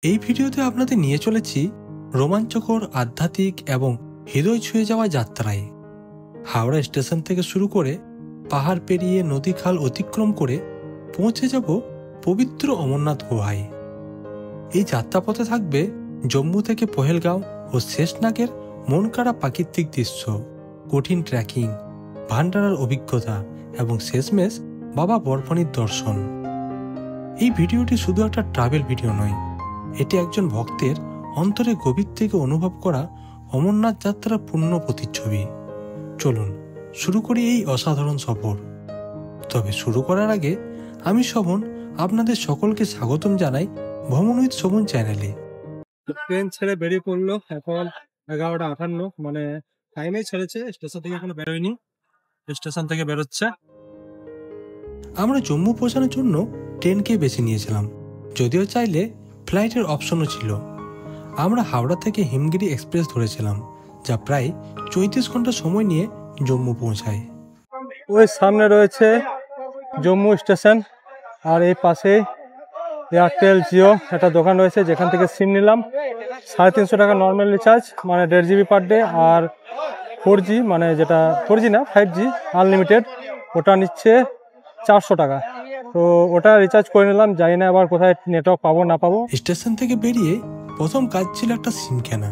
এই ভিডিওতে আপনাদের নিয়ে চলেছি রোমাঞ্চকর, আধ্যাত্মিক এবং হৃদয় ছুঁয়ে যাওয়া যাত্রায়। হাওড়া স্টেশন থেকে শুরু করে পাহাড় পেরিয়ে নদী খাল অতিক্রম করে পৌঁছে যাব পবিত্র অমরনাথ গুহায়। এই যাত্রাপথে থাকবে জম্মু থেকে পহেলগাঁও ও শেষনাগের মন কাড়া প্রাকৃতিক দৃশ্য, কঠিন ট্রেকিং, ভান্ডারার অভিজ্ঞতা এবং শেষমেশ বাবা বরফানির দর্শন। এই ভিডিওটি শুধু একটা ট্রাভেল ভিডিও নয়, এটি একজন ভক্তের অন্তরে গভীর থেকে অনুভব করা অমরনাথ যাত্রার পূর্ণ প্রতিচ্ছবি। চলুন শুরু করি এই অসাধারণ সফর। তবে শুরু করার আগে আমি শোভন আপনাদের সকলকে স্বাগতম জানাই ভ্রমণ উইথ শোভন চ্যানেলে। ট্রেন ছেড়ে বেরিয়ে পড়লো, এখন 11:58, মানে টাইমে ছেড়েছে। স্টেশন থেকে এখনো বেরোয়নি, স্টেশন থেকে বেরোচ্ছে। আমরা জম্মু পৌঁছানোর জন্য ট্রেনকে বেছে নিয়েছিলাম, যদিও চাইলে ফ্লাইটের অপশনও ছিল। আমরা হাওড়া থেকে হিমগিরি এক্সপ্রেস ধরেছিলাম, যা প্রায় 34 ঘন্টা সময় নিয়ে জম্মু পৌঁছায়। ওই সামনে রয়েছে জম্মু স্টেশন, আর এই পাশে এয়ারটেল জিও একটা দোকান রয়েছে, যেখান থেকে সিম নিলাম। 350 টাকা নর্মাল রিচার্জ, মানে 1.5 GB পার ডে, আর 4G, মানে যেটা 4G না 5G আনলিমিটেড, ওটা নিচ্ছে 400 টাকা। তো ওটা রিচার্জ করে নিলাম, জানি না আবার কোথায় নেটওয়ার্ক পাবো না পাবো। স্টেশন থেকে বেরিয়ে প্রথম কাজ ছিল একটা সিম কেনা।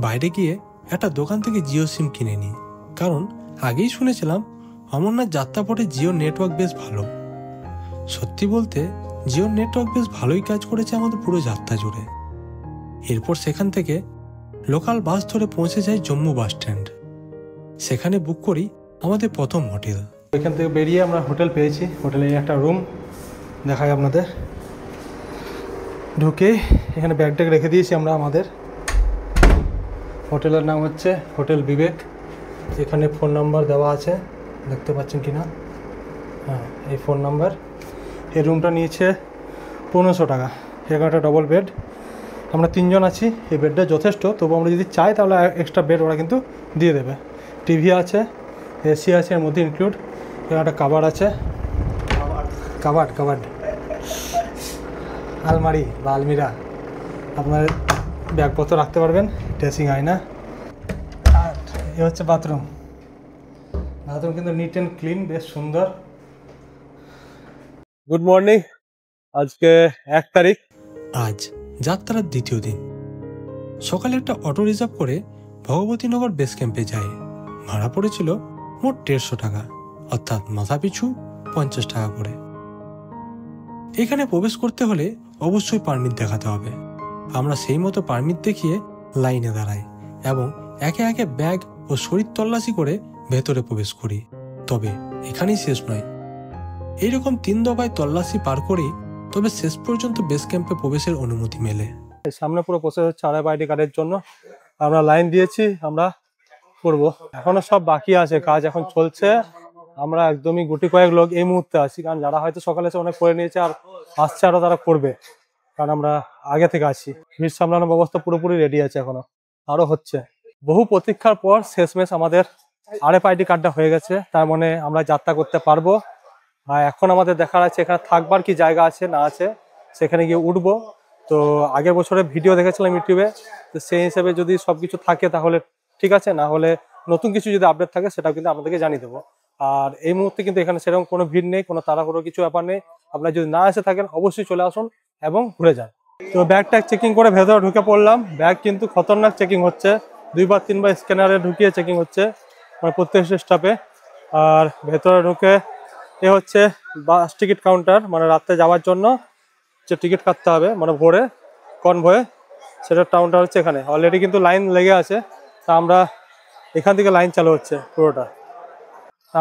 বাইরে গিয়ে একটা দোকান থেকে জিও সিম কিনে নিই, কারণ আগেই শুনেছিলাম অমরনাথ যাত্রাপথে জিও নেটওয়ার্ক বেশ ভালো। সত্যি বলতে জিও নেটওয়ার্ক বেশ ভালোই কাজ করেছে আমাদের পুরো যাত্রা জুড়ে। এরপর সেখান থেকে লোকাল বাস ধরে পৌঁছে যাই জম্মু বাস স্ট্যান্ড। সেখানে বুক করি আমাদের প্রথম হোটেল। এখান থেকে বেরিয়ে আমরা হোটেল পেয়েছি। হোটেলে একটা রুম দেখাই আপনাদের। ঢুকে এখানে ব্যাগ ট্যাগ রেখে দিয়েছি আমরা আমাদের। হোটেলের নাম হচ্ছে হোটেল বিবেক। এখানে ফোন নাম্বার দেওয়া আছে, দেখতে পাচ্ছেন কি না? হ্যাঁ, এই ফোন নাম্বার। এই রুমটা নিয়েছে 1500 টাকা। এখানে একটা ডবল বেড, আমরা 3 জন আছি। এই বেডটা যথেষ্ট, তবু আমরা যদি চাই তাহলে এক্সট্রা বেড ওরা কিন্তু দিয়ে দেবে। টিভি আছে, এসি আছে এর মধ্যে ইনক্লুড। এখানে একটা কাবার্ড আছে, কাবার্ড আলমারি বা আলমিরা, আপনার ব্যাগপত্র রাখতে পারবেন। ড্রেসিং আয়না, আর এ হচ্ছে বাথরুম কিন্তু নিট অ্যান্ড ক্লিন, বেশ সুন্দর। গুড মর্নিং, আজকে 1 তারিখ। আজ যাত্রার দ্বিতীয় দিন। সকালে একটা অটো রিজার্ভ করে ভগবতীনগর বেস ক্যাম্পে যাই। ভাড়া পড়েছিল মোট 150 টাকা, অর্থাৎ মাথা পিছু 50 টাকা করে। এখানে প্রবেশ করতে হলে অবশ্যই পারমিট দেখাতে হবে। আমরা সেই মতো পারমিট দেখিয়ে লাইনে দাঁড়াই এবং একে একে ব্যাগ ও শরীর তল্লাশি করে ভেতরে প্রবেশ করি। তবে এখানেই শেষ নয়, এইরকম 3 দফায় তল্লাশি পার করি, তবে শেষ পর্যন্ত বেস ক্যাম্পে প্রবেশের অনুমতি মেলে। সামনে পুরো প্রসেস হচ্ছে আইডি কার্ডের জন্য। আমরা লাইন দিয়েছি, আমরা করব। এখনো সব বাকি আছে, কাজ এখন চলছে। আমরা একদমই গুটি কয়েক লোক এই মুহূর্তে আছি, কারণ যারা হয়তো সকালে এসে অনেক করে নিয়েছে আর আসছে আরো তারা করবে, কারণ আমরা আগে থেকে আছি। ভিড় সামলানোর ব্যবস্থা পুরোপুরি রেডি আছে, এখনো আরো হচ্ছে। বহু প্রতীক্ষার পর শেষমেশ আমাদের আইডি কার্ডটা হয়ে গেছে, তার মানে আমরা যাত্রা করতে পারবো। আর এখন আমাদের দেখার আছে এখানে থাকবার কি জায়গা আছে না আছে, সেখানে গিয়ে উঠবো। তো আগের বছরে ভিডিও দেখেছিলাম ইউটিউবে, তো সেই হিসেবে যদি সবকিছু থাকে তাহলে ঠিক আছে, না হলে নতুন কিছু যদি আপডেট থাকে সেটাও কিন্তু আপনাদেরকে জানিয়ে দেবো। আর এই মুহূর্তে কিন্তু এখানে সেরকম কোনো ভিড় নেই, কোনো তাড়াহুড়ো কিছু ব্যাপার নেই। আপনারা যদি না এসে থাকেন অবশ্যই চলে আসুন এবং ঘুরে যান। তো ব্যাগ ট্যাগ চেকিং করে ভেতরে ঢুকে পড়লাম। ব্যাগ কিন্তু খতরনাক চেকিং হচ্ছে, 2-3 স্ক্যানারে ঢুকিয়ে চেকিং হচ্ছে, মানে প্রত্যেক স্টপে। আর ভেতরে ঢুকে এ হচ্ছে বাস টিকিট কাউন্টার, মানে রাত্রে যাওয়ার জন্য যে টিকিট কাটতে হবে, মানে ভোরে কনভয়ে, সেটার কাউন্টার হচ্ছে এখানে। অলরেডি কিন্তু লাইন লেগে আছে, তা আমরা এখান থেকে লাইন চালু হচ্ছে পুরোটা।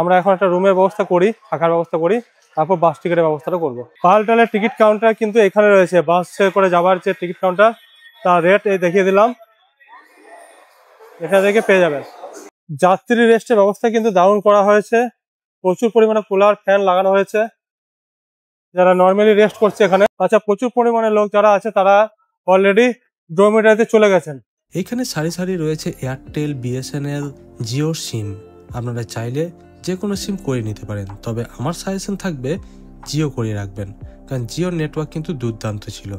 আমরা এখন একটা রুমের ব্যবস্থা করি, থাকার ব্যবস্থা করি, তারপর বাস টিকিটের ব্যবস্থাটা করবো। পাহাড়টালের টিকিট কাউন্টার কিন্তু এখানে রয়েছে, বাসে করে যাওয়ার যে টিকিট কাউন্টার, তার রেট এই দেখিয়ে দিলাম, এখান থেকে পেয়ে যাবেন। যাত্রী রেস্টের ব্যবস্থা কিন্তু দারুণ করা হয়েছে, প্রচুর পরিমাণে কুলার ফ্যান লাগানো হয়েছে, যারা নর্মালি রেস্ট করছে এখানে। আচ্ছা, প্রচুর পরিমাণে লোক যারা আছে তারা অলরেডি ডরমিটারিতে চলে গেছেন। এখানে সারি সারি রয়েছে এয়ারটেল, বিএসএনএল, জিও সিম। আপনারা চাইলে যে কোনো সিম করে নিতে পারেন, তবে আমার সাজেশন থাকবে জিও করে রাখবেন, কারণ জিওর নেটওয়ার্ক কিন্তু দুর্দান্ত ছিল।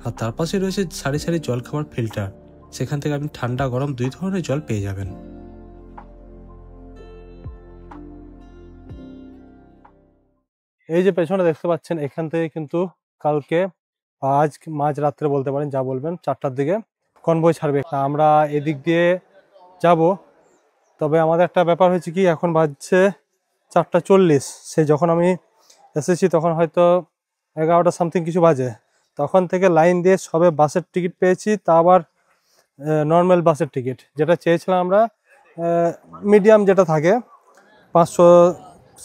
আর তার পাশে রয়েছে সারি সারি জল খাবার ফিল্টার, সেখান থেকে আপনি ঠান্ডা গরম দুই ধরনের জল পেয়ে যাবেন। এই যে পেছনে দেখতে পাচ্ছেন, এখান থেকে কিন্তু কালকে আজ মাঝ রাত্রে বলতে পারেন, যা বলবেন, 4টার দিকে কনভয় ছাড়বে। আমরা এদিক দিয়ে যাব। তবে আমাদের একটা ব্যাপার হয়েছে কি, এখন বাজছে 4:40। সে যখন আমি এসেছি তখন হয়তো 11টা সামথিং কিছু বাজে। তখন থেকে লাইন দিয়ে সবে বাসের টিকিট পেয়েছি, তা আবার নর্মাল বাসের টিকিট। যেটা চেয়েছিলাম আমরা, মিডিয়াম যেটা থাকে 500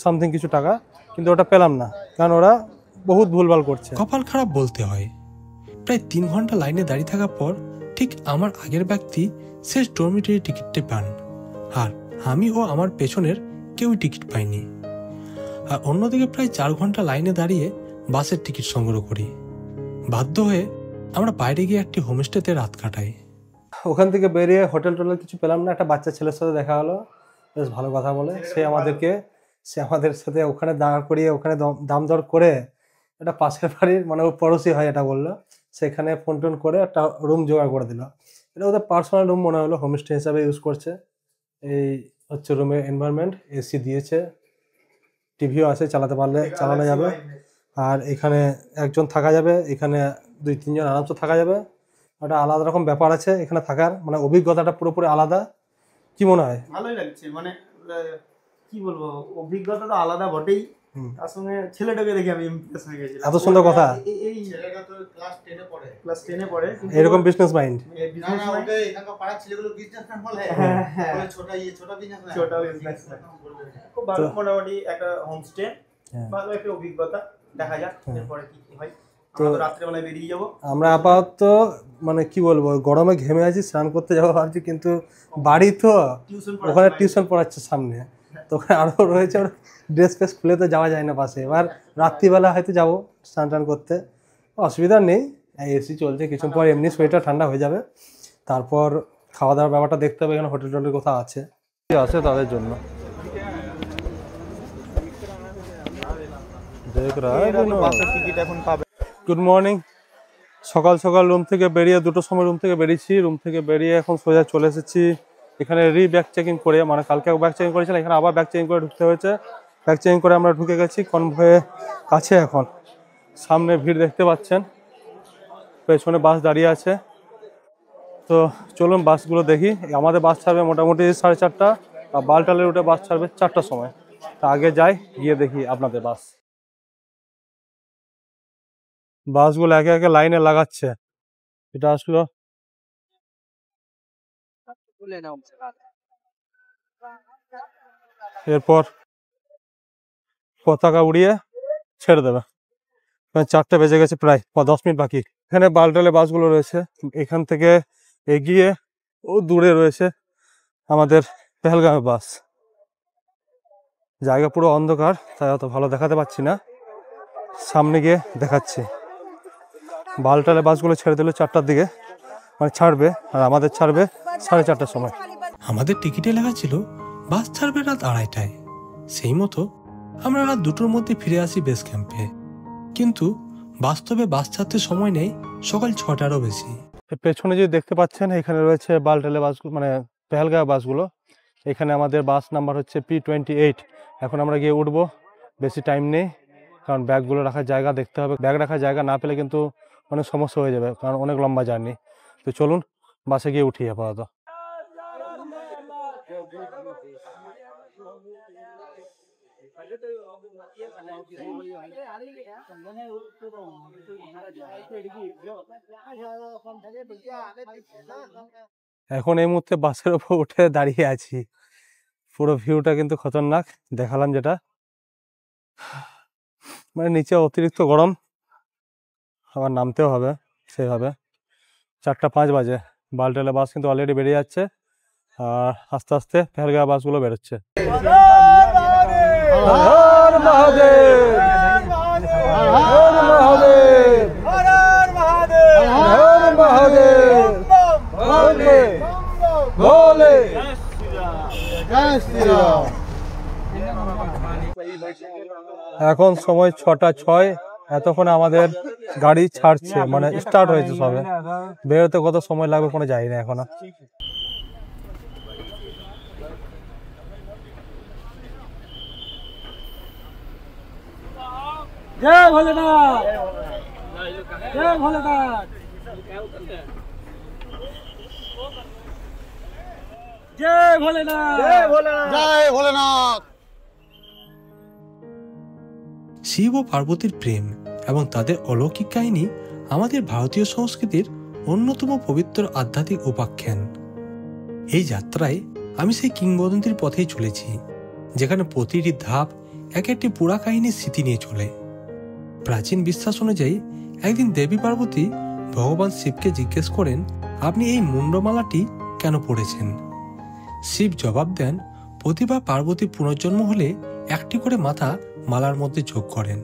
সামথিং কিছু টাকা, কিন্তু ওটা পেলাম না, কারণ ওরা বহুত ভুলভাল করছে। কপাল খারাপ বলতে হয়। প্রায় 3 ঘন্টা লাইনে দাঁড়িয়ে থাকার পর ঠিক আমার আগের ব্যক্তি শেষ ডরমিটরি টিকিটটি পান, আর আমি ও আমার পেছনের কেউই টিকিট পাইনি। আর অন্যদিকে প্রায় 4 ঘন্টা লাইনে দাঁড়িয়ে বাসের টিকিট সংগ্রহ করি। বাধ্য হয়ে আমরা বাইরে গিয়ে একটি হোমস্টেতে রাত কাটাই। ওখান থেকে বেরিয়ে হোটেল টোটেল কিছু পেলাম না। একটা বাচ্চা ছেলের সাথে দেখা হলো, বেশ ভালো কথা বলে। সে আমাদের সাথে ওখানে দাঁড় করিয়ে ওখানে দাম দর করে একটা পাশের বাড়ির, মানে ও পড়োশি হয় এটা বললো, সেখানে ফোন টোন করে একটা রুম জোগাড় করে দিল। এটা ওদের পার্সোনাল রুম মনে হলো, হোমস্টে হিসাবে ইউজ করছে। এই হচ্ছে রুমের এনভায়রনমেন্ট, এসি দিয়েছে, টিভিও আছে, চালাতে পারলে চালানো যাবে। আর এখানে একজন থাকা যাবে, এখানে 2-3 জন আরামসে থাকা যাবে। একটা আলাদা রকম ব্যাপার আছে এখানে থাকার, মানে অভিজ্ঞতাটা পুরোপুরি আলাদা। কি মনে হয়? ভালোই লাগছে, মানে কি বলবো, অভিজ্ঞতা তো আলাদা বটেই, তার সঙ্গে ছেলেটাকে দেখে আমি ইমপ্রেস হয়ে গেছিলাম। এত সুন্দর কথা। এই ছেলেটা তো ক্লাস 10 এ পড়ে, এরকম বিজনেস মাইন্ড। বিজনেস মাইন্ড এখানকার পাড়ার ছেলেগুলো বিজনেসম্যান বলে, বলে ছোট বিজনেসম্যান। খুব ভালো, মোটামুটি একটা হোমস্টে, ভালো একটা অভিজ্ঞতা। দেখা যাক এরপরে কি হয়। আমরা রাত্রেবেলায় বেরিয়ে যাবো। আমরা আপাতত মানে কি বলবো, গরমে ঘেমে আছি, স্নান করতে যাবো ভাবছি, কিন্তু বাড়ি তো ওখানে টিউশন পড়াচ্ছে সামনে, তো ওখানে আরো রয়েছে, ড্রেস ফ্রেস খুলে তো যাওয়া যায় না পাশে। এবার রাত্রিবেলা হয়তো যাবো স্নান টান করতে, অসুবিধা নেই। এসি চলছে, কিছু পর এমনি শরীরটা ঠান্ডা হয়ে যাবে। তারপর খাওয়া দাওয়ার ব্যাপারটা দেখতে হবে, এখানে হোটেল টোটেল কোথাও আছে তাদের জন্য। Good morning. সকাল সকাল রুম থেকে বেরিয়ে, 2টোর সময় রুম থেকে বেরিয়েছি। রুম থেকে বেরিয়ে এখন সোজা চলে এসেছি এখানে ব্যাগ চেকিং করে, মানে কালকে ব্যাগ চেকিং করেছিলাম, এখানে আবার ব্যাগ চেকিং করে ঢুকতে হয়েছে। ব্যাগ চেকিং করে আমরা ঢুকে গেছি কনভয়ে কাছে। এখন সামনে ভিড় দেখতে পাচ্ছেন, পেছনে বাস দাঁড়িয়ে আছে। তো চলুন বাসগুলো দেখি। আমাদের বাস ছাড়বে মোটামুটি 4:30, আর বালটালের রুটে বাস ছাড়বে 4টার সময়। তা আগে যাই, গিয়ে দেখি আপনাদের বাস। বাসগুলো একে একে লাইনে লাগাচ্ছে। এটা আসলো, এরপর পতাকা উড়িয়ে ছেড়ে দেবে। 4টে বেজে গেছে, প্রায় 10 মিনিট বাকি। এখানে বালটালে বাসগুলো রয়েছে, এখান থেকে এগিয়ে ও দূরে রয়েছে আমাদের পেহেলগাঁও বাস। জায়গা পুরো অন্ধকার, তাই অত ভালো দেখাতে পাচ্ছি না, সামনে গিয়ে দেখাচ্ছি। বালটালে বাসগুলো ছেড়ে দিল 4টার দিকে, মানে ছাড়বে, আর আমাদের ছাড়বে 4:30টার সময়। আমাদের টিকিটে লেখা ছিল বাস ছাড়বে রাত 2:30টায়। সেই মতো আমরা রাত 2টোর মধ্যে ফিরে আসি বেস ক্যাম্পে, কিন্তু বাস্তবে বাস ছাড়তে সময় নেই সকাল 6টারও বেশি। পেছনে যে দেখতে পাচ্ছেন, এখানে রয়েছে বালটালে বাসগুলো, মানে পেহেলগাঁও বাসগুলো। এখানে আমাদের বাস নাম্বার হচ্ছে P28। এখন আমরা গিয়ে উঠবো, বেশি টাইম নেই, কারণ ব্যাগগুলো রাখার জায়গা দেখতে হবে। ব্যাগ রাখার জায়গা না পেলে কিন্তু অনেক সমস্যা হয়ে যাবে, কারণ অনেক লম্বা জার্নি। তো চলুন বাসে গিয়ে উঠি আপাতত। এখন এই মুহূর্তে বাসের উপর উঠে দাঁড়িয়ে আছি। পুরো ভিউটা কিন্তু খতরনাক, দেখালাম যেটা। মানে নিচে অতিরিক্ত গরম, আবার নামতেও হবে সেইভাবে। 4:05 বাজে। বালটালে বাস কিন্তু অলরেডি বেরিয়ে যাচ্ছে, আর আস্তে আস্তে পেহেলগাঁও বাসগুলো বেরোচ্ছে। এখন সময় 6:06। এতক্ষণে আমাদের গাড়ি ছাড়ছে, মানে স্টার্ট হয়েছে সবে, বেরোতে কত সময় লাগবে কোনো জানি না এখনো। जय भोलेनाथ, जय भोलेनाथ, जय भोलेनाथ, जय भोलेनाथ, जय भोलेनाथ। শিব ও পার্বতীর প্রেম এবং তাদের অলৌকিক কাহিনী আমাদের ভারতীয় সংস্কৃতির অন্যতম পবিত্র আধ্যাত্মিক উপাখ্যান। এই যাত্রায় আমি সেই কিংবদন্তির পথেই চলেছি, যেখানে প্রতিটি ধাপ এক একটি পুরা কাহিনীর স্মৃতি নিয়ে চলে। প্রাচীন বিশ্বাস অনুযায়ী একদিন দেবী পার্বতী ভগবান শিবকে জিজ্ঞেস করেন, আপনি এই মুন্ডমালাটি কেন পড়েছেন? শিব জবাব দেন, প্রতিবার পার্বতী পুনর্জন্ম হলে একটি করে মাথা মালার মধ্যে যোগ করেন।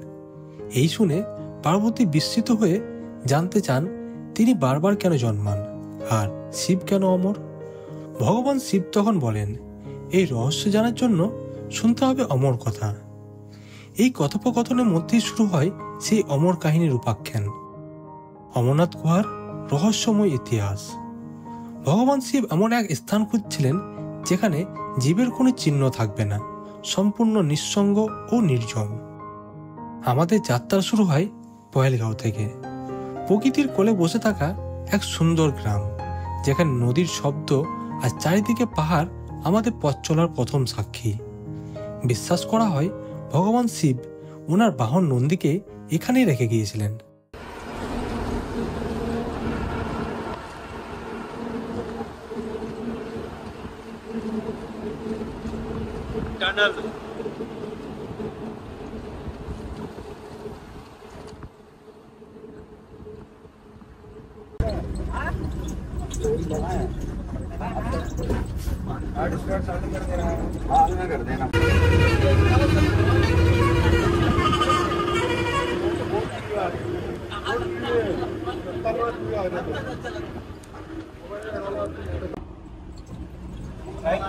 এই শুনে পার্বতী বিস্মিত হয়ে জানতে চান তিনি বারবার কেন জন্মান আর শিব কেন অমর। ভগবান শিব তখন বলেন, এই রহস্য জানার জন্য শুনতে হবে অমর কথা। এই কথোপকথনের মধ্যেই শুরু হয় সেই অমর কাহিনীর উপাখ্যান, অমরনাথ গুহার রহস্যময় ইতিহাস। ভগবান শিব এমন এক স্থান খুঁজছিলেন যেখানে জীবের কোনো চিহ্ন থাকবে না, সম্পূর্ণ নিঃসঙ্গ ও নির্জন। আমাদের যাত্রা শুরু হয় পহেলগাঁও থেকে। প্রকৃতির কোলে বসে থাকা এক সুন্দর গ্রাম, যেখানে নদীর শব্দ আর চারিদিকে পাহাড় আমাদের পথ চলার প্রথম সাক্ষী। বিশ্বাস করা হয় ভগবান শিব ওনার বাহন নন্দীকে এখানেই রেখে গিয়েছিলেন।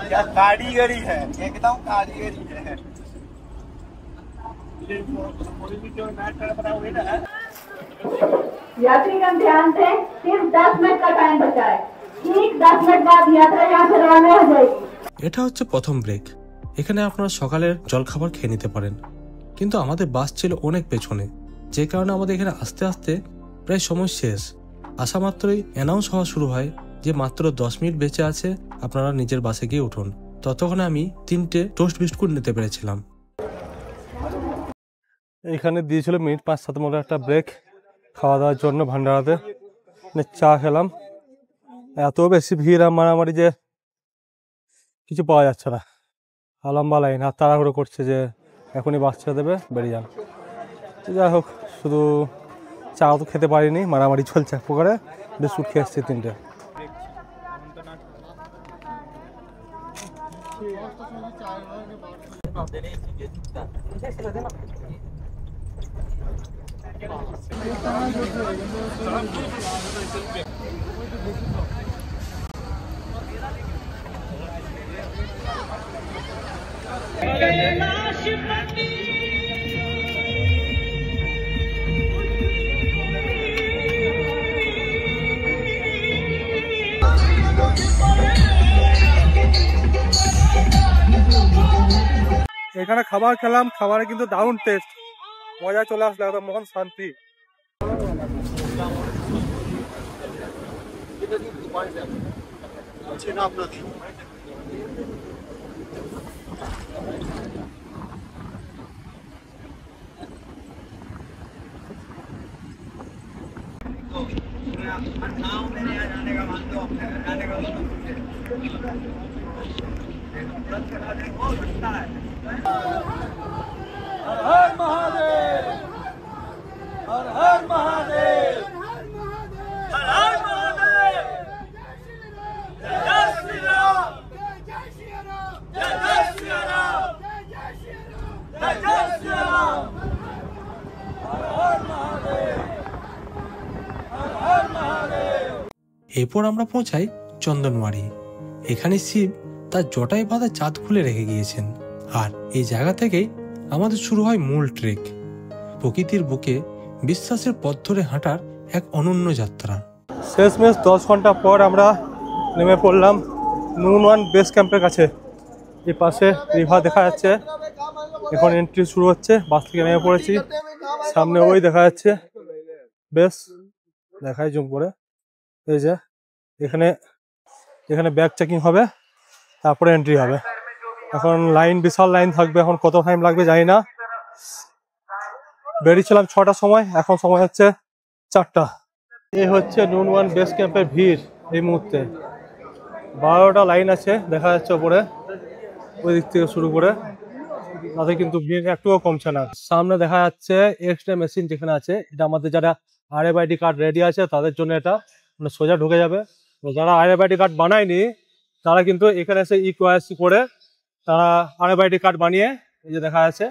क्या कारीगरी है, एकदम कारीगरी है। यात्रीगण ध्यान दें, सिर्फ 10 मिनट का टाइम बचा है। ठीक 10 मिनट बाद यात्रा यहाँ से रवाना हो जाएगी। এটা হচ্ছে প্রথম ব্রেক। এখানে আপনারা সকালের জলখাবার খেয়ে নিতে পারেন, কিন্তু আমাদের বাস ছিল অনেক পেছনে, যে কারণে আমাদের এখানে আস্তে আস্তে প্রায় সময় শেষ। আসা মাত্রই অ্যানাউন্স হওয়া শুরু হয় যে মাত্র 10 মিনিট বেঁচে আছে, আপনারা নিজের বাসে গিয়ে উঠুন। ততক্ষণে আমি 3টে টোস্ট বিস্কুট নিতে পেরেছিলাম। এখানে দিয়েছিল মিনিট 5-7 মতো একটা ব্রেক খাওয়া দাওয়ার জন্য ভান্ডারাতে। চা খেলাম, এত বেশি ভিড় আর মারামারি যে কিছু পাওয়া যাচ্ছে না। লম্বা লাইন, আর তাড়াহুড়ো করছে যে এখনই বাস ছেড়ে দেবে, বেরিয়ে যান। যাই হোক, শুধু চা তো খেতে পারিনি, মারামারি চলছে এক প্রকারে। বিস্কুট খেয়ে এসছি 3টে। এখানে খাবার খেলাম, খাবারে কিন্তু দারুণ টেস্ট, মজা চলে আসলো, একদম মহান শান্তি। हर हर महादेव, हर हर महादेव, हर हर महादेव, जय श्री राम, जय श्री राम, जय जय श्री राम, जय जय श्री राम, हर हर महादेव, हर हर महादेव। এরপর আমরা পৌঁছাই চন্দনওয়ারি। এখানে শিব তার জটায় বাঁধা চাঁদ খুলে রেখে গিয়েছেন, আর এই জায়গা থেকেই আমাদের শুরু হয় মূল ট্রেক। প্রকৃতির বুকে বিশ্বাসের পথ ধরে হাঁটার এক অনন্য যাত্রা। শেষমেশ 10 ঘন্টা পর আমরা নেমে পড়লাম নুন ওয়ান বেস ক্যাম্পের কাছে। এই পাশে রিভার দেখা যাচ্ছে, এখন এন্ট্রি শুরু হচ্ছে। বাস থেকে নেমে পড়েছি, সামনে ওই দেখা যাচ্ছে বেশ, দেখাই জুম করে। এই যে এখানে ব্যাগ চেকিং হবে, তারপরে এন্ট্রি হবে। এখন লাইন, বিশাল লাইন থাকবে। এখন কত টাইম লাগবে জানি না। বেরিয়েছিলাম 6টার সময়, এখন সময় হচ্ছে 4টা। এই হচ্ছে নুন ওয়ান বেস ক্যাম্পের ভিড়। এই মুহূর্তে 12টা লাইন আছে দেখা যাচ্ছে ওপরে, ওই দিক থেকে শুরু করে। তাতে কিন্তু ভিড় একটুও কমছে না। সামনে দেখা যাচ্ছে এক্স-রে মেশিন যেখানে আছে, এটা আমাদের যারা RFID কার্ড রেডি আছে তাদের জন্য এটা মানে সোজা ঢুকে যাবে। তো যারা RFID কার্ড বানায়নি তারা কিন্তু এখানে এসে EKYC করে তারা RFID কার্ড বানিয়ে, এই যে দেখা যাচ্ছে,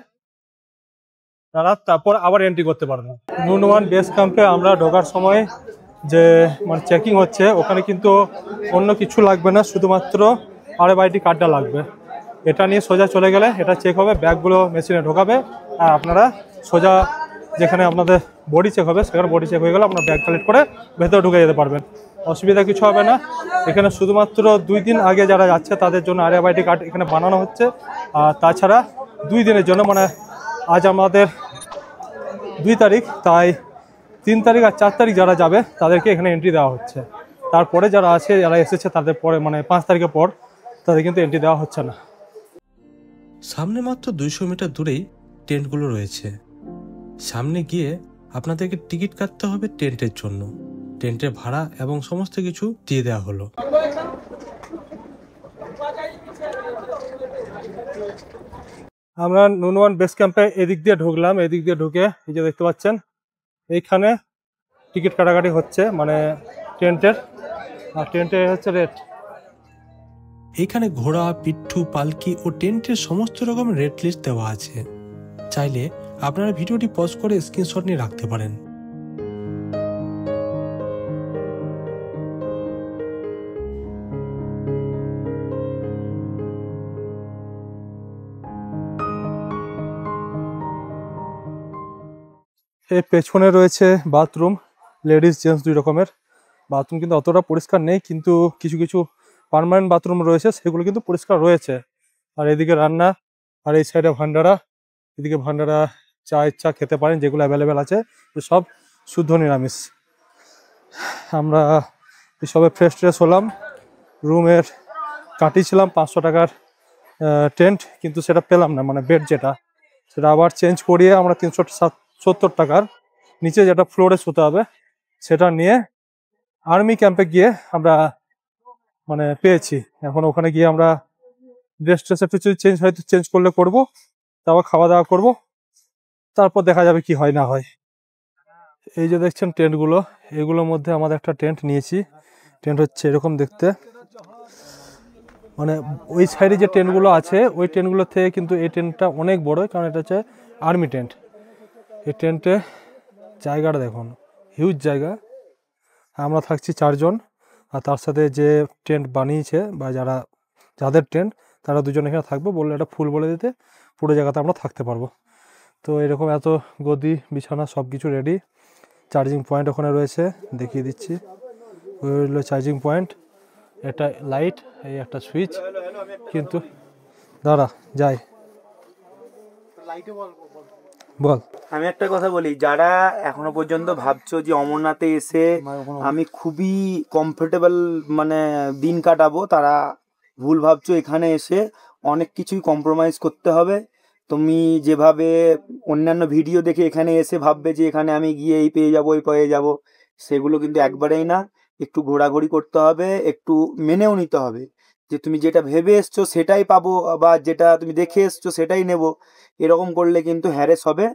তারা তারপর আবার এন্ট্রি করতে পারবে। নুন ওয়ান বেস ক্যাম্পে আমরা ঢোকার সময় যে মানে চেকিং হচ্ছে, ওখানে কিন্তু অন্য কিছু লাগবে না, শুধুমাত্র RFID কার্ডটা লাগবে। এটা নিয়ে সোজা চলে গেলে এটা চেক হবে, ব্যাগগুলো মেশিনে ঢোকাবে, আর আপনারা সোজা যেখানে আপনাদের বডি চেক হবে সেখানে বডি চেক হয়ে গেলে আপনার ব্যাগ কালেক্ট করে ভেতরে ঢুকে যেতে পারবেন। অসুবিধা কিছু হবে না। এখানে শুধুমাত্র 2 দিন আগে যারা যাচ্ছে তাদের জন্য RFID কার্ড এখানে বানানো হচ্ছে, আর তাছাড়া 2 দিনের জন্য, মানে আজ আমাদের 2 তারিখ, তাই 3 তারিখ আর 4 তারিখ যারা যাবে তাদেরকে এখানে এন্ট্রি দেওয়া হচ্ছে। তারপরে যারা আছে, যারা এসেছে তাদের পরে মানে 5 তারিখের পর তাদের কিন্তু এন্ট্রি দেওয়া হচ্ছে না। সামনে মাত্র 200 মিটার দূরেই টেন্টগুলো রয়েছে। সামনে গিয়ে আপনাদেরকে টিকিট কাটতে হবে টেন্টের জন্য। টেন্টের ভাড়া এবং সমস্ত কিছু দিয়ে দেওয়া হলো। আমরা নুন ওয়ান বেস ক্যাম্পে এদিক দিয়ে ঢুকলাম। এদিক দিয়ে ঢুকে এই যে দেখতে পাচ্ছেন এইখানে টিকিট কাটাকাটি হচ্ছে, মানে টেন্টের, আর টেন্টের হচ্ছে রেট। এখানে ঘোড়া, পিঠু, পালকি ও টেন্টের সমস্ত রকম রেট লিস্ট দেওয়া আছে। চাইলে আপনারা ভিডিওটি পজ করে স্ক্রিনশট নিয়ে রাখতে পারেন। এর পেছনে রয়েছে বাথরুম, লেডিস জেন্টস 2 রকমের। বাথরুম কিন্তু অতটা পরিষ্কার নেই, কিন্তু কিছু কিছু পার্মানেন্ট বাথরুম রয়েছে, সেগুলো কিন্তু পরিষ্কার রয়েছে। আর এদিকে রান্না, আর এই সাইডে ভান্ডারা। এদিকে ভান্ডারা চা ইচ্ছা খেতে পারেন, যেগুলো অ্যাভেলেবেল আছে, সব শুদ্ধ নিরামিষ। আমরা সবে ফ্রেশ ট্রেশ হলাম। রুমের কাটিয়েছিলাম 500 টাকার টেন্ট, কিন্তু সেটা পেলাম না, মানে বেড যেটা, সেটা আবার চেঞ্জ করিয়ে আমরা 370 টাকার নিচে যেটা ফ্লোরে শুতে হবে সেটা নিয়ে আর্মি ক্যাম্পে গিয়ে আমরা মানে পেয়েছি। এখন ওখানে গিয়ে আমরা ড্রেস ট্রেস একটু চেঞ্জ, হয়তো চেঞ্জ করলে করবো, তারপর খাওয়া দাওয়া করবো, তারপর দেখা যাবে কি হয় না হয়। এই যে দেখছেন টেন্টগুলো, এগুলোর মধ্যে আমাদের একটা টেন্ট নিয়েছি। টেন্ট হচ্ছে এরকম দেখতে, মানে ওই সাইডে যে টেন্টগুলো আছে ওই টেন্টগুলোর থেকে কিন্তু এই টেন্টটা অনেক বড়, কারণ এটা হচ্ছে আর্মি টেন্ট। এই টেন্টে জায়গাটা দেখুন, হিউজ জায়গা। আমরা থাকছি 4 জন, আর তার সাথে যে টেন্ট বানিয়েছে বা যাদের টেন্ট তারা 2 জন এখানে থাকবো, বললে এটা ফুল বলে দিতে, পুরো জায়গাতে আমরা থাকতে পারবো। তো এরকম এত গদি, বিছানা সব কিছু রেডি। চার্জিং পয়েন্ট ওখানে রয়েছে, দেখিয়ে দিচ্ছি। ওই হলো চার্জিং পয়েন্ট, এটা লাইট, এই একটা সুইচ। কিন্তু দাঁড়া যাই বল। আমি একটা কথা বলি, যারা এখনো পর্যন্ত ভাবছো যে অমরনাথে এসে আমি খুবই কমফোর্টেবল মানে দিন কাটাবো, তারা ভুল ভাবছো। এখানে এসে অনেক কিছুই কম্প্রোমাইজ করতে হবে। তুমি যেভাবে অন্যান্য ভিডিও দেখে এখানে এসে ভাববে যে এখানে আমি গিয়ে এই পেয়ে যাবো, ওই পেয়ে যাবো, সেগুলো কিন্তু একবারেই না। একটু ঘোরাঘুরি করতে হবে, একটু মেনেও নিতে হবে যে তুমি যেটা ভেবে এসছো সেটাই পাবো, বা যেটা তুমি দেখে এসছো সেটাই নেবো। এরকম করলে কিন্তু হ্যারেস হবে।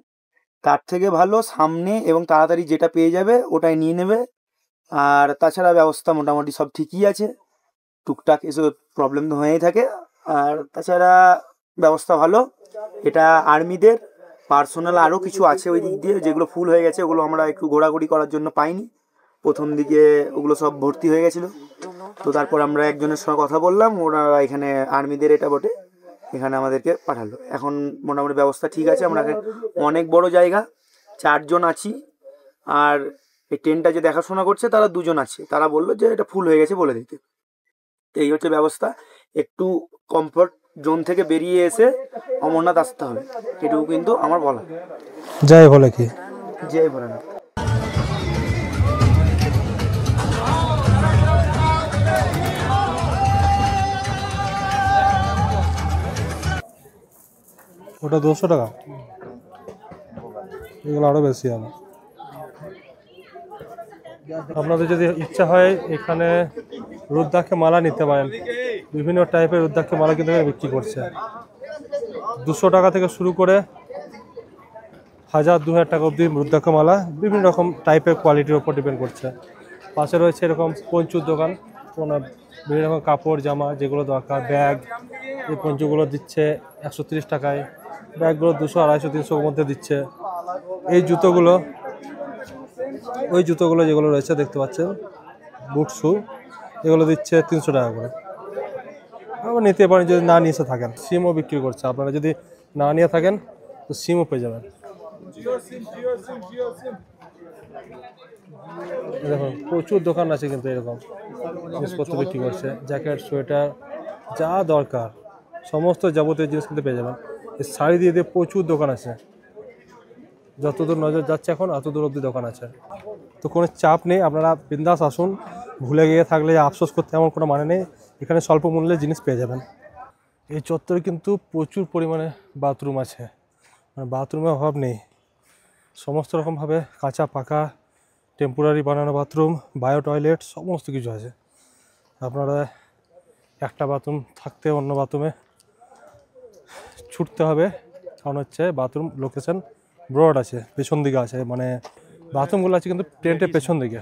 তার থেকে ভালো সামনে এবং তাড়াতাড়ি যেটা পেয়ে যাবে ওটাই নিয়ে নেবে। আর তাছাড়া ব্যবস্থা মোটামুটি সব ঠিকই আছে, টুকটাক এসব প্রবলেম তো হয়েই থাকে। আর তাছাড়া ব্যবস্থা ভালো। এটা আর্মিদের পার্সোনাল আরও কিছু আছে ওই দিক দিয়ে, যেগুলো ফুল হয়ে গেছে, ওগুলো আমরা একটু ঘোরাঘুরি করার জন্য পাইনি। প্রথম দিকে ওগুলো সব ভর্তি হয়ে গেছিলো, তো তারপর আমরা একজনের সঙ্গে কথা বললাম, ওরা এখানে আর্মিদের এটা বটে, এখানে আমাদেরকে পাঠালো। এখন মোটামুটি ব্যবস্থা ঠিক আছে। আমরা অনেক বড় জায়গা, 4 জন আছি, আর এই টেন্টটা যে দেখাশোনা করছে তারা দুজন আছে, তারা বললো যে এটা ফুল হয়ে গেছে বলে দিতে। তো এই হচ্ছে ব্যবস্থা। একটু কমফর্ট জোন থেকে বেরিয়ে এসে অমরনাথ আসতে হবে, এটুকু কিন্তু আমার বলা। জয় বলে কি জয় ভোলানাথ। ওটা 200 টাকা, এগুলো আরো বেশি হবে। আপনাদের যদি ইচ্ছা হয় এখানে রুদ্রাক্ষে মালা নিতে পারেন, বিভিন্ন টাইপের রুদ্রাক্ষে মালা কিন্তু এখানে বিক্রি করছে। 200 টাকা থেকে শুরু করে 1000-2000 টাকা অবধি রুদ্রাক্ষ মালা, বিভিন্ন রকম টাইপের কোয়ালিটির উপর ডিপেন্ড করছে। পাশে রয়েছে এরকম পঞ্চুর দোকান, কোনো বিভিন্ন রকম কাপড় জামা যেগুলো দরকার, ব্যাগ, এই পঞ্চুগুলো দিচ্ছে 130 টাকায়, ব্যাগগুলো 200, 250, 300 মধ্যে দিচ্ছে। এই জুতোগুলো, ওই জুতোগুলো যেগুলো রয়েছে দেখতে পাচ্ছেন, বুট শু, এগুলো দিচ্ছে 300 টাকা করে। আবার নিতে পারেন যদি না নিয়ে থাকেন। সিমও বিক্রি করছে, আপনারা যদি না নিয়ে থাকেন তো সিমও পেয়ে যাবেন। দেখুন প্রচুর দোকান আছে কিন্তু এরকম জিনিসপত্র বিক্রি করছে, জ্যাকেট, সোয়েটার, যা দরকার সমস্ত যাবতীয় জিনিস কিন্তু পেয়ে যাবেন। এই শাড়ি দিয়ে দিয়ে প্রচুর দোকান আছে, যতদূর নজর যাচ্ছে এখন অতদূর অবধি দোকান আছে। তো কোনো চাপ নেই, আপনারা বিন্দাস আসুন। ভুলে গিয়ে থাকলে আফসোস করতে এমন কোনো মানে নেই, এখানে স্বল্প মূল্যে জিনিস পেয়ে যাবেন। এই চত্বরে কিন্তু প্রচুর পরিমাণে বাথরুম আছে, মানে বাথরুমের অভাব নেই। সমস্ত রকমভাবে কাঁচা পাকা টেম্পোরারি বানানো বাথরুম, বায়ো টয়লেট, সমস্ত কিছু আছে। আপনারা একটা বাথরুম থাকতে অন্য বাথরুমে ছুটতে হবে, কারণ হচ্ছে বাথরুম লোকেশন ব্রড আছে, পেছন দিকে আছে, মানে বাথরুমগুলো আছে কিন্তু টেন্টের পেছন দিকে।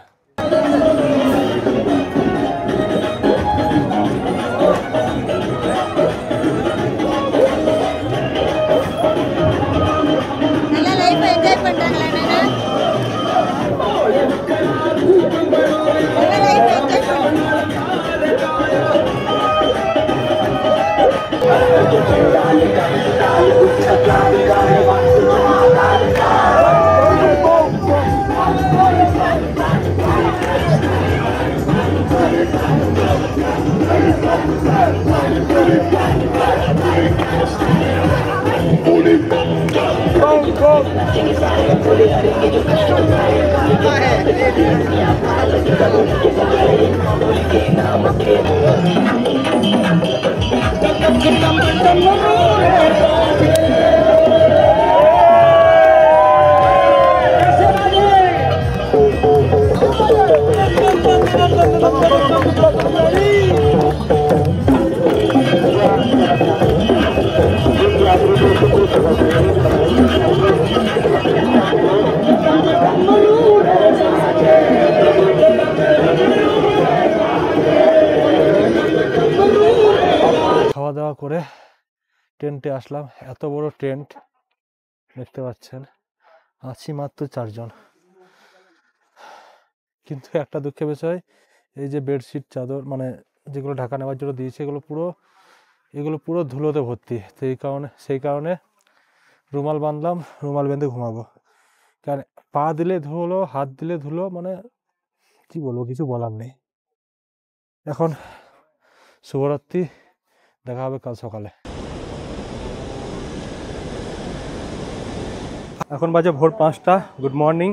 খাওয়া দাওয়া করে টেন্টে আসলাম। এত বড় টেন্ট দেখতে পাচ্ছেন, আছি মাত্র 4 জন। কিন্তু একটা দুঃখের বিষয়, এই যে বেডশিট চাদর মানে যেগুলো ঢাকা নেওয়ার জন্য দিয়েছে এগুলো পুরো ধুলোতে ভর্তি। তো সেই কারণে রুমাল বাঁধলাম, রুমাল বেঁধে ঘুমাবো। কারণ পা দিলে ধুলো, হাত দিলে ধুলো, মানে কি বলবো, কিছু বলার নেই। এখন শুভরাত্রি, দেখা হবে কাল সকালে। এখন বাজে ভোর 5টা। Good morning.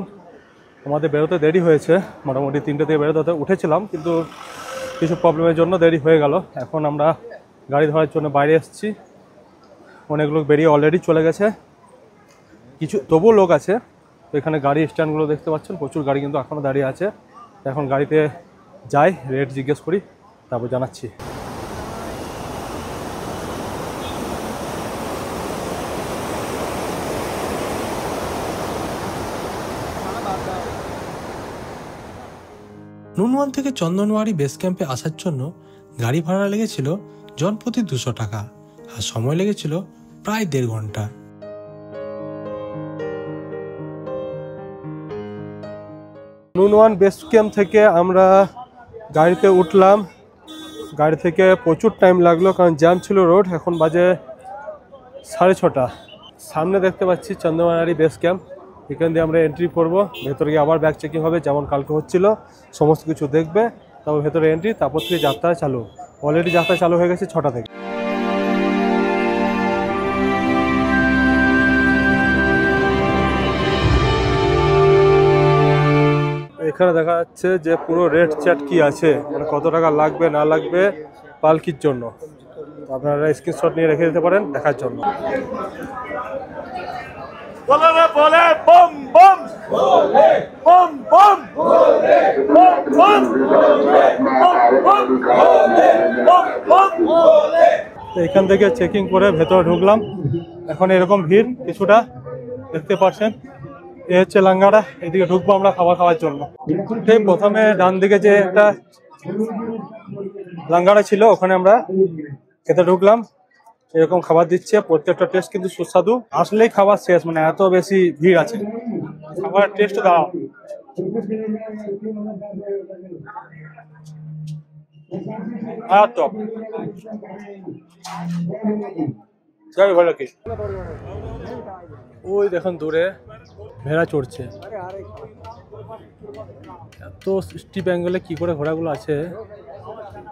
আমাদের বেরোতে দেরি হয়েছে, মোটামুটি 3টে থেকে বেরোতে উঠেছিলাম, কিন্তু কিছু প্রবলেমের জন্য দেরি হয়ে গেল। এখন আমরা গাড়ি ধরার জন্য বাইরে এসেছি। অনেক লোক বেরিয়ে অলরেডি চলে গেছে, কিছু তবুও লোক আছে। তো এখানে গাড়ি স্ট্যান্ডগুলো দেখতে পাচ্ছেন, প্রচুর গাড়ি কিন্তু এখনও দাঁড়িয়ে আছে। এখন গাড়িতে যাই, রেট জিজ্ঞেস করি, তারপর জানাচ্ছি। নুনওয়ান থেকে চন্দনওয়ারি বেস ক্যাম্পে আসার জন্য গাড়ি ভাড়া লেগেছিল জনপ্রতি 200 টাকা, আর সময় লেগেছিল প্রায় 1.5 ঘন্টা। নুনওয়ান বেস ক্যাম্প থেকে আমরা গাড়িতে উঠলাম। গাড়ি থেকে প্রচুর টাইম লাগলো, কারণ জ্যাম ছিল রোড। এখন বাজে 6:30। সামনে দেখতে পাচ্ছি চন্দনওয়ারি বেস ক্যাম্প, এখান দিয়ে আমরা এন্ট্রি করবো, ভেতরে গিয়ে আবার ব্যাগ চেকিং হবে যেমন কালকে হচ্ছিল, সমস্ত কিছু দেখবে, তারপর ভেতরে এন্ট্রি, তারপর থেকে যাত্রা চালু। অলরেডি যাত্রা চালু হয়ে গেছে 6টা থেকে। এখানে দেখা যাচ্ছে যে পুরো রেট চ্যাট কি আছে, মানে কত টাকা লাগবে না লাগবে পালকির জন্য। আপনারা স্ক্রিনশট নিয়ে রেখে দিতে পারেন দেখার জন্য। এখান থেকে চেকিং করে ভেতরে ঢুকলাম। এখন এরকম ভিড় কিছুটা দেখতে পাচ্ছেন। এ হচ্ছে লাঙ্গাড়া, এদিকে ঢুকবো আমরা খাবার খাওয়ার জন্য। ঠিক প্রথমে ডান দিকে যে একটা লাঙ্গাড়া ছিল ওখানে আমরা খেতে ঢুকলাম। এরকম খাবার দিচ্ছে, প্রত্যেকটা টেস্ট কিন্তু সুস্বাদু। আসলেই খাবার শেষ, মানে এত বেশি ভিড় আছে। খাবারের টেস্ট দাও। ভালো কি ওই দেখুন দূরে ভেড়া চড়ছে। এত স্টিপ অ্যাঙ্গেলে কি করে ঘোড়াগুলো আছে,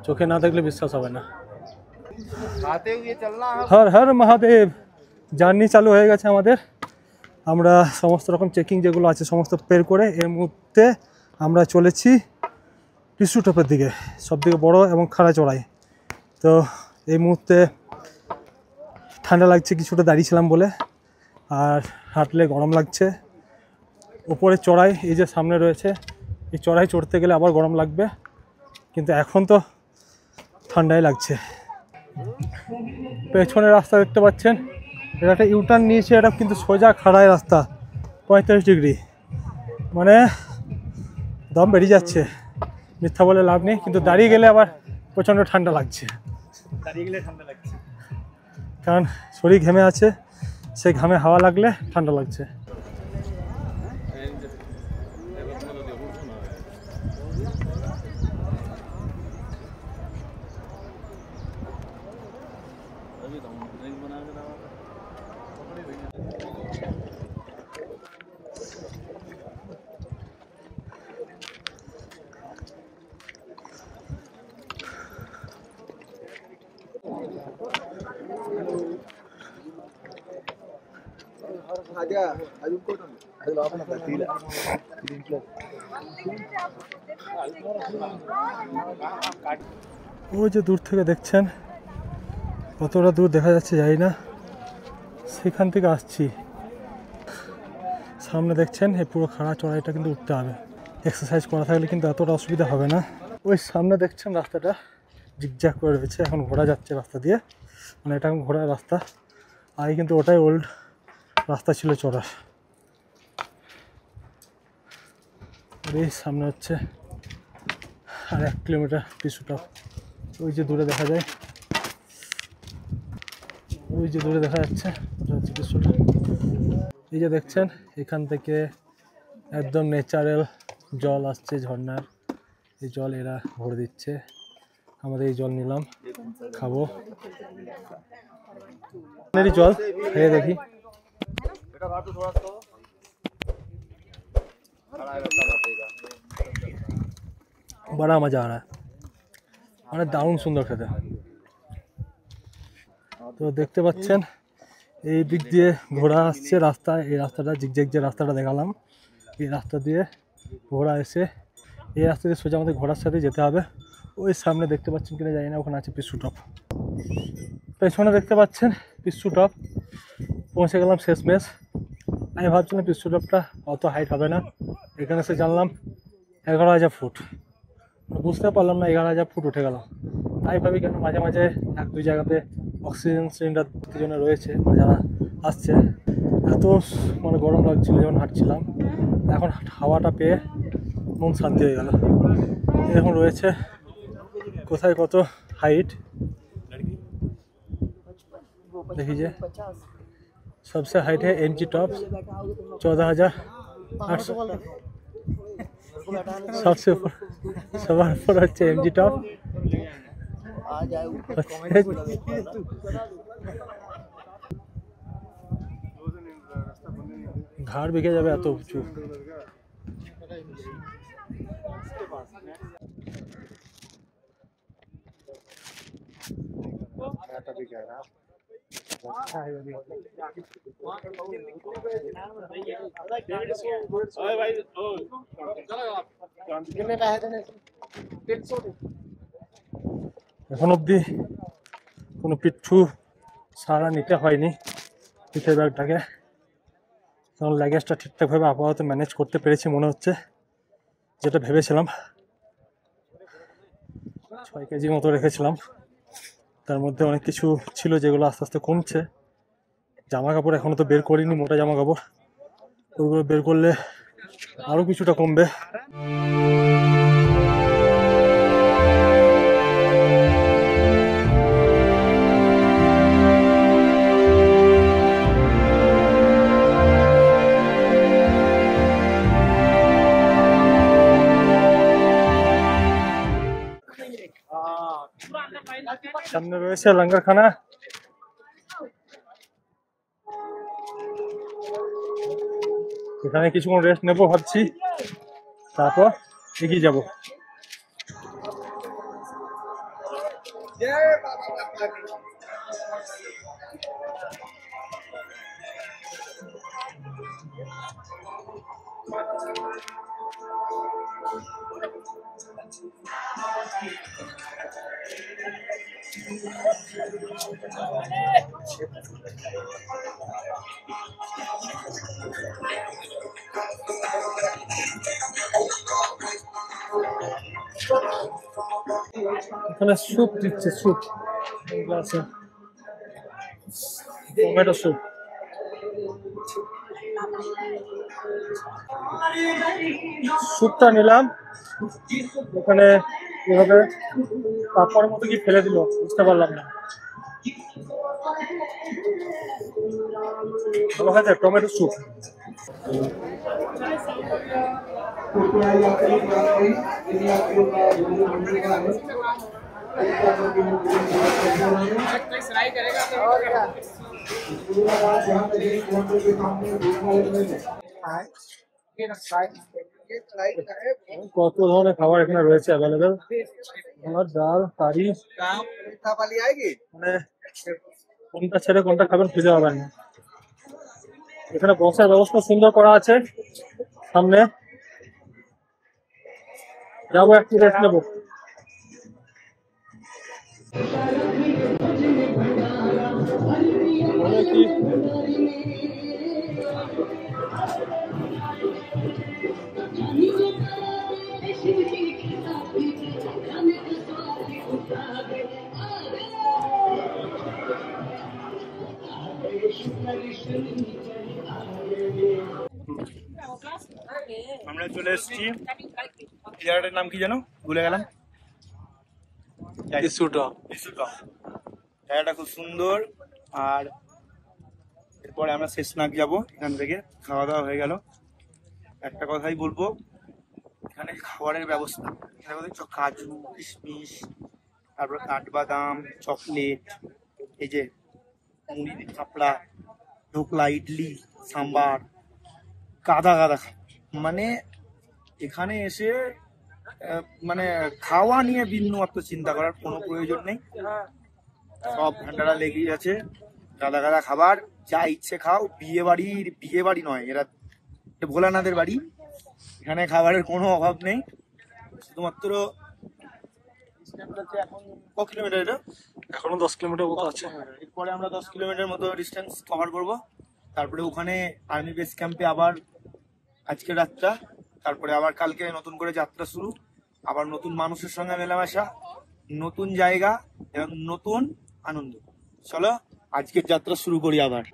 চোখে না দেখলে বিশ্বাস হবে না। হর হর মহাদেব। জার্নি চালু হয়ে গেছে আমাদের। আমরা সমস্ত রকম চেকিং যেগুলো আছে সমস্ত পের করে এই মুহূর্তে আমরা চলেছি পিসু টপের দিকে, সবথেকে বড় এবং খাড়া চড়াই। তো এই মুহূর্তে ঠান্ডা লাগছে, কিছুটা দাঁড়িয়েছিলাম বলে, আর হাঁটলে গরম লাগছে। উপরে চড়াই এই যে সামনে রয়েছে, এই চড়াই চড়তে গেলে আবার গরম লাগবে, কিন্তু এখন তো ঠান্ডাই লাগছে। পেছনের রাস্তা দেখতে পাচ্ছেন, এটা একটা ইউটার্ন নিয়েছে, এটা কিন্তু সোজা খাড়াই রাস্তা, 45 ডিগ্রি, মানে দম বেরিয়ে যাচ্ছে। মিথ্যা বলে লাভ নেই, কিন্তু দাঁড়িয়ে গেলে আবার প্রচণ্ড ঠান্ডা লাগছে। কারণ শরীর ঘেমে আছে, সেই ঘামে হাওয়া লাগলে ঠান্ডা লাগছে। ওই যে দূর থেকে দেখছেন, কতটা দূর দেখা যাচ্ছে জানি না, সেখান থেকে আসছি। সামনে দেখছেন এই পুরো খাড়া চড়াইটা কিন্তু উঠতে হবে। এক্সারসাইজ করা থাকলে কিন্তু এতটা অসুবিধা হবে না। ওই সামনে দেখছেন রাস্তাটা জিগজ্যাগ করে রয়েছে, এখন ঘোড়া যাচ্ছে রাস্তা দিয়ে, মানে এটা এখন ঘোড়ার রাস্তা। আগে কিন্তু ওটাই ওল্ড রাস্তা ছিল চড়ার। এই সামনে হচ্ছে আর 1 কিলোমিটার পিছুটা। ওই যে দূরে দেখা যায়, ওই যে দূরে দেখা যাচ্ছে ওটা হচ্ছে পিছুটা। এই যে দেখছেন এখান থেকে একদম ন্যাচারাল জল আসছে ঝর্ণার, এই জল এরা ভরে দিচ্ছে। আমাদের এই জল নিলাম, খাবো। জল খেয়ে দেখি। बड़ा मजा आ रहा है, মানে দারুণ সুন্দর খেতে। তো দেখতে পাচ্ছেন এই দিক দিয়ে ঘোড়া আসছে রাস্তা, এই রাস্তাটা জিগজ্যাগ যে রাস্তাটা দেখালাম, এই রাস্তা দিয়ে ঘোড়া এসে এই রাস্তা দিয়ে সোজা আমাদের ঘোড়ার সাথে যেতে হবে। ওই সামনে দেখতে পাচ্ছেন কিনা জানি না, ওখানে আছে পিসু টপ। পেছনে দেখতে পাচ্ছেন পিসু টপ। পৌঁছে গেলাম শেষমেশ। আমি ভাবছিলাম পিসু টপটা অত হাইট হবে না, এখানে এসে জানলাম 11,000 ফুট। বুঝতে পারলাম না 11,000 ফুট উঠে গেল। তাই ভাবি কেন মাঝে মাঝে 1-2 জায়গাতে অক্সিজেন সিলিন্ডার জন্য রয়েছে, মানে যারা আসছে। এত মানে গরম লাগছিল যখন হাঁটছিলাম, এখন হাওয়াটা পেয়ে মন শান্তি হয়ে গেল। এখন রয়েছে কোথায় কত हाइट देखिए सबसे हाइट है एमजी टॉप 14,800 सबसे ऊपर सवार पर अच्छे एमजी टॉप ঘাড় বেঁকে যাবে এত উঁচু। এখন অব্দি কোনো পিচ্ছু সারা নিতে হয়নি পিঠের ব্যাগটাকে, কারণ লাগেজটা ঠিকঠাকভাবে আপাতত ম্যানেজ করতে পেরেছি মনে হচ্ছে, যেটা ভেবেছিলাম। 6 কেজি মতো রেখেছিলাম, তার মধ্যে অনেক কিছু ছিল যেগুলো আস্তে আস্তে কমছে। জামা কাপড় এখনো তো বের করিনি, মোটা জামা কাপড়, ওগুলো বের করলে আরো কিছুটা কমবে। সামনে রয়েছে লঙ্গরখানা। এখানে কিছুক্ষণ রেস্ট নেবো ভাবছি, তারপর এগিয়ে যাবো। এখানে স্যুপ দিচ্ছে, স্যুপ আছে, টমেটো স্যুপ। স্যুপটা নিলাম, ওখানে এভাবে পাপড়ের মতো কি ফেলে দিল বুঝতে পারলাম না। ভালো হয়েছে টমেটো স্যুপ। কত ধরনের খাবার এখানে রয়েছে অ্যাভেলেবেল, আমার ডাল কারি, মানে কোনটা ছেড়ে কোনটা খাবেন খুঁজে পাবেন না। এখানে বসার ব্যবস্থা সুন্দর করা আছে, সামনে যাবো একটু রেস্ট নেবো। আমরা চলে এসেছি, জায়গাটার নাম কি জানো ভুলে গেলাম। জায়গাটা খুব সুন্দর। আর এরপরে আমরা শেষনাগ যাব, এখান থেকে খাওয়া দাওয়া হয়ে গেল। একটা কথাই বলবো, এখানে খাবারের ব্যবস্থা, এখানে দেখছো কাজু কিশমিশ, তারপর কাঠবাদাম, চকলেট, এই যে মুড়ি থাপড়া, ঢোকলা, ইডলি, সাম্বার, গাদা গাদা। মানে এখানে এসে মানে খাওয়া নিয়ে বিন্দুমাত্র চিন্তা করার কোনো প্রয়োজন নেই, সব ভান্ডারা লেগেই আছে, গাদা গাদা খাবার, যা ইচ্ছে খাও। বিয়ে বাড়ি নয়, এরা ভোলানাথের বাড়ি, এখানে খাবারের কোনো অভাব নেই। শুধুমাত্র এখন কত কিলোমিটার এটা? এখনো 10 কিলোমিটার মতো আছে। এরপরে আমরা 10 কিলোমিটার মতো ডিস্টেন্স কভার করব, তারপরে ওখানে আর্মি বেস ক্যাম্পে আবার আজকে রাতটা, তারপরে আবার কালকে নতুন করে যাত্রা শুরু, আবার নতুন মানুষের সঙ্গে মেলামেশা, নতুন জায়গা এবং নতুন আনন্দ। চলো আজকের যাত্রা শুরু করি আবার।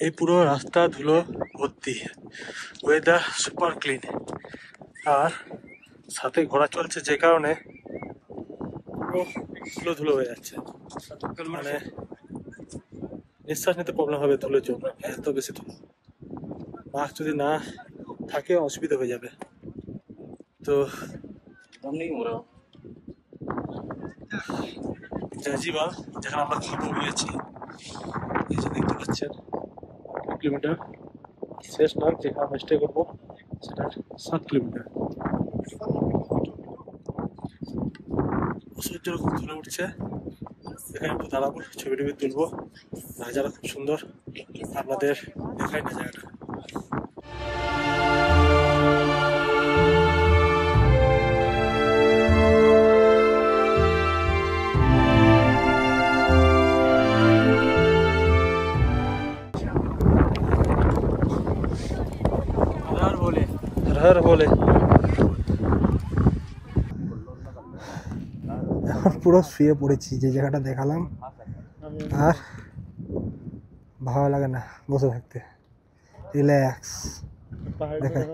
এই পুরো রাস্তা ধুলো ভর্তি, ওয়েদার সুপার ক্লিন, আর সাথে ঘোড়া চলছে যে কারণে ধুলো ধুলো হয়ে যাচ্ছে, মানে নিঃশ্বাস নিতে প্রবলেম হবে ধুলোর জন্য, এত বেশি ধুলো। মাস্ক যদি না থাকে অসুবিধা হয়ে যাবে। তো জাজিবা যেখানে আমরা খাবো গিয়েছি, এই যে দেখতে পাচ্ছেন 8 কিলোমিটার, শেষ নয় যেখানে আমরা স্টে করবো সেটা 7 কিলোমিটার। সূর্য খুব ধরে উঠছে, এখানে একটু দাঁড়াবো, ছবি টবি তুলবো, নাজারা খুব সুন্দর, আপনাদের দেখাই না জায়গাটা। বলে এখন পুরো শুয়ে পড়েছি, যে জায়গাটা দেখালাম, আর ভালো লাগে না বসে থাকতে, রিল্যাক্স দেখায়।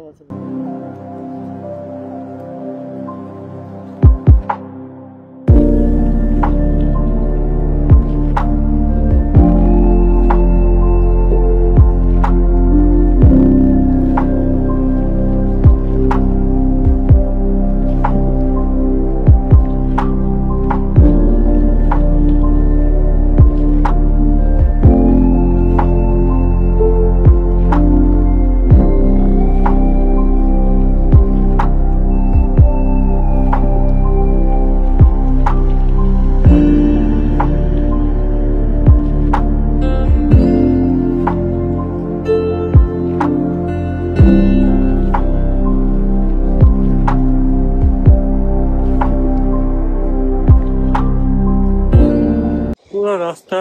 রাস্তা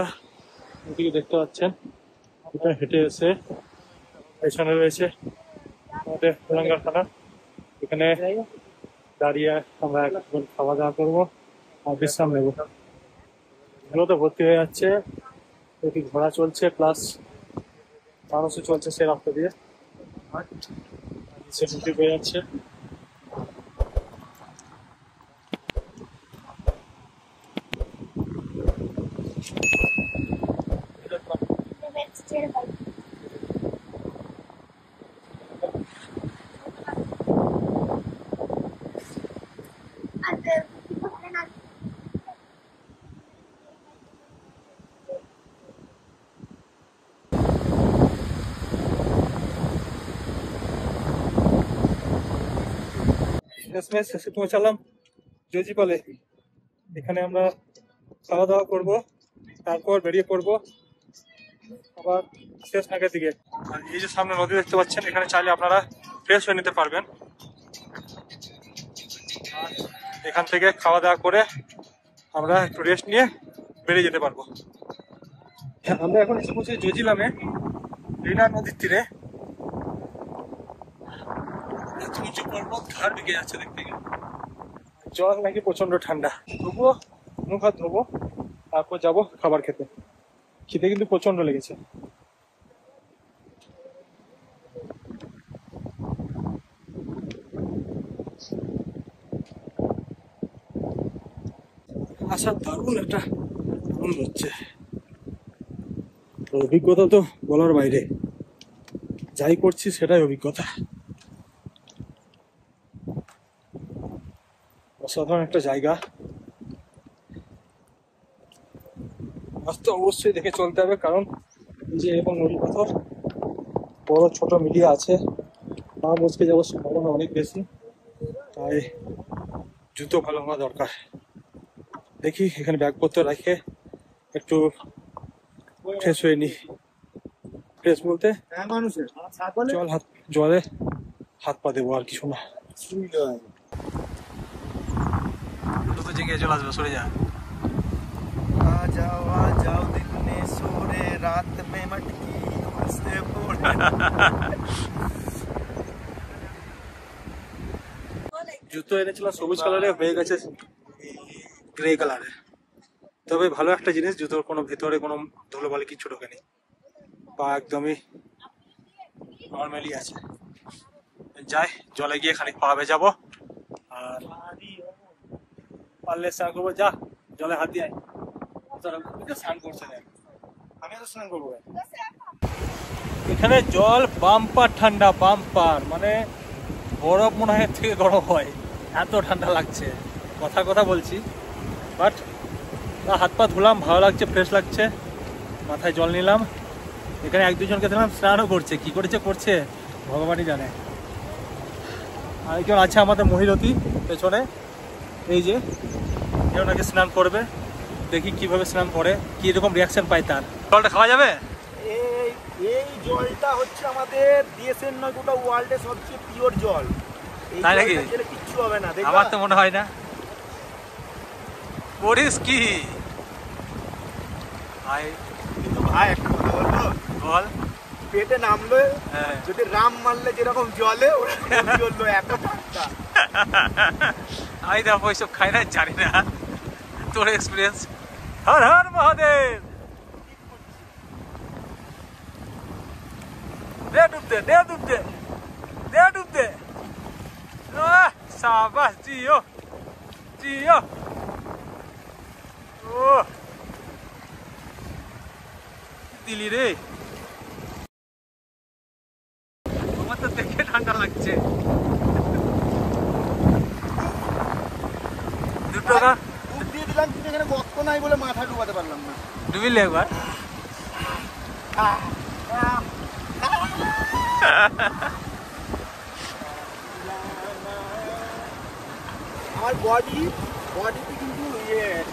ওদিকে দেখতে পাচ্ছেন, এটা হেঁটে এসে পেছনে রয়েছে আমাদের তেলেঙ্গানা। এখানে দাঁড়িয়ে আমরা এখন খাওয়া দাওয়া করবো আর বিশ্রাম নেবো। এগুলো তো ভর্তি হয়ে যাচ্ছে, দেখি ঘোড়া চলছে প্লাস মানুষও চলছে সে রাস্তা দিয়ে, সে ভর্তি হয়ে যাচ্ছে। শেষে পৌঁছালাম জজিপালে, এখানে আমরা খাওয়া দাওয়া করবো, তারপর বেরিয়ে পড়বো আবার শেষ নাগের দিকে। আর এই যে সামনে নদী দেখতে পাচ্ছেন, এখানে চাইলে আপনারা ফ্রেশ হয়ে নিতে পারবেন। আর এখান থেকে খাওয়া দাওয়া করে আমরা একটু রেস্ট নিয়ে বেরিয়ে যেতে পারবো। আমরা এখন এসে পৌঁছে জজিলামে, রিনার নদীর তীরে। উঁচু পর্বত, ঘাড় বেঁকে যাচ্ছে দেখতে গেলে, জল নাকি প্রচন্ড ঠান্ডা, তবুও মুখ হাত ধোবো, তারপর যাবো খাবার খেতে। খিদে কিন্তু প্রচন্ড লেগেছে। আসার দারুণ একটা আনন্দ হচ্ছে, অভিজ্ঞতা তো বলার বাইরে, যাই করছি সেটাই অভিজ্ঞতা। অসাধারণ একটা জায়গা, রাস্তা অবশ্যই দেখে চলতে হবে, কারণ এই যে এরকম নদী পাথর বড় ছোট মিলিয়ে আছে, পা বসকে যাওয়ার সম্ভাবনা অনেক বেশি, তাই জুতো ভালো হওয়া দরকার। দেখি এখানে ব্যাগপত্র রেখে একটু ফ্রেশ হয়ে নি। ফ্রেশ বলতে জলে হাত পা দেবো, আর কিছু না। চলে আসবে, সরে যা। आ जाओ दिल में सोरे रात में मटकी हंसते बोले। জুতো এনেছিলাম সবুজ কালারে, হয়ে গেছে গ্রে কালারে। তবে ভালো একটা জিনিস, জুতোর কোনো ভেতরে কোনো ধুলোবালি কিছু ঢোকেনি, বা একদমই নর্মালি আছে। যাই, জলে গিয়ে খানিক পা ভেজাবো, আর পারলে স্নান করবো। যা জলে হাত দিয়ে স্নান করছে না, আমি তো স্নান করবো। এখানে জল বাম্পার ঠান্ডা, বাম্পার মানে বরফ মনে হয় থেকে গরম হয়, এত ঠান্ডা লাগছে, কথা কথা বলছি। বাট হাত পা ধুলাম, ভালো লাগছে, ফ্রেশ লাগছে, মাথায় জল নিলাম। এখানে এক দুজনকে দেখলাম স্নানও করছে, কি করেছে করছে ভগবানই জানে। আরেকজন আছে আমাদের মহিরতী পেছনে, এই যে কেউ নাকি স্নান করবে, দেখি কিভাবে স্নান করে, কি রকম রিয়াকশন পায় তার। জলটা খাওয়া যাবে? এই জলটা হচ্ছে আমাদের দেশের নয়, গোটা ওয়ার্ল্ডের সবচেয়ে পিওর জল। তাই নাকি? কিচ্ছু হবে না, আমার তো মনে হয় না। করিস কি ভাই? কিন্তু ভাই একটা কথা বলবো, বল। পেটে নামলো, যদি রাম মারলে যেরকম জলে ওরকম চললো, এত ঠান্ডা। আমি দেখো ওইসব খাই না, জানি না তোর এক্সপিরিয়েন্স। হর হর মহাদেব। দে ডুব দে, দে ডুব দে, দে ডুব দে। সাবাস, জিও জিও। ও দিলি রে, আমার তো দেখে ঠান্ডা লাগছে। 2 টাকা ডুব দিয়ে দিলাম, কিন্তু এখানে গর্ত নাই বলে মাথা ডুবাতে পারলাম না। ডুবিলে একবার। আমার বডিতে কিন্তু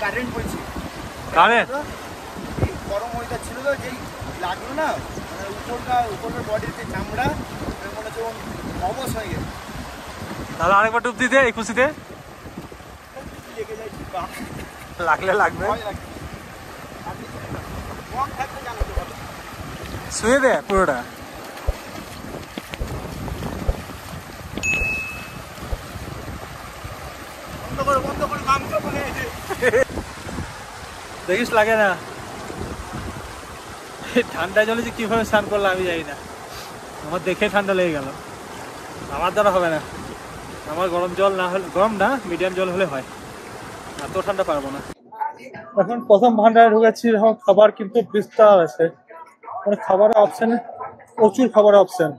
কারেন্ট পড়ছে। কারেন্ট গরম ওয়েদার ছিল তো, যেই লাগলো না মানে উপরকার বডির যে চামড়া মনে হচ্ছে অবশ হয়ে গেছে। তাহলে আরেকবার ডুব দিতে এই খুশিতে। লেগে যায়, লাগলে লাগবে, শুয়ে দে পুরোটা। দেখিস লাগে না? ঠান্ডা জলে যে কিভাবে স্নান করলো আমি জানি না, আমার দেখে ঠান্ডা লেগে গেল। আমার দ্বারা হবে না, আমার গরম জল না হলে, গরম না মিডিয়াম জল হলে হয়, এত ঠান্ডা পারবো না। এখন প্রথম ভান্ডারে ঢুকেছি, এখন খাবার কিন্তু বিস্তার আছে, মানে খাবারের অপশন প্রচুর, খাবারের অপশন।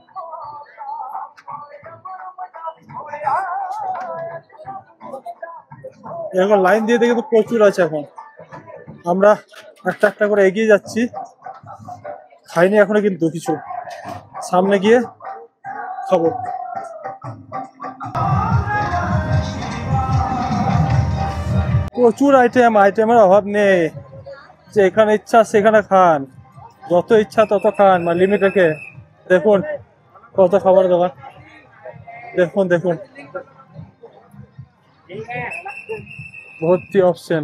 এখন লাইন দিয়ে দেখে তো প্রচুর আছে। এখন আমরা একটা একটা করে এগিয়ে যাচ্ছি, খাইনি এখনো কিন্তু কিছু, সামনে গিয়ে খাবো। প্রচুর আইটেমের অভাব নেই, যে এখানে ইচ্ছা সেখানে খান, যত ইচ্ছা তত খান, মানে লিমিট রেখে। দেখুন কত খাবার দোকান, দেখুন দেখুন ভর্তি অপশন।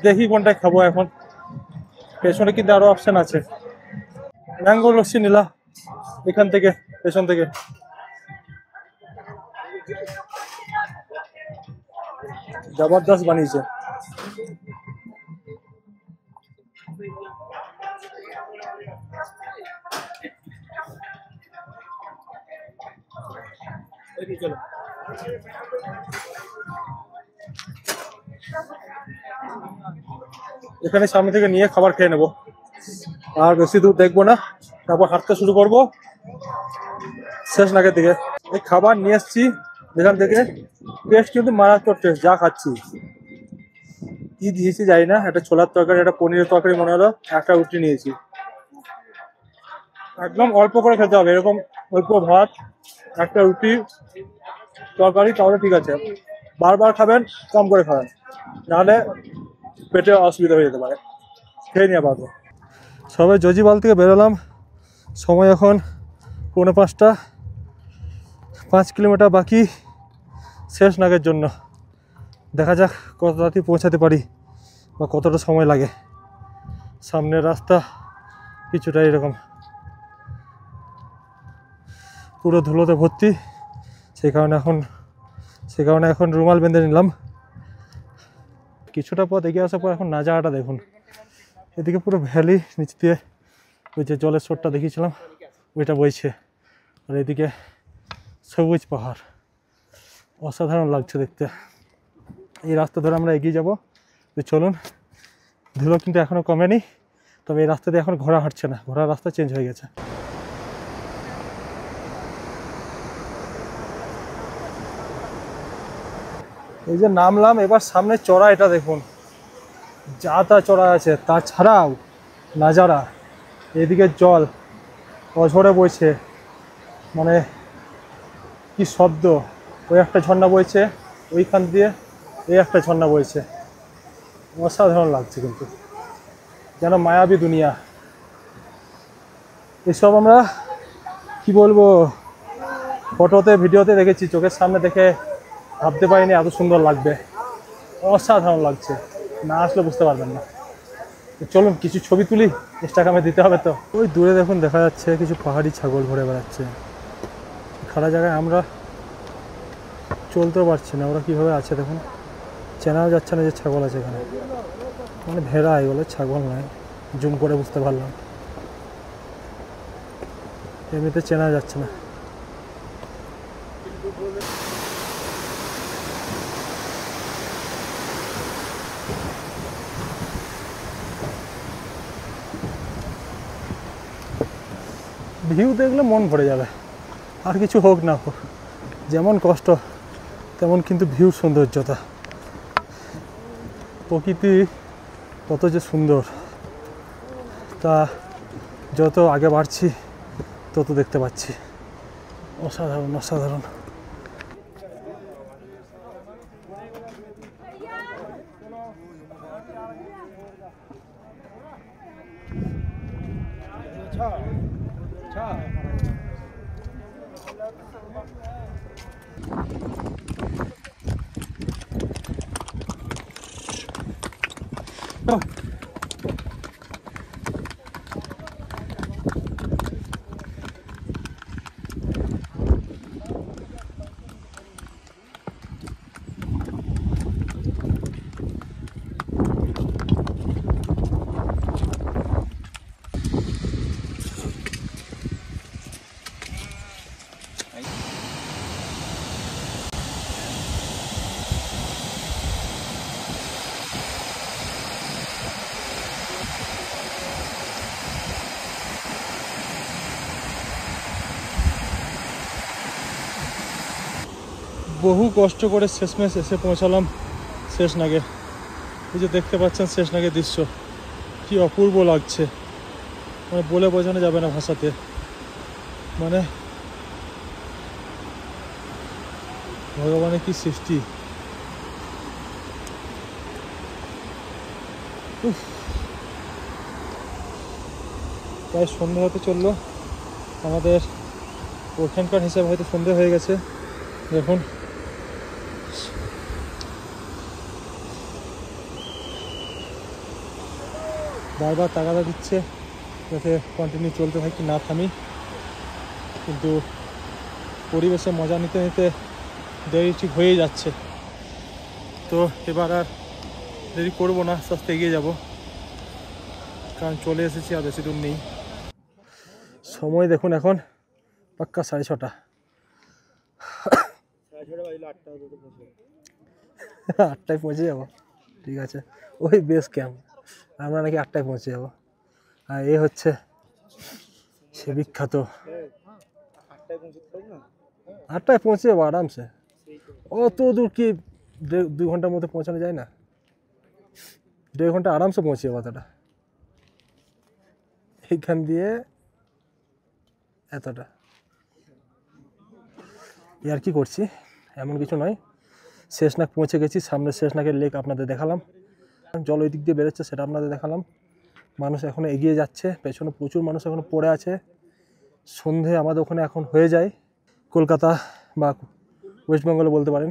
দেখি কোনটায় খাবো এখন, পেছনে কিন্তু আরো অপশন আছে। ম্যাঙ্গো লস্যি নিলাম এখান থেকে, পেছন থেকে। জবরদস্ত বানিয়েছে। চলো এখানে সামনে থেকে নিয়ে খাবার খেয়ে নেবো, আর বেশি দূর দেখবো না, তারপর হাঁটতে শুরু করবো শেষ নাগের দিকে। এই খাবার নিয়ে এসছি এখান থেকে, টেস্ট কিন্তু মারাত্মক টেস্ট, যা খাচ্ছি। কি দিয়েছি জানি না, একটা ছোলার তরকারি, একটা পনিরের তরকারি মনে হলো, একটা রুটি নিয়েছি। একদম অল্প করে খেতে হবে, এরকম অল্প ভাত, একটা রুটি, তরকারি, তাহলে ঠিক আছে। বারবার খাবেন, কম করে খাবেন, নাহলে পেটে অসুবিধা হয়ে যেতে পারে। খেয়ে নিয়ে পারবো। সবাই জজিবাল থেকে বেরোলাম, সময় এখন 4:45, 5 কিলোমিটার বাকি শেষ নাগের জন্য। দেখা যাক কত তাড়াতাড়ি পৌঁছাতে পারি বা কতটা সময় লাগে। সামনের রাস্তা কিছুটা এরকম পুরো ধুলোতে ভর্তি, সেই কারণে এখন রুমাল বেঁধে নিলাম। কিছুটা পথ এগিয়ে আসার পর এখন নাজারাটা দেখুন, এদিকে পুরো ভ্যালি, নিচ দিয়ে ওই যে জলের স্রোতটা দেখিয়েছিলাম ওইটা বইছে। আর এদিকে সবুজ পাহাড়, অসাধারণ লাগছে দেখতে। এই রাস্তা ধরে আমরা এগিয়ে যাব। তো চলুন, ধুলো কিন্তু এখনও কমেনি, তবে এই রাস্তা দিয়ে এখন ঘোড়া হাঁটছে না, ঘোড়ার রাস্তা চেঞ্জ হয়ে গেছে। এই যে নামলাম, এবার সামনে চড়া, এটা দেখুন যা তা চড়া আছে, তাছাড়াও নাজারা, এদিকে জল অঝরে বইছে, মানে কি শব্দ। ওই একটা ঝর্ণা বইছে, ওইখান দিয়ে এই একটা ঝর্ণা বইছে, অসাধারণ লাগছে কিন্তু, যেন মায়াবী দুনিয়া। এসব আমরা কি বলবো, ফটোতে ভিডিওতে দেখেছি, চোখের সামনে দেখে ভাবতে পারিনি এত সুন্দর লাগবে, অসাধারণ লাগছে, না আসলে বুঝতে পারবেন না। চলুন কিছু ছবি তুলি, ইনস্টাগ্রামে দিতে হবে তো। ওই দূরে দেখুন দেখা যাচ্ছে কিছু পাহাড়ি ছাগল ঘুরে বেড়াচ্ছে খাড়া জায়গায়, আমরা চলতেও পারছি না, ওরা কীভাবে আছে দেখুন, চেনাও যাচ্ছে না যে ছাগল আছে এখানে, মানে ভেড়া এগুলো, ছাগল নয়, জুম করে বুঝতে পারলাম, এমনিতে চেনা যাচ্ছে না। ভিউ দেখলে মন ভরে যাবে, আর কিছু হোক না হোক, যেমন কষ্ট তেমন কিন্তু ভিউ সৌন্দর্যতা, প্রকৃতি কত যে সুন্দর, তা যত আগে বাড়ছি তত দেখতে পাচ্ছি, অসাধারণ অসাধারণ। বহু কষ্ট করে শেষমেশ এসে পৌঁছালাম শেষনাগে। এই যে দেখতে পাচ্ছেন শেষনাগের দৃশ্য, কি অপূর্ব লাগছে, মানে বলে বোঝানো যাবে না ভাষাতে, মানে ভগবানের কি সৃষ্টি। প্রায় সন্ধে হতে চললো, আমাদের ওখানকার হিসাবে হয়তো সন্ধে হয়ে গেছে। দেখুন বারবার তাগাদা দিচ্ছে যাতে কন্টিনিউ চলতে থাকি, না থামি, কিন্তু পরিবেশে মজা নিতে নিতে দেরি ঠিক হয়েই যাচ্ছে। তো এবার আর দেরি করবো না, আস্তে আস্তে এগিয়ে যাবো, কারণ চলে এসেছি, আর বেশি দূর নেই। সময় দেখুন এখন পাক্কা 6:30। 8টায় পৌঁছে যাবো, ঠিক আছে, ওই বেস ক্যাম্প, আমরা নাকি 8টায় পৌঁছে যাবো। আর এ হচ্ছে সে বিখ্যাত, 8টায় পৌঁছে যাবো আরামসে। অত দূর কি 2 ঘন্টার মধ্যে পৌঁছানো যায় না? 1.5 ঘন্টা আরামসে পৌঁছে যাবো। এতটা এইখান দিয়ে এতটা আর কি করছি এমন কিছু নয়, শেষনাগ পৌঁছে গেছি। সামনে শেষনাগের লেক আপনাদের দেখালাম, জল ওই দিক দিয়ে বেরোচ্ছে সেটা আপনাদের দেখালাম। মানুষ এখনও এগিয়ে যাচ্ছে, পেছনে প্রচুর মানুষ এখনও পড়ে আছে। সন্ধে আমাদের ওখানে এখন হয়ে যায়, কলকাতা বা ওয়েস্ট বেঙ্গলে বলতে পারেন,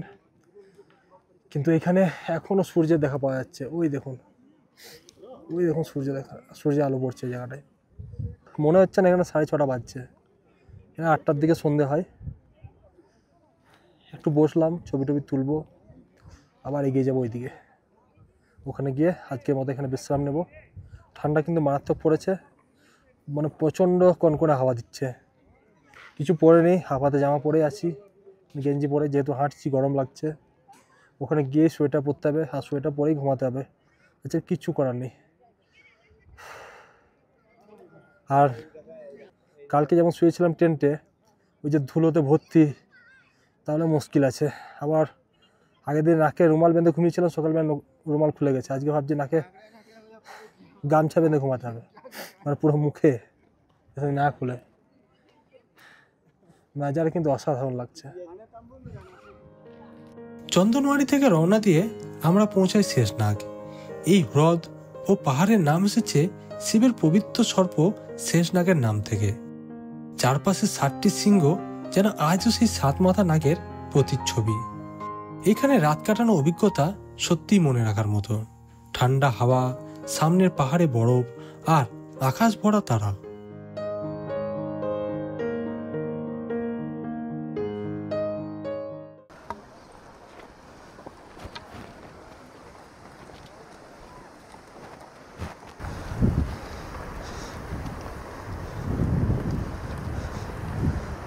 কিন্তু এখানে এখনও সূর্যের দেখা পাওয়া যাচ্ছে। ওই দেখুন সূর্যের আলো পড়ছে এই জায়গাটায়। মনে হচ্ছে না এখানে 6:30 বাজছে, এখানে 8টার দিকে সন্ধে হয়। একটু বসলাম, ছবি টবি তুলবো, আবার এগিয়ে যাবো ওইদিকে। ওখানে গিয়ে আজকের মতো এখানে বিশ্রাম নেব। ঠান্ডা কিন্তু মারাত্মক পড়েছে, মানে প্রচণ্ড কনকনে হাওয়া দিচ্ছে, কিছু পরে নেই, হাফাতে জামা পরে আছি, গেঞ্জি পরে, যেহেতু হাঁটছি গরম লাগছে। ওখানে গিয়ে সোয়েটার পরতে হবে, আর সোয়েটার পরেই ঘুমাতে হবে। আচ্ছা, কিচ্ছু করার নেই। আর কালকে যেমন শুয়েছিলাম টেন্টে, ওই যে ধুলোতে ভর্তি, তাহলে মুশকিল আছে। আবার আগের দিন নাকে রুমাল বেঁধে ঘুমিয়েছিলাম, সকালবেলা রুমাল খুলে গেছে। আজকে ভাবছি নাকে গামছা বেঁধে ঘুমাতে হবে, মানে পুরো মুখে না খুলে। নাজারে কিন্তু অসাধারণ লাগছে। চন্দনওয়াড়ি থেকে রওনা দিয়ে আমরা পৌঁছাই শেষনাগ। এই হ্রদ ও পাহাড়ের নাম এসেছে শিবের পবিত্র সর্প শেষনাগের নাম থেকে। চারপাশে 7টি সিংহ যেন আজও সেই 7 মাথা নাগের প্রতিচ্ছবি। এখানে রাত কাটানোর অভিজ্ঞতা সত্যিই মনে রাখার মতো। ঠান্ডা হাওয়া, সামনের পাহাড়ে বরফ আর আকাশ ভরা তারা।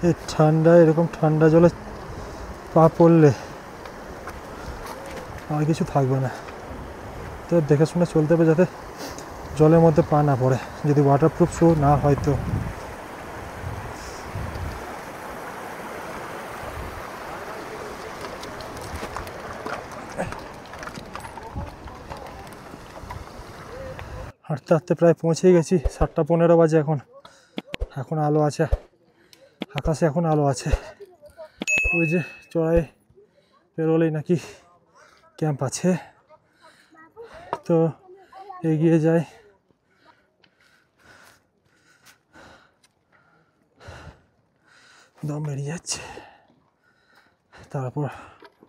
এই ঠান্ডা, এরকম ঠান্ডা জলে পা পড়লে আর কিছু থাকবে না। তো দেখে শুনে চলতে হবে যাতে জলের মধ্যে পা না পড়ে, যদি ওয়াটারপ্রুফ শু না হয় তো। হাঁটতে হাঁটতে প্রায় পৌঁছেই গেছি। 7টা 15 বাজে এখন আলো আছে আকাশে, এখন আলো আছে। ওই যে চড়াই পেরোলেই নাকি ক্যাম্প আছে, তো এগিয়ে যাই। দম বেরিয়ে যাচ্ছে, তারপর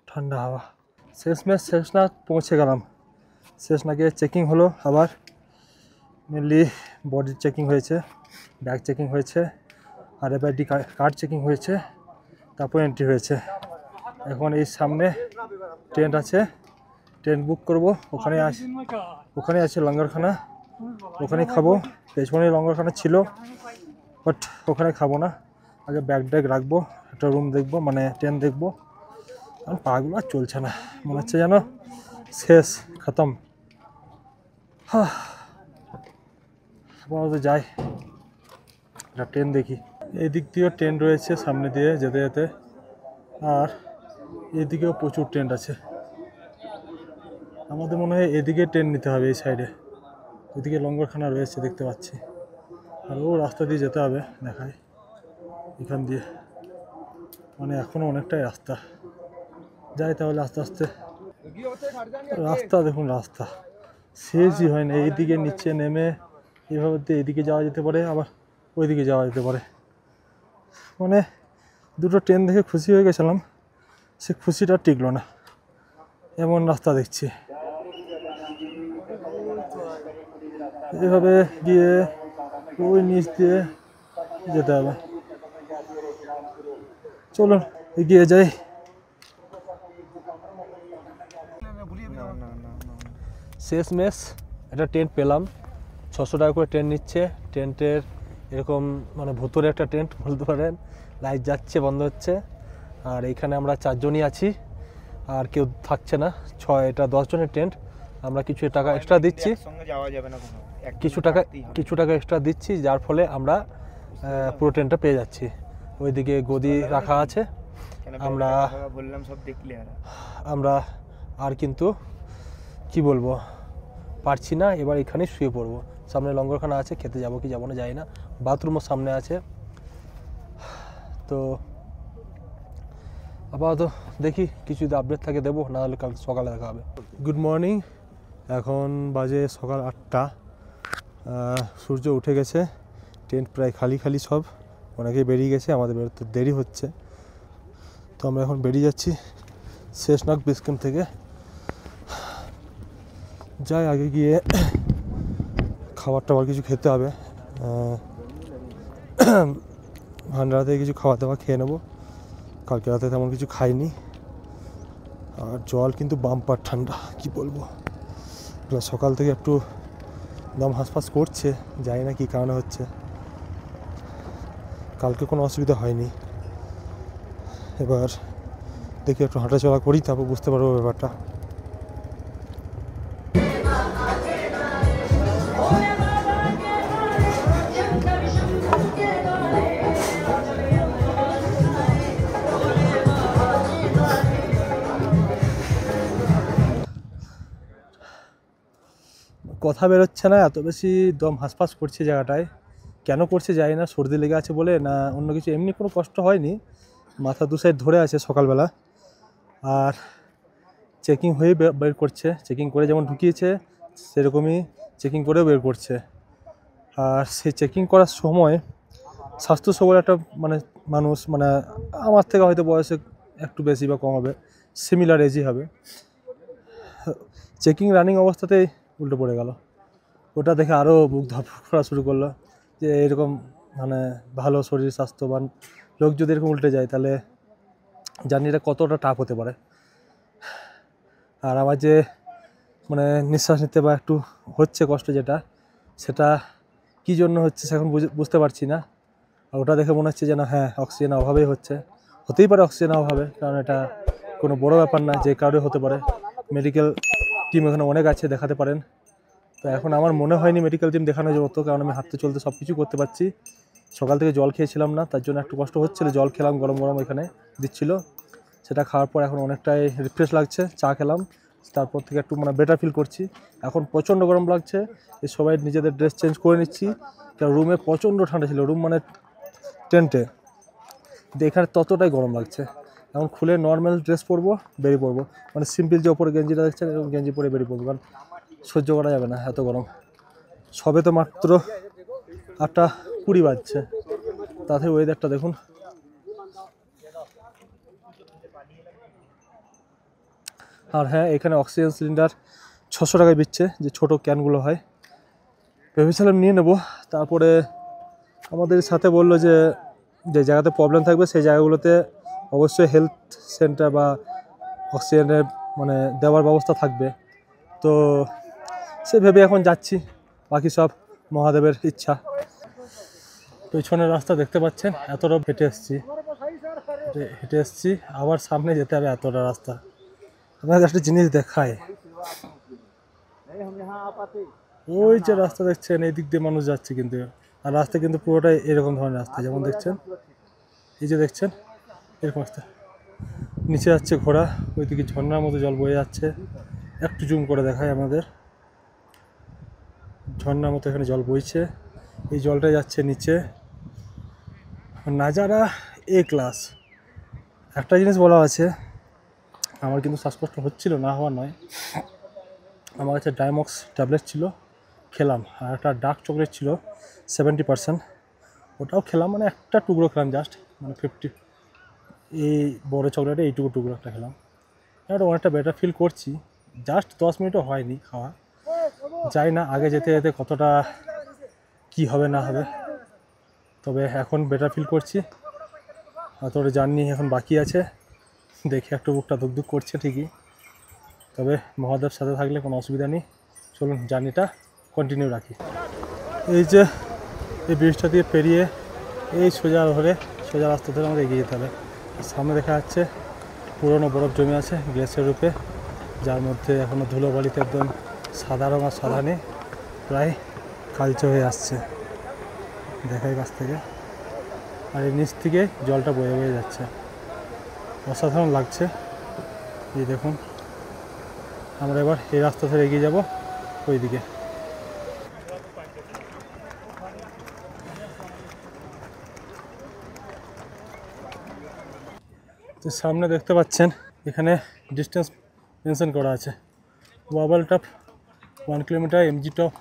ঠান্ডা হাওয়া। শেষমেশ শেষনাগ পৌঁছে গেলাম। শেষনাগে চেকিং হলো, আবার মেনলি বডি চেকিং হয়েছে, ব্যাগ চেকিং হয়েছে, আর RFID কার্ড চেকিং হয়েছে, তারপর এন্ট্রি হয়েছে। এখন এই সামনে টেন্ট আছে, টেন্ট বুক করব। ওখানে আছে লঙ্গরখানা, ওখানে খাবো। পেছনে লঙ্গরখানা ছিল, বাট ওখানে খাবো না। আগে ব্যাগ ট্যাগ রাখবো, একটা রুম দেখবো, মানে টেন্ট দেখবো। কারণ পাগুলো আর চলছে না, মনে হচ্ছে যেন শেষ, খতম। আপাতত যাই, একটা ট্রেন দেখি। এই দিক দিয়েও ট্রেন রয়েছে সামনে দিয়ে যেতে যেতে, আর এদিকেও প্রচুর ট্রেন আছে। আমাদের মনে হয় এদিকে ট্রেন নিতে হবে, এই সাইডে। ওইদিকে লঙ্গরখানা রয়েছে দেখতে পাচ্ছি, আর ও রাস্তা দিয়ে যেতে হবে, দেখায় এখান দিয়ে। মানে এখনও অনেকটাই রাস্তা। যাই তাহলে আস্তে আস্তে। রাস্তা দেখুন, রাস্তা শেষই হয় না। এইদিকে নিচে নেমে এভাবে এদিকে যাওয়া যেতে পারে, আবার ওইদিকে যাওয়া যেতে পারে। মানে দুটো ট্রেন দেখে খুশি হয়ে গেছিলাম, সে খুশিটা টিকলো না, এমন রাস্তা দেখছি। এভাবে গিয়ে ওই নিচ দিয়ে যেতে হবে। চলুন এগিয়ে যাই। শেষমেশ একটা টেন্ট পেলাম। 600 টাকা করে টেন্ট নিচ্ছে। টেন্টের এরকম মানে ভুতুরে একটা টেন্ট বলতে পারেন। লাইট যাচ্ছে, বন্ধ হচ্ছে। আর এইখানে আমরা 4 জনই আছি, আর কেউ থাকছে না। এটা 10 জনের টেন্ট। আমরা কিছু টাকা এক্সট্রা দিচ্ছি, কিছু টাকা এক্সট্রা দিচ্ছি, যার ফলে আমরা পুরো টেন্টটা পেয়ে যাচ্ছি। ওইদিকে গদি রাখা আছে। আমরা আর কিন্তু কি বলবো, পারছি না। এবার এখানেই শুয়ে পড়বো। সামনে লঙ্গরখানা আছে, খেতে যাবো কি যাবো না জানি না। বাথরুমও সামনে আছে। তো আপাতত দেখি কিছু যদি আপডেট থাকে দেবো, না হলে কাল সকালে দেখা হবে। Good morning. এখন বাজে সকাল 8টা। সূর্য উঠে গেছে। টেন্ট প্রায় খালি খালি সব, অনেকেই বেরিয়ে গেছে। আমাদের বেরোতে দেরি হচ্ছে, তো আমরা এখন বেরিয়ে যাচ্ছি শেষনাগ বেস ক্যাম্প থেকে। যাই আগে গিয়ে খাবার টাবার কিছু খেতে হবে। ভান্ডারা থেকে কিছু খাওয়া দাওয়া খেয়ে নেবো। কালকে রাতে তেমন কিছু খাইনি। আর জল কিন্তু বাম্পার ঠান্ডা, কি বলবো। সকাল থেকে একটু দম হাঁসফাঁস করছে, জানি না কী কারণে হচ্ছে। কালকে কোনো অসুবিধা হয়নি। এবার দেখি একটু হাঁটাচলা করি, তারপর বুঝতে পারবো ব্যাপারটা। কথা বেরোচ্ছে না, এত বেশি দম হাঁসফাঁস করছে জায়গাটায়। কেন করছে জানি না, সর্দি লেগে আছে বলে না অন্য কিছু, এমনি কোনো কষ্ট হয়নি। মাথা দু সাইড ধরে আছে সকালবেলা। আর চেকিং হয়ে বের করছে, চেকিং করে যেমন ঢুকিয়েছে সেরকমই চেকিং করেও বের করছে। আর সেই চেকিং করার সময় স্বাস্থ্য সবল একটা মানে মানুষ, মানে আমার থেকে হয়তো বয়সে একটু বেশি বা কম হবে, সিমিলার এজই হবে, চেকিং রানিং অবস্থাতেই উল্টো পড়ে গেল। ওটা দেখে আরও বুক ধরফর করা শুরু করলো যে এরকম মানে ভালো শরীর স্বাস্থ্যবান লোক যদি এরকম উল্টে যায় তাহলে জানি এটা কতটা টাফ হতে পারে। আর আমার যে মানে নিঃশ্বাস নিতে বা একটু হচ্ছে কষ্ট যেটা, সেটা কী জন্য হচ্ছে এখন বুঝতে পারছি না। আর ওটা দেখে মনে হচ্ছে যেন হ্যাঁ অক্সিজেনের অভাবেই হচ্ছে। হতেই পারে অক্সিজেনের অভাবে, কারণ এটা কোনো বড় ব্যাপার না, যে কারণে হতে পারে। মেডিকেল টিম এখানে অনেক আছে, দেখাতে পারেন। তো এখন আমার মনে হয়নি মেডিকেল টিম দেখানো যাবে তো, কারণ আমি হাঁটতে চলতে সব কিছু করতে পারছি। সকাল থেকে জল খেয়েছিলাম না, তার জন্য একটু কষ্ট হচ্ছিলো। জল খেলাম, গরম গরম এখানে দিচ্ছিলো, সেটা খাওয়ার পর এখন অনেকটাই রিফ্রেশ লাগছে। চা খেলাম, তারপর থেকে একটু মানে বেটার ফিল করছি। এখন প্রচণ্ড গরম লাগছে, এই সবাই নিজেদের ড্রেস চেঞ্জ করে নিচ্ছি, কারণ রুমে প্রচণ্ড ঠান্ডা ছিল। রুম মানে টেন্টে, এখানে ততটাই গরম লাগছে। এখন খুলে নর্মাল ড্রেস পরবো, বেরিয়ে পড়বো, মানে সিম্পল যে ওপরে গেঞ্জিটা দেখছেন এরকম গেঞ্জি পরে বেরিয়ে পড়বো, কারণ সহ্য করা যাবে না এত গরম। সবে তো মাত্র 8:20 বাজছে, তাতে ওয়েদারটা দেখুন। আর হ্যাঁ, এখানে অক্সিজেন সিলিন্ডার 600 টাকায় দিচ্ছে, যে ছোটো ক্যানগুলো হয়। ভেবেছিলাম নিয়ে নেব, তারপরে আমাদের সাথে বললো যে যে জায়গাতে প্রবলেম থাকবে সেই জায়গাগুলোতে অবশ্যই হেলথ সেন্টার বা অক্সিজেনের মানে দেওয়ার ব্যবস্থা থাকবে। তো সে ভেবে এখন যাচ্ছি, বাকি সব মহাদেবের ইচ্ছা। পেছনের রাস্তা দেখতে পাচ্ছেন, এতটা হেঁটে এসছি, আবার সামনে যেতে হবে এতটা রাস্তা। আপনাদের একটা জিনিস দেখায়, ওই যে রাস্তা দেখছেন, এই দিক দিয়ে মানুষ যাচ্ছে, কিন্তু আর রাস্তা কিন্তু পুরোটাই এরকম ধরনের রাস্তা, যেমন দেখছেন, এই যে দেখছেন এরকম রাস্তা। নিচে যাচ্ছে ঘোড়া, ওইদিকে ঝর্ণার মতো জল বয়ে যাচ্ছে। একটু জুম করে দেখায় আমাদের, ঝর্ণার মতো এখানে জল বইছে, এই জলটা যাচ্ছে নিচে। নাজারা এ ক্লাস। একটা জিনিস বলা আছে, আমার কিন্তু শ্বাসকষ্ট হচ্ছিল, না হওয়ার নয়। আমার কাছে ডায়মক্স ট্যাবলেট ছিল, খেলাম। আর একটা ডার্ক চকলেট ছিল 70%, ওটাও খেলাম, মানে একটা টুকরো খেলাম জাস্ট, মানে 50। এই বড় চকলেটে এইটুকু টুকরো একটা খেলাম, এটা অনেকটা বেটার ফিল করছি। জাস্ট 10 মিনিটও হয়নি খাওয়া, যাই না আগে যেতে যেতে কতটা কি হবে না হবে, তবে এখন বেটার ফিল করছি। অতটা জার্নি এখন বাকি আছে, দেখে একটু বুকটা ধুকধুক করছে ঠিকই, তবে মহাদেব সাথে থাকলে কোনো অসুবিধা নেই। চলুন জার্নিটা কন্টিনিউ রাখি। এই যে এই ব্রিজটা দিয়ে পেরিয়ে এই সোজা রাস্তা ধরে আমাদের এগিয়ে যেতে হবে। সামনে দেখা যাচ্ছে পুরনো বরফ জমে আছে গ্লেসের রূপে, যার মধ্যে এখনও ধুলোবালিতে একদম সাদা রঙ আর সাদা নেই, প্রায় কালচে হয়ে আসছে, দেখাই কাছ থেকে। আর এই নিচ থেকে জলটা বয়ে বয়ে যাচ্ছে, অসাধারণ লাগছে। এই দেখুন, আমরা এবার এই রাস্তা ধরে এগিয়ে যাব ওইদিকে। তো সামনে দেখতে পাচ্ছেন এখানে ডিস্টেন্স মেনশন করা আছে, ওয়াবল top 1 kilometre, MG top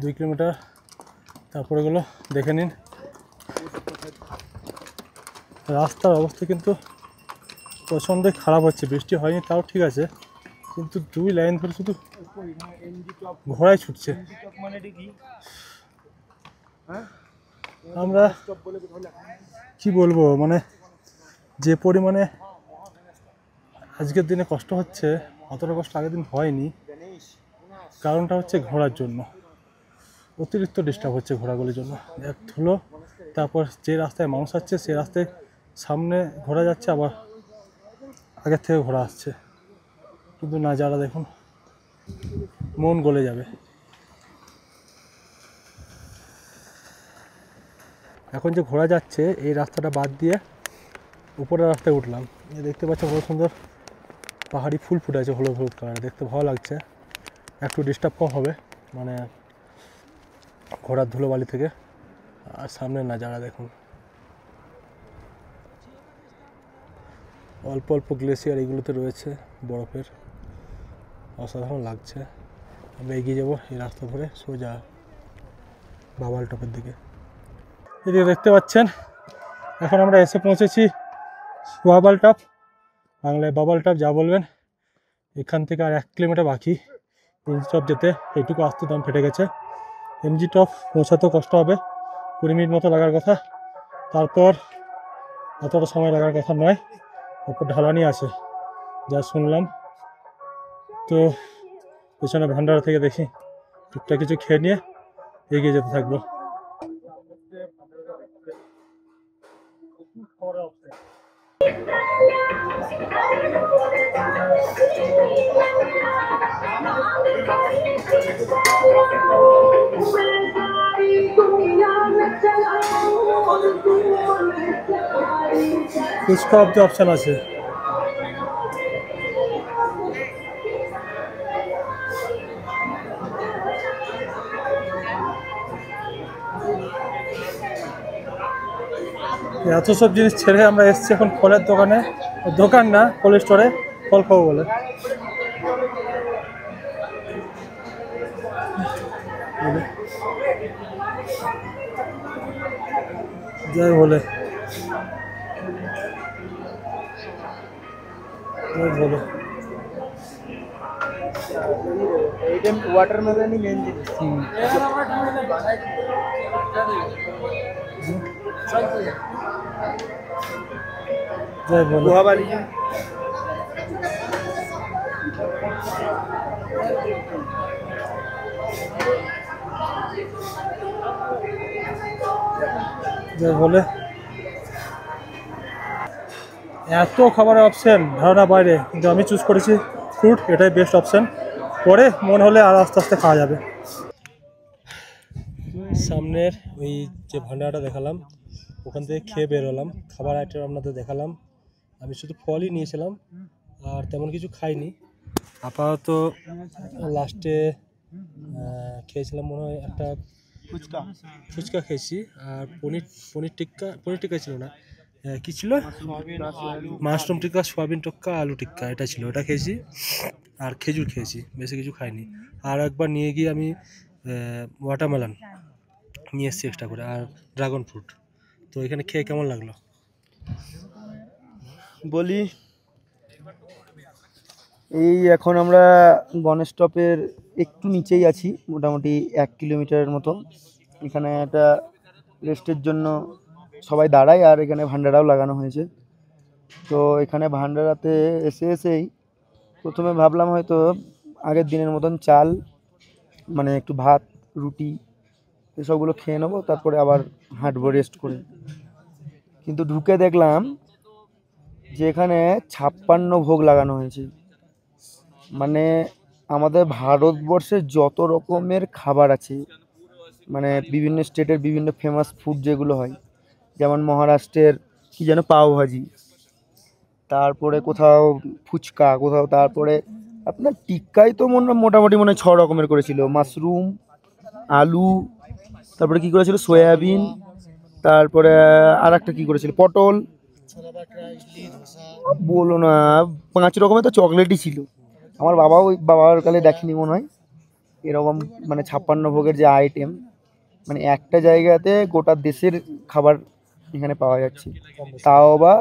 2 kilometre. তারপরে এগুলো দেখে নিন। রাস্তার অবস্থা কিন্তু প্রচণ্ডই খারাপ হচ্ছে, বৃষ্টি হয়নি তাও ঠিক আছে, কিন্তু 2 লাইন ধরে শুধু ঘোড়ায় ছুটছে। আমরা কি বলবো, মানে যে পরিমাণে আজকের দিনে কষ্ট হচ্ছে, অতটা কষ্ট আগের দিন হয়নি। কারণটা হচ্ছে ঘোড়ার জন্য, অতিরিক্ত ডিস্টার্ব হচ্ছে ঘোড়াগুলির জন্য। এক ধুলো তারপর যে রাস্তায় মানুষ আসছে সে রাস্তায় সামনে ঘোরা যাচ্ছে, আবার আগের থেকে ঘোরা আসছে। কিন্তু নাজারা দেখুন, মন গলে যাবে। এখন যে ঘোরা যাচ্ছে এই রাস্তাটা বাদ দিয়ে উপরের রাস্তায় উঠলাম। দেখতে পাচ্ছি বড় সুন্দর পাহাড়ি ফুল ফুটে আছে, হলুদ হলুদ কালার, দেখতে ভালো লাগছে। একটু ডিস্টার্ব কম হবে মানে ঘোড়ার ধুলোবালি থেকে। আর সামনে নাজারা দেখুন, অল্প অল্প গ্লেসিয়ার এগুলোতে রয়েছে বরফের, অসাধারণ লাগছে। আমরা এগিয়ে যাবো এই রাস্তা ধরে সোজা বাবাল টপের দিকে। এদিকে দেখতে পাচ্ছেন এখন আমরা এসে পৌঁছেছি বাবাল টপ, বাংলায় বাবাল টপ যা বলবেন। এখান থেকে আর 1 কিলোমিটার বাকি এমজি টপ যেতে, এইটুকু আসতে দম ফেটে গেছে। এমজি টপ পৌঁছাতেও কষ্ট হবে, 20 মিনিট মতো লাগার কথা। তারপর এতটা সময় লাগার কথা নয়, ওপর ঢালানি আছে যা শুনলাম। তো পেছনে ভান্ডারা থেকে দেখি টুকটাক কিছু খেয়ে নিয়ে এগিয়ে যেতে থাকবো। ফুচকা অব্দি অপশান আছে। এত সব জিনিস ছেড়ে আমরা এসেছি এখন ফলের দোকানে, দোকান না কোল্ড স্টোরে ফল খাবো বলে। যাই বলে বলে ওয়াটারমেলনই মেন জিনিস। যাই বলে গুহাবাড়ি যাই বলে এত খাবারের অপশান ধারণা বাইরে, কিন্তু আমি চুজ করেছি ফ্রুট, এটাই বেস্ট অপশান। পরে মন হলে আর আস্তে আস্তে খাওয়া যাবে। সামনের ওই যে ভান্ডারটা দেখালাম ওখান থেকে খেয়ে বেরোলাম, খাবার আইটেম আপনাদের দেখালাম। আমি শুধু ফলই নিয়েছিলাম আর তেমন কিছু খাইনি। আপাতত লাস্টে খেয়েছিলাম মনে হয় একটা ফুচকা খেয়েছি, আর পনির টিক্কা ছিল না, কি ছিল, মাশরুম টিক্কা, সোয়াবিন টিক্কা, আলু টিক্কা, এটা ছিল, ওটা খেয়েছি। আর খেজুর খেয়েছি, বেশি কিছু খাইনি। আর একবার নিয়ে গিয়ে আমি ওয়াটারমেলন নিয়ে এসেছি এক্সট্রা করে, আর ড্রাগন ফ্রুট। তো এখানে খেয়ে কেমন লাগলো বলি। এই এখন আমরা গণেশ টপের একটু নিচেই আছি, মোটামুটি 1 কিলোমিটারের মতো। এখানে একটা রেস্টের জন্য সবাই দাঁড়ায়, আর এখানে ভান্ডারাও লাগানো হয়েছে। তো এখানে ভান্ডারাতে এসেই প্রথমে ভাবলাম হয়তো আগের দিনের মতন চাল, মানে একটু ভাত রুটি এসবগুলো খেয়ে নেবো, তারপরে আবার হাঁটবো রেস্ট করে। কিন্তু ঢুকে দেখলাম যে এখানে 56 ভোগ লাগানো হয়েছে। মানে আমাদের ভারতবর্ষে যত রকমের খাবার আছে, মানে বিভিন্ন স্টেটের বিভিন্ন ফেমাস ফুড যেগুলো হয়, যেমন মহারাষ্ট্রের কি যেন পাওভাজি, তারপরে কোথাও ফুচকা, কোথাও তারপরে আপনার টিক্কাই তো মোটামুটি মনে হয় 6 রকমের করেছিল, মাশরুম, আলু, তারপরে কি করেছিল সয়াবিন, তারপরে আর একটা কী করেছিল পটল, বলো না 5 রকমের তো চকলেটই ছিল। আমার বাবার কালে দেখিনি মনে হয় এরকম, মানে 56 ভোগের যে আইটেম, মানে একটা জায়গাতে গোটা দেশের খাবার এখানে পাওয়া যাচ্ছে, তাও বা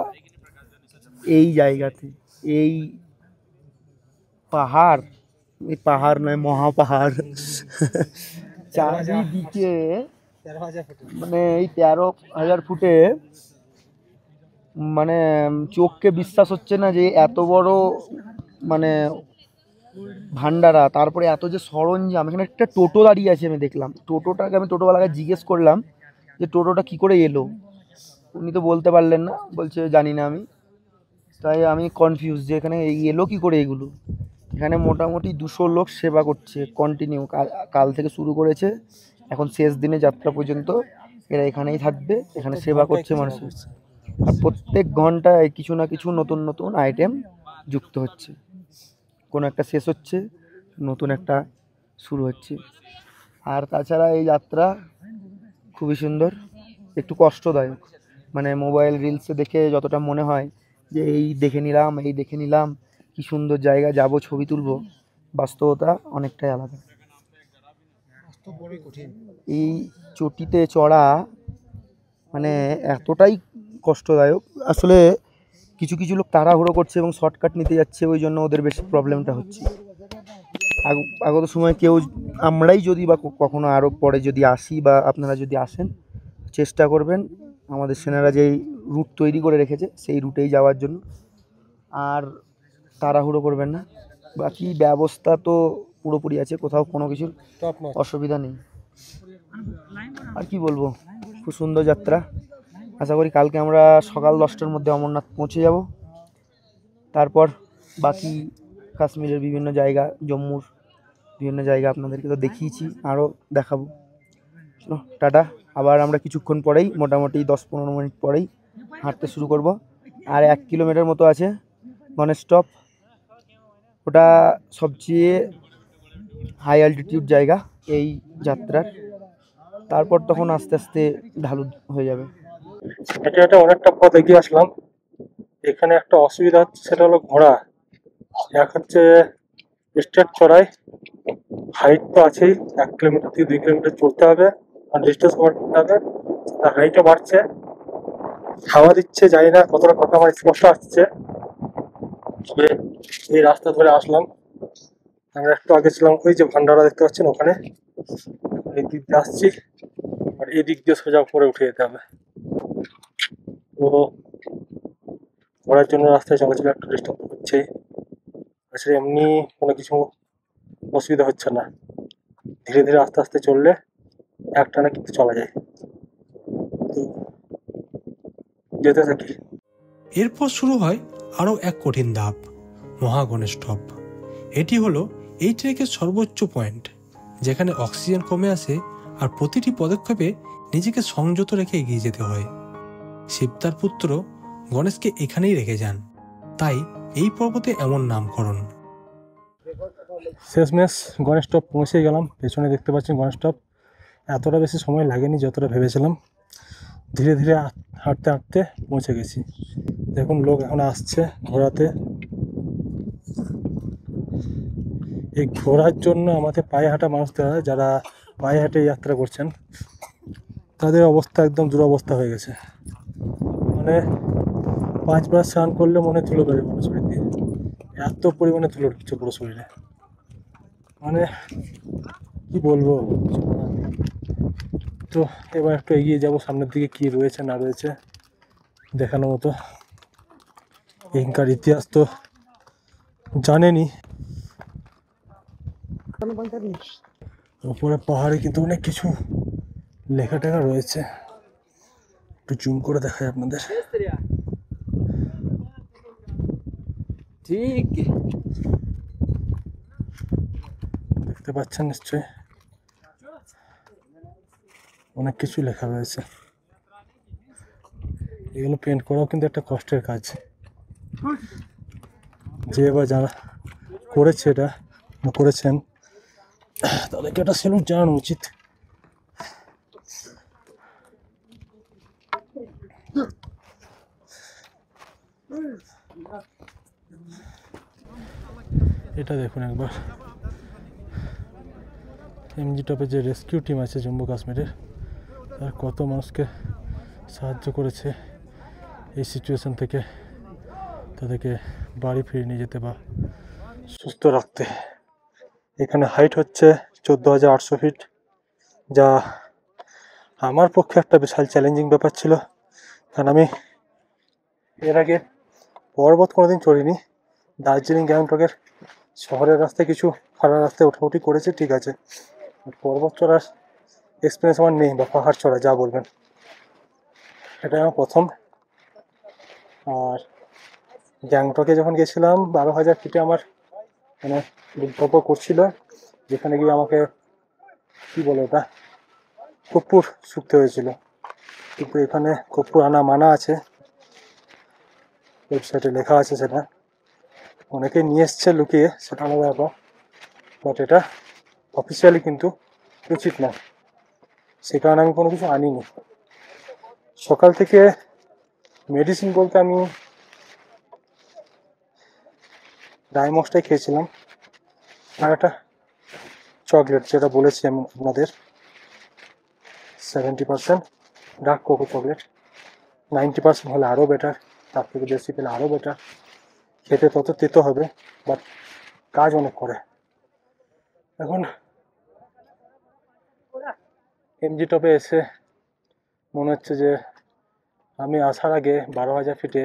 এই জায়গাতে। এই পাহাড় নয়, মহাপাহাড়, চারিদিকে মানে এই 13,000 ফুটে, মানে চোখকে বিশ্বাস হচ্ছে না যে এত বড় মানে ভান্ডারা। তারপরে এত যে সরঞ্জাম, এখানে একটা টোটো দাঁড়িয়ে আছে আমি দেখলাম, টোটোটাকে আমি টোটোওয়ালাকে জিজ্ঞেস করলাম যে টোটোটা কি করে এলো। উনি তো বলতে পারলেন না, বলছে জানি না আমি। তাই আমি কনফিউজ যে এখানে এলো কি করে এগুলো। এখানে মোটামুটি 200 লোক সেবা করছে কন্টিনিউ, কাল থেকে শুরু করেছে, এখন শেষ দিনে যাত্রা পর্যন্ত এরা এখানেই থাকবে, এখানে সেবা করছে মানুষের। আর প্রত্যেক ঘন্টায় কিছু না কিছু নতুন নতুন আইটেম যুক্ত হচ্ছে, কোনো একটা শেষ হচ্ছে, নতুন একটা শুরু হচ্ছে। আর তাছাড়া এই যাত্রা খুবই সুন্দর, একটু কষ্টদায়ক, মানে মোবাইল রিলসে দেখে যতটা মনে হয় যে এই দেখে নিলাম কি সুন্দর জায়গা, যাব ছবি তুলবো, বাস্তবতা অনেকটাই আলাদা। এই চটিতে চড়া মানে এতটাই কষ্টদায়ক, আসলে কিছু কিছু লোক তাড়াহুড়ো করছে এবং শর্টকাট নিতে যাচ্ছে, ওই জন্য ওদের বেশি প্রবলেমটা হচ্ছে। আগত সময় কেউ, আমরাই যদি বা কখনো আরও পরে যদি আসি বা আপনারা যদি আসেন, চেষ্টা করবেন আমাদের সেনারা যেই রুট তৈরি করে রেখেছে সেই রুটেই যাওয়ার জন্য, আর তাড়াহুড়ো করবেন না। বাকি ব্যবস্থা তো পুরোপুরি আছে, কোথাও কোনো কিছুর অসুবিধা নেই। আর কি বলবো, খুব সুন্দর যাত্রা। আশা করি কালকে আমরা সকাল 10টার মধ্যে অমরনাথ পৌঁছে যাব। তারপর বাকি কাশ্মীরের বিভিন্ন জায়গা, জম্মুর বিভিন্ন জায়গা আপনাদেরকে তো দেখিয়েছি, আরও দেখাবো। চলো টাটা। আবার আমরা কিছুক্ষণ পরেই, মোটামুটি 10-15 মিনিট পরেই হাঁটতে শুরু করব। আর 1 কিলোমিটার মতো আছে গণেশ টপ, ওটা সবচেয়ে হাই অ্যালটিটিউড জায়গা এই যাত্রার। তারপর তখন আস্তে আস্তে ঢালু হয়ে যাবে। এটা অনেকটা পথ এগিয়ে আসলাম। এখানে একটা অসুবিধা হচ্ছে, সেটা হলো ঘোড়া। এক হচ্ছে স্টেট চড়াই, হাইট তো আছেই, 1 কিলোমিটার থেকে 2 কিলোমিটার চড়তে হবে, আর ডিস্টেন্স কভার করতে হবে, তার হাইটও বাড়ছে। হাওয়া দিচ্ছে, জানি না কতটা কথা আমার স্পষ্ট আসছে। তবে এই রাস্তা ধরে আসলাম, আমরা একটু আগে ছিলাম ওই যে ভান্ডারা দেখতে পাচ্ছেন ওখানে, এই দিক দিয়ে আসছি, আর এই দিক দিয়ে সোজা উপরে উঠে যেতে হবে। তো ঘোরার জন্য রাস্তায় চলাচল একটু ডিস্টার্ব হচ্ছে, আসলে এমনি কোনো কিছু অসুবিধা হচ্ছে না। ধীরে ধীরে আস্তে আস্তে চললে একটানা কিন্তু চলা যায়। তো যেতে থাকি। এরপর শুরু হয় আরও এক কঠিন ধাপ, মহাগণেশ টপ। এটি হলো এই ট্রেকের সর্বোচ্চ পয়েন্ট, যেখানে অক্সিজেন কমে আসে আর প্রতিটি পদক্ষেপে নিজেকে সংযত রেখে এগিয়ে যেতে হয়। শিব তার পুত্র গণেশকে এখানেই রেখে যান, তাই এই পর্বতে এমন নামকরণ। শেষমেশ গণেশ টপ পৌঁছে গেলাম। পেছনে দেখতে পাচ্ছেন গণেশ টপ। এতটা বেশি সময় লাগেনি যতটা ভেবেছিলাম। ধীরে ধীরে হাঁটতে হাঁটতে পৌঁছে গেছি। দেখুন লোক এখন আসছে ঘোরাতে। এই ঘোরার জন্য আমাদের পায়ে হাঁটা মানুষরা, যারা পায়ে হাঁটে যাত্রা করছেন, তাদের অবস্থা একদম দুরবস্থা হয়ে গেছে। মানে 5 বার স্নান করলে মনে ধুলো বেরোবে না শরীর দিয়ে, এত পরিমাণে ধুলো ঢুকছে পুরো শরীরে। মানে কি বলবো। তো এবার একটু এগিয়ে যাব, সামনের দিকে কি রয়েছে না রয়েছে দেখানোর মতো। এখানকার ইতিহাস তো জানেনি। উপরে পাহাড়ে কিন্তু অনেক কিছু লেখা টেখা রয়েছে, একটু জুম করে দেখাই আপনাদের। ঠিক দেখতে পাচ্ছেন নিশ্চয়ই, অনেক কিছু লেখা রয়েছে। এগুলো পেন্ট করাও কিন্তু একটা কষ্টের কাজ। যে বা যারা করেছে এটা করেছেন, তাদেরকে একটা সেলুট জানানো উচিত। এটা দেখুন একবার, এমজি টপের যে রেস্কিউ টিম আছে জম্মু কাশ্মীরের, তার কত মানুষকে সাহায্য করেছে এই সিচুয়েশন থেকে তাদেরকে বাড়ি ফিরে নিয়ে যেতে বা সুস্থ রাখতে। এখানে হাইট হচ্ছে 14,800 ফিট, যা আমার পক্ষে একটা বিশাল চ্যালেঞ্জিং ব্যাপার ছিল, কারণ আমি এর আগে পর্বত কোনোদিন চড়িনি। দার্জিলিং গ্যাংটকের শহরের রাস্তায় কিছু খারাপ রাস্তায় ওঠাউঠি করেছে, ঠিক আছে, পর্বত চড়ার এক্সপিরিয়েন্স আমার নেই, বা পাহাড় চড়া যা বলবেন। এটা আমার প্রথম। আর গ্যাংটকে যখন গেছিলাম 12,000 ফিটে আমার মানে বুক করছিল, যেখানে গিয়ে আমাকে কি বলে ওটা কর্পূর শুকতে হয়েছিল, কিন্তু এখানে কর্পূর আনা মানা আছে, ওয়েবসাইটে লেখা আছে। সেটা অনেকে নিয়ে এসছে লুকিয়ে, সেটা আলাদা ব্যাপার, বাট এটা অফিসিয়ালি কিন্তু উচিত না, সে কারণে আমি কোনো কিছু আনিনি। সকাল থেকে মেডিসিন বলতে আমি ডাইমক্সটাই খেয়েছিলাম, আর একটা চকলেট, যেটা বলেছি আমি আপনাদের 70% ডার্ক কোকো চকলেট। 90% হলে আরও বেটার, তার থেকে বেশি পেলে আরও বেটার। খেতে তত তেতো হবে, বাট কাজ অনেক করে। এখন এমজি টপে এসে মনে হচ্ছে যে আমি আসার আগে 12,000 ফিটে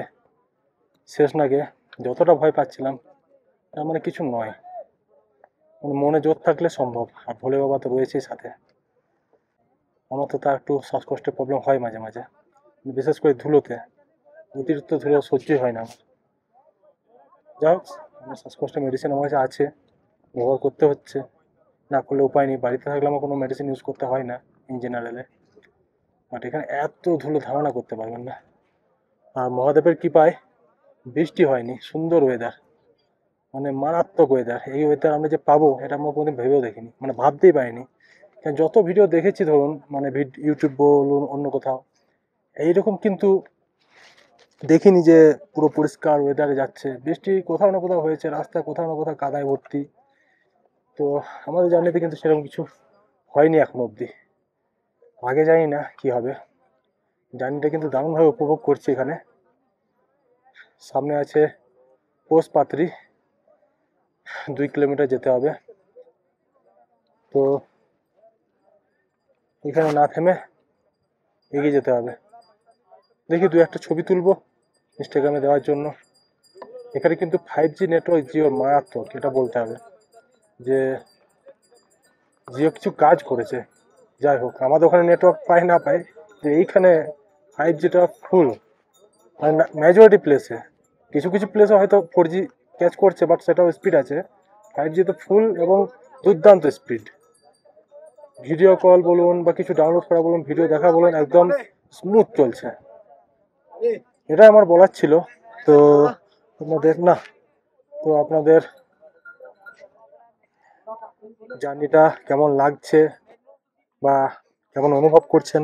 শেষ নাগে যতটা ভয় পাচ্ছিলাম তার মানে কিছু নয়। মানে মনে জোর থাকলে সম্ভব, আর ভোলে বাবা তো রয়েছেই সাথে। আমার তো তার একটু শ্বাসকষ্টের প্রবলেম হয় মাঝে মাঝে, বিশেষ করে ধুলোতে, অতিরিক্ত ধুলো সহ্যই হয় না আমার। যাই হোক, আমার শ্বাসকষ্টের মেডিসিন আমার কাছে আছে, ব্যবহার করতে হচ্ছে, না করলে উপায় নেই। বাড়িতে থাকলে আমার কোনো মেডিসিন ইউজ করতে হয় না ইন জেনারেলে, বাট এখানে এত ধুলো ধারণা করতে পারবেন না। আর মহাদেবের কৃপায় বৃষ্টি হয়নি, সুন্দর ওয়েদার, মানে মারাত্মক ওয়েদার। এই ওয়েদার আমরা যে পাবো এটা আমরা কোনোদিন ভেবেও দেখিনি, মানে ভাবতেই পারিনি। কারণ যত ভিডিও দেখেছি ধরুন, মানে ইউটিউব বলুন অন্য কোথাও, এইরকম কিন্তু দেখিনি যে পুরো পরিষ্কার ওয়েদারে যাচ্ছে। বৃষ্টি কোথাও না কোথাও হয়েছে, রাস্তা কোথাও না কোথাও কাদায় ভর্তি। তো আমাদের জার্নিতে কিন্তু সেরকম কিছু হয়নি এখনো অবধি। আগে জানি না কি হবে। জার্নিটা কিন্তু দারুণভাবে উপভোগ করছি এখানে। সামনে আছে পোষ পাত্রি, 2 কিলোমিটার যেতে হবে। তো এখানে না থেমে এগিয়ে যেতে হবে। দেখি 2-1টা ছবি তুলবো ইনস্টাগ্রামে দেওয়ার জন্য। এখানে কিন্তু 5G নেটওয়ার্ক জিওর মারাত্মক, এটা বলতে হবে যে জিও কিছু কাজ করেছে। যাই হোক, আমাদের ওখানে নেটওয়ার্ক পাই না পাই, যে এইখানে 5Gটা ফুল, মানে মেজরিটি প্লেসে। কিছু কিছু প্লেসে হয়তো 4G ক্যাচ করছে, বাট সেটাও স্পিড আছে। 5G তো ফুল এবং দুর্দান্ত স্পিড। ভিডিও কল বলুন বা কিছু ডাউনলোড করা বলুন, ভিডিও দেখা বলুন, একদম স্মুথ চলছে। এটাই আমার বলার ছিল। তো আপনাদের জার্নিটা কেমন লাগছে বা কেমন অনুভব করছেন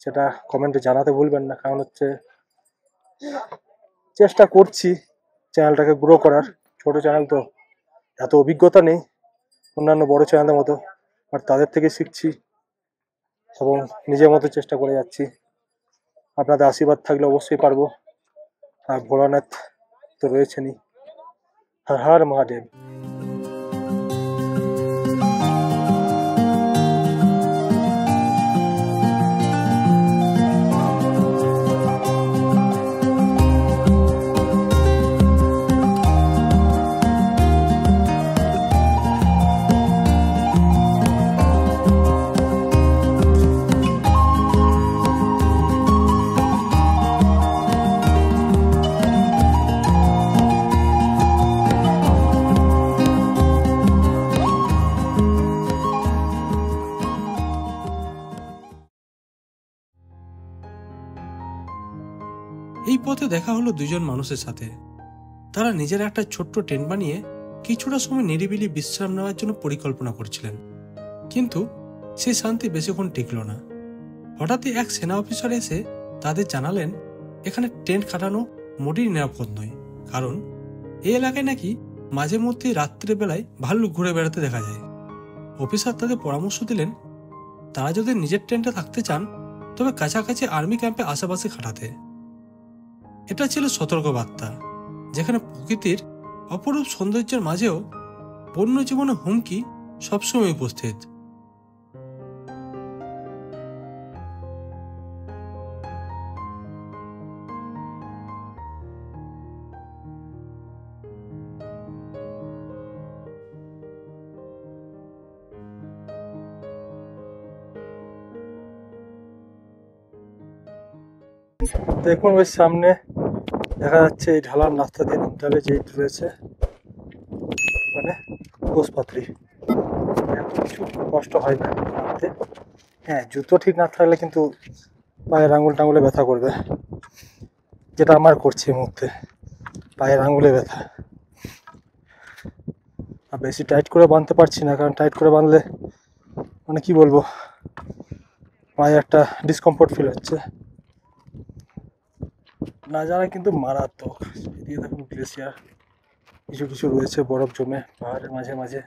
সেটা কমেন্টে জানাতে ভুলবেন না। কারণ হচ্ছে চেষ্টা করছি চ্যানেলটাকে গ্রো করার। ছোট চ্যানেল তো, এত অভিজ্ঞতা নেই অন্যান্য বড় চ্যানেলের মতো, আর তাদের থেকে শিখছি এবং নিজের মতো চেষ্টা করে যাচ্ছি। আপনাদের আশীর্বাদ থাকলে অবশ্যই পারবো। আর ভোলানাথ তো রয়েছেনই। হর হর মহাদেব। এই পথে দেখা হলো দুজন মানুষের সাথে। তারা নিজের একটা ছোট্ট টেন্ট বানিয়ে কিছুটা সময় নিরিবিলি বিশ্রাম নেওয়ার জন্য পরিকল্পনা করছিলেন, কিন্তু সেই শান্তি বেশিক্ষণ টিকল না। হঠাৎই এক সেনা অফিসার এসে তাদের জানালেন এখানে টেন্ট খাটানো মোটেই নিরাপদ নয়, কারণ এই এলাকায় নাকি মাঝে মধ্যে রাত্রের বেলায় ভাল্লুক ঘুরে বেড়াতে দেখা যায়। অফিসার তাদের পরামর্শ দিলেন তারা যদি নিজের টেন্টে থাকতে চান তবে কাছাকাছি আর্মি ক্যাম্পে আশেপাশে খাটাতে। এটা ছিল সতর্ক বার্তা, যেখানে প্রকৃতির অপরূপ সৌন্দর্যের মাঝেও বন্য জীবনের হুমকি সবসময় উপস্থিত। দেখুন ওই সামনে দেখা যাচ্ছে এই ঢালার রাস্তা দিয়ে নামতে হবে, যে রয়েছে মানে পোষপাত্রী। এত কিছু কষ্ট হয় না নামতে। হ্যাঁ, জুতো ঠিক না থাকলে কিন্তু পায়ের আঙুল টাঙুলে ব্যথা করবে, যেটা আমার করছে এই মুহূর্তে, পায়ের আঙুলে ব্যথা। আর বেশি টাইট করে বাঁধতে পারছি না, কারণ টাইট করে বাঁধলে মানে কি বলবো, পায়ে একটা ডিসকমফোর্ট ফিল হচ্ছে। নাজারা কিন্তু মারাত্মক। এদিকে দেখুন গ্লেসিয়ার কিছু কিছু রয়েছে, বরফ জমে পাহাড়ের মাঝে মাঝে,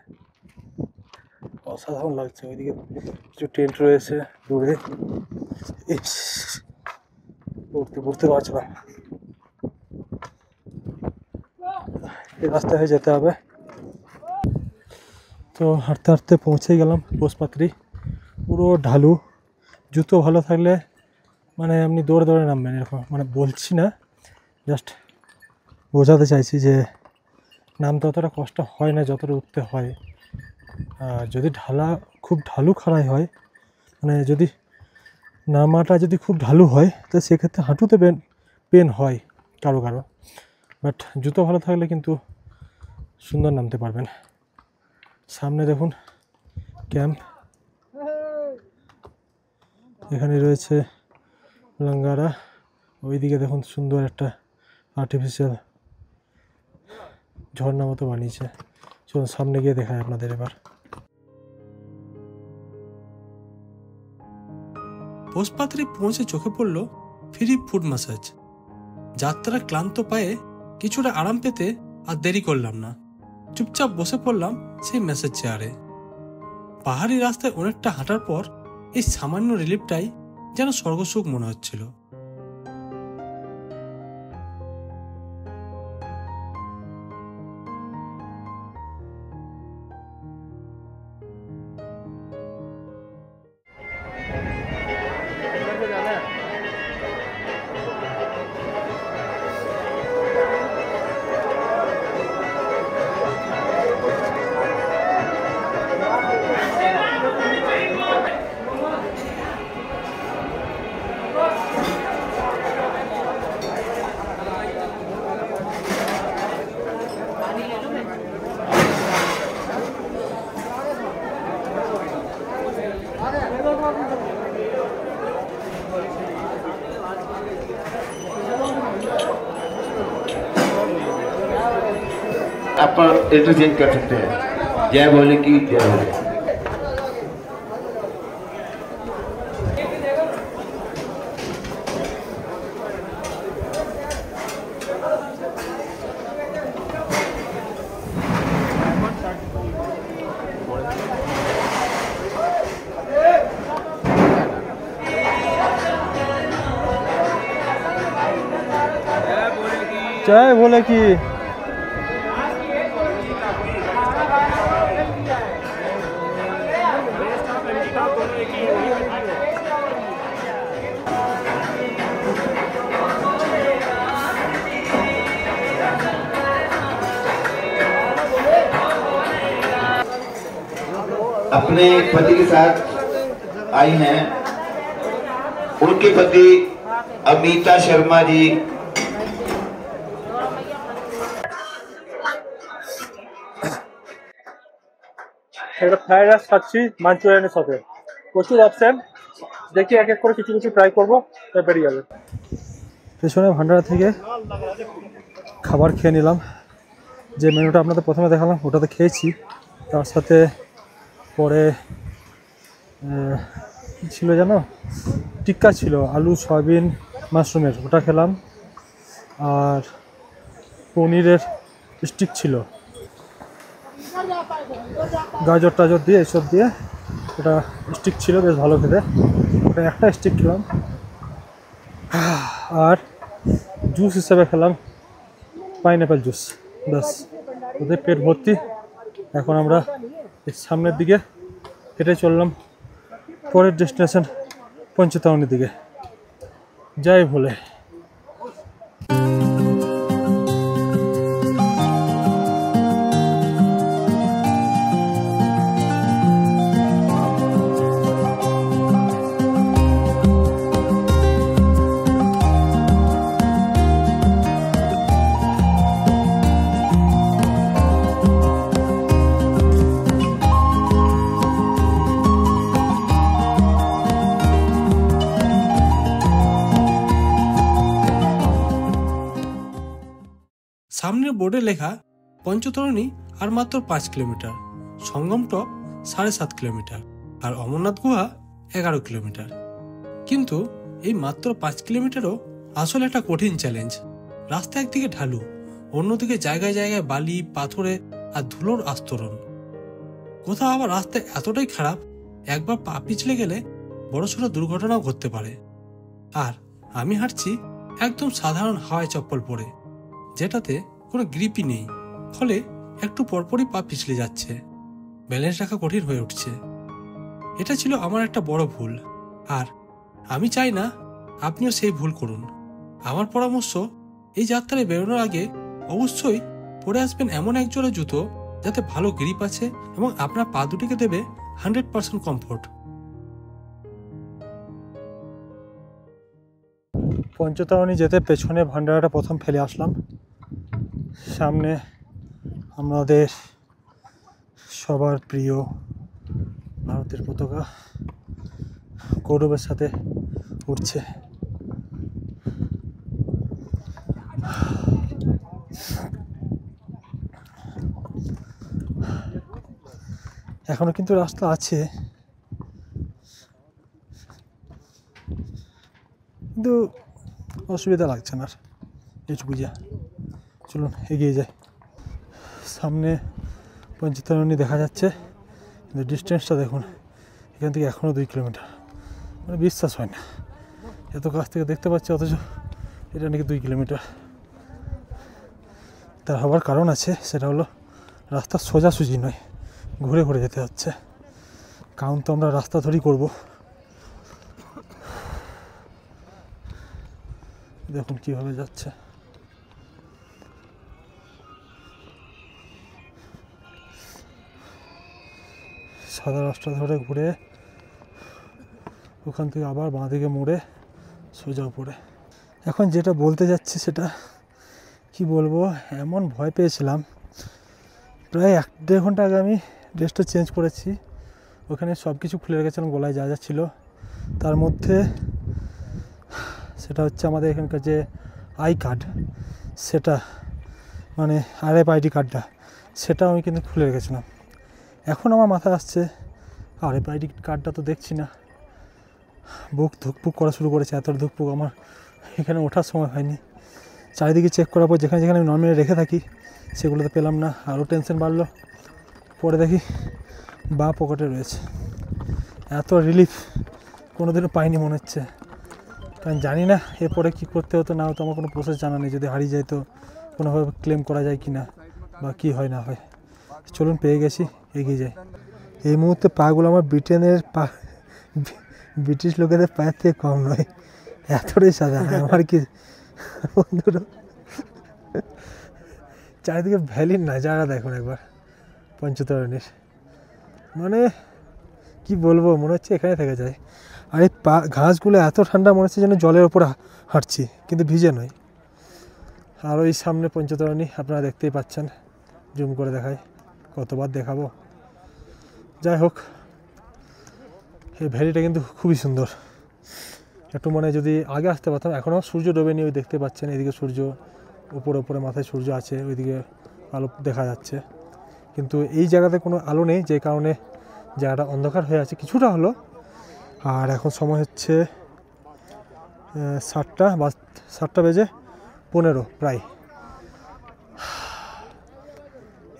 অসাধারণ লাগছে। ওইদিকে কিছু টেন্ট রয়েছে দূরে, পড়তে পড়তে বাঁচলাম। এই রাস্তা হয়ে যেতে হবে। তো হাঁটতে হাঁটতে পৌঁছে গেলাম পোষপাত্রী। পুরো ঢালু, জুতো ভালো থাকলে মানে আপনি দৌড়ে দৌড়ে নামবেন এরকম, মানে বলছি না, জাস্ট বোঝাতে চাইছি যে নামতে অতটা কষ্ট হয় না যতটা উঠতে হয়। আর যদি খুব ঢালু খাড়াই হয়, মানে যদি নামাটা যদি খুব ঢালু হয়, তো সেক্ষেত্রে হাঁটুতে পেন হয় কারো কারো, বাট জুতো ভালো থাকলে কিন্তু সুন্দর নামতে পারবেন। সামনে দেখুন ক্যাম্প, এখানে রয়েছে লাঙ্গারা। ওইদিকে দেখুন সুন্দর একটা আর্টিফিশিয়াল ঝর্ণা মতো বানিয়েছে। চলুন সামনে গিয়ে দেখায় আপনাদের এবার। পোষপাত্রে পৌঁছে চোখে পড়ল ফ্রি ফুড ম্যাসাজ। যাত্রার ক্লান্ত পায়ে কিছুটা আরাম পেতে আর দেরি করলাম না, চুপচাপ বসে পড়লাম সেই ম্যাসাজ চেয়ারে। পাহাড়ি রাস্তায় অনেকটা হাঁটার পর এই সামান্য রিলিফটাই যেন স্বর্গসুখ মনে হচ্ছিল। आप इंटरचेंज कर सकते हैं, जय बोले की जय बोले। जय बोले की। अपने पति के साथ आई हैं, उनके पति अमिता शर्मा जी। একটা ফ্রাইড রাইস খাচ্ছি মাঞ্চুরিয়ানের সাথে, প্রচুর অপশন। দেখি এক এক করে কিছু কিছু ট্রাই করবো, তাই বেরিয়ে যাবে। পেছনে ভান্ডারা থেকে খাবার খেয়ে নিলাম। যে মেনুটা আপনাদের প্রথমে দেখালাম ওটাতে খেয়েছি, তার সাথে পরে কী ছিল জানো, টিক্কা ছিল, আলু সয়াবিন মাশরুমের, ওটা খেলাম। আর পনিরের স্টিক ছিল, গাজর টাজর দিয়ে এসব দিয়ে এটা স্টিক ছিল, বেশ ভালো খেতে। ওটা একটা স্টিক খেলাম। আর জুস হিসেবে খেলাম পাইনঅ্যাপেল জুস, ব্যাস। ওদের পেট ভর্তি। এখন আমরা সামনের দিকে হেঁটে চললাম পরের ডেস্টিনেশন পঞ্চতারণীর দিকে। জয় ভোলে। সামনের বোর্ডে লেখা পঞ্চতরণী আর মাত্র 5 কিলোমিটার, সঙ্গম টপ 7.5 কিলোমিটার আর অমরনাথ গুহা 11 কিলোমিটার। কিন্তু এই মাত্র 5 কিলোমিটারও আসলে একটা কঠিন চ্যালেঞ্জ। রাস্তা একদিকে ঢালু, অন্যদিকে জায়গায় জায়গায় বালি, পাথরে আর ধুলোর আস্তরণ। কোথাও আবার রাস্তা এতটাই খারাপ, একবার পা পিছলে গেলে বড়সড় দুর্ঘটনাও ঘটতে পারে। আর আমি হাঁটছি একদম সাধারণ হাওয়াই চপ্পল পরে, যেটাতে কোনো গ্রিপই নেই, ফলে একটু পরপরই পা পিছলে যাচ্ছে, ব্যালেন্স রাখা কঠিন হয়ে উঠছে। এটা ছিল আমার একটা বড় ভুল, আর আমি চাই না আপনিও সেই ভুল করুন। আমার পরামর্শ, এই যাত্রায় বেরোনোর আগে অবশ্যই পরে আসবেন এমন এক জোড়া জুতো যাতে ভালো গ্রিপ আছে এবং আপনার পা দুটিকে দেবে 100% কমফোর্ট। পঞ্চতরণী যেতে পেছনে ভান্ডারাটা প্রথম ফেলে আসলাম। সামনে আমাদের সবার প্রিয় ভারতের পতাকা গৌরবের সাথে উঠছে। এখনো কিন্তু রাস্তা আছে, কিন্তু অসুবিধা লাগছে না, এইটুকু যা। চলুন এগিয়ে যাই। সামনে পঞ্চতরণী দেখা যাচ্ছে, কিন্তু ডিস্টেন্সটা দেখুন, এখান থেকে এখনও 2 কিলোমিটার। মানে বিশ্বাস হয় না, এত কাছ থেকে দেখতে পাচ্ছি, অথচ এটা নাকি 2 কিলোমিটার। তার হবার কারণ আছে, সেটা হলো রাস্তা সোজাসুজি নয়, ঘুরে ঘুরে যেতে হচ্ছে। কারণ তো আমরা রাস্তা ধরেই করব। দেখুন কিভাবে যাচ্ছে। সাদা রাস্তা ধরে ঘুরে ওখান থেকে আবার বাঁ দিকে মুড়ে সোজা উপরে। এখন যেটা বলতে যাচ্ছি সেটা কি বলবো, এমন ভয় পেয়েছিলাম। প্রায় 1-1.5 ঘন্টা আগে আমি ড্রেসটা চেঞ্জ করেছি, ওখানে সব কিছু খুলে রেখেছিলাম, গলায় যা যা ছিল। তার মধ্যে সেটা হচ্ছে আমাদের এখানকার যে আই কার্ড, সেটা মানে RFID কার্ডটা, সেটা আমি কিন্তু খুলে রেখেছিলাম। এখন আমার মাথায় আসছে RFID কার্ডটা তো দেখছি না। বুক ধুকপুক করা শুরু করেছে, এত ধুকপুক আমার এখানে ওঠার সময় হয়নি। চারিদিকে চেক করার পর যেখানে যেখানে আমি নর্মালি রেখে থাকি সেগুলোতে পেলাম না, আরও টেনশন বাড়লো। পরে দেখি বাঁ পকেটে রয়েছে। এত রিলিফ কোনোদিনও পাইনি মনে হচ্ছে, কারণ জানি না এরপরে কী করতে হতো না হতো। আমার কোনো প্রসেস জানা নেই, যদি হারিয়ে যায় তো কোনোভাবে ক্লেম করা যায় কি না, বা কী হয় না হয়। চলুন পেয়ে গেছি, এগিয়ে যাই। এই মুহূর্তে পাগুলো আমার ব্রিটেনের পা, ব্রিটিশ লোকেদের পায়ের থেকে কম নয়, এতটাই সাদা। আমার কি বন্ধুরা, চারিদিকে ভ্যালির নাজারা দেখুন একবার পঞ্চতরণীর। মানে কি বলবো, মনে হচ্ছে এখানে থেকে যায়। আর এই পা ঘাসগুলো এত ঠান্ডা, মনে হচ্ছে যেন জলের ওপর হাঁটছি, কিন্তু ভিজে নয়। আর ওই সামনে পঞ্চতরণী আপনারা দেখতেই পাচ্ছেন, জুম করে দেখায়, কতবার দেখাবো। যাই হোক, এই ভ্যালিটা কিন্তু খুবই সুন্দর। একটু মানে যদি আগে আসতে পারতাম। এখনও সূর্য ডোবেনি, ওই দেখতে পাচ্ছেন এদিকে সূর্য, উপরে মাথায় সূর্য আছে, ওইদিকে আলো দেখা যাচ্ছে। কিন্তু এই জায়গাতে কোনো আলো নেই, যে কারণে জায়গাটা অন্ধকার হয়ে আছে কিছুটা হলো। আর এখন সময় হচ্ছে 7টা বেজে 15 প্রায়।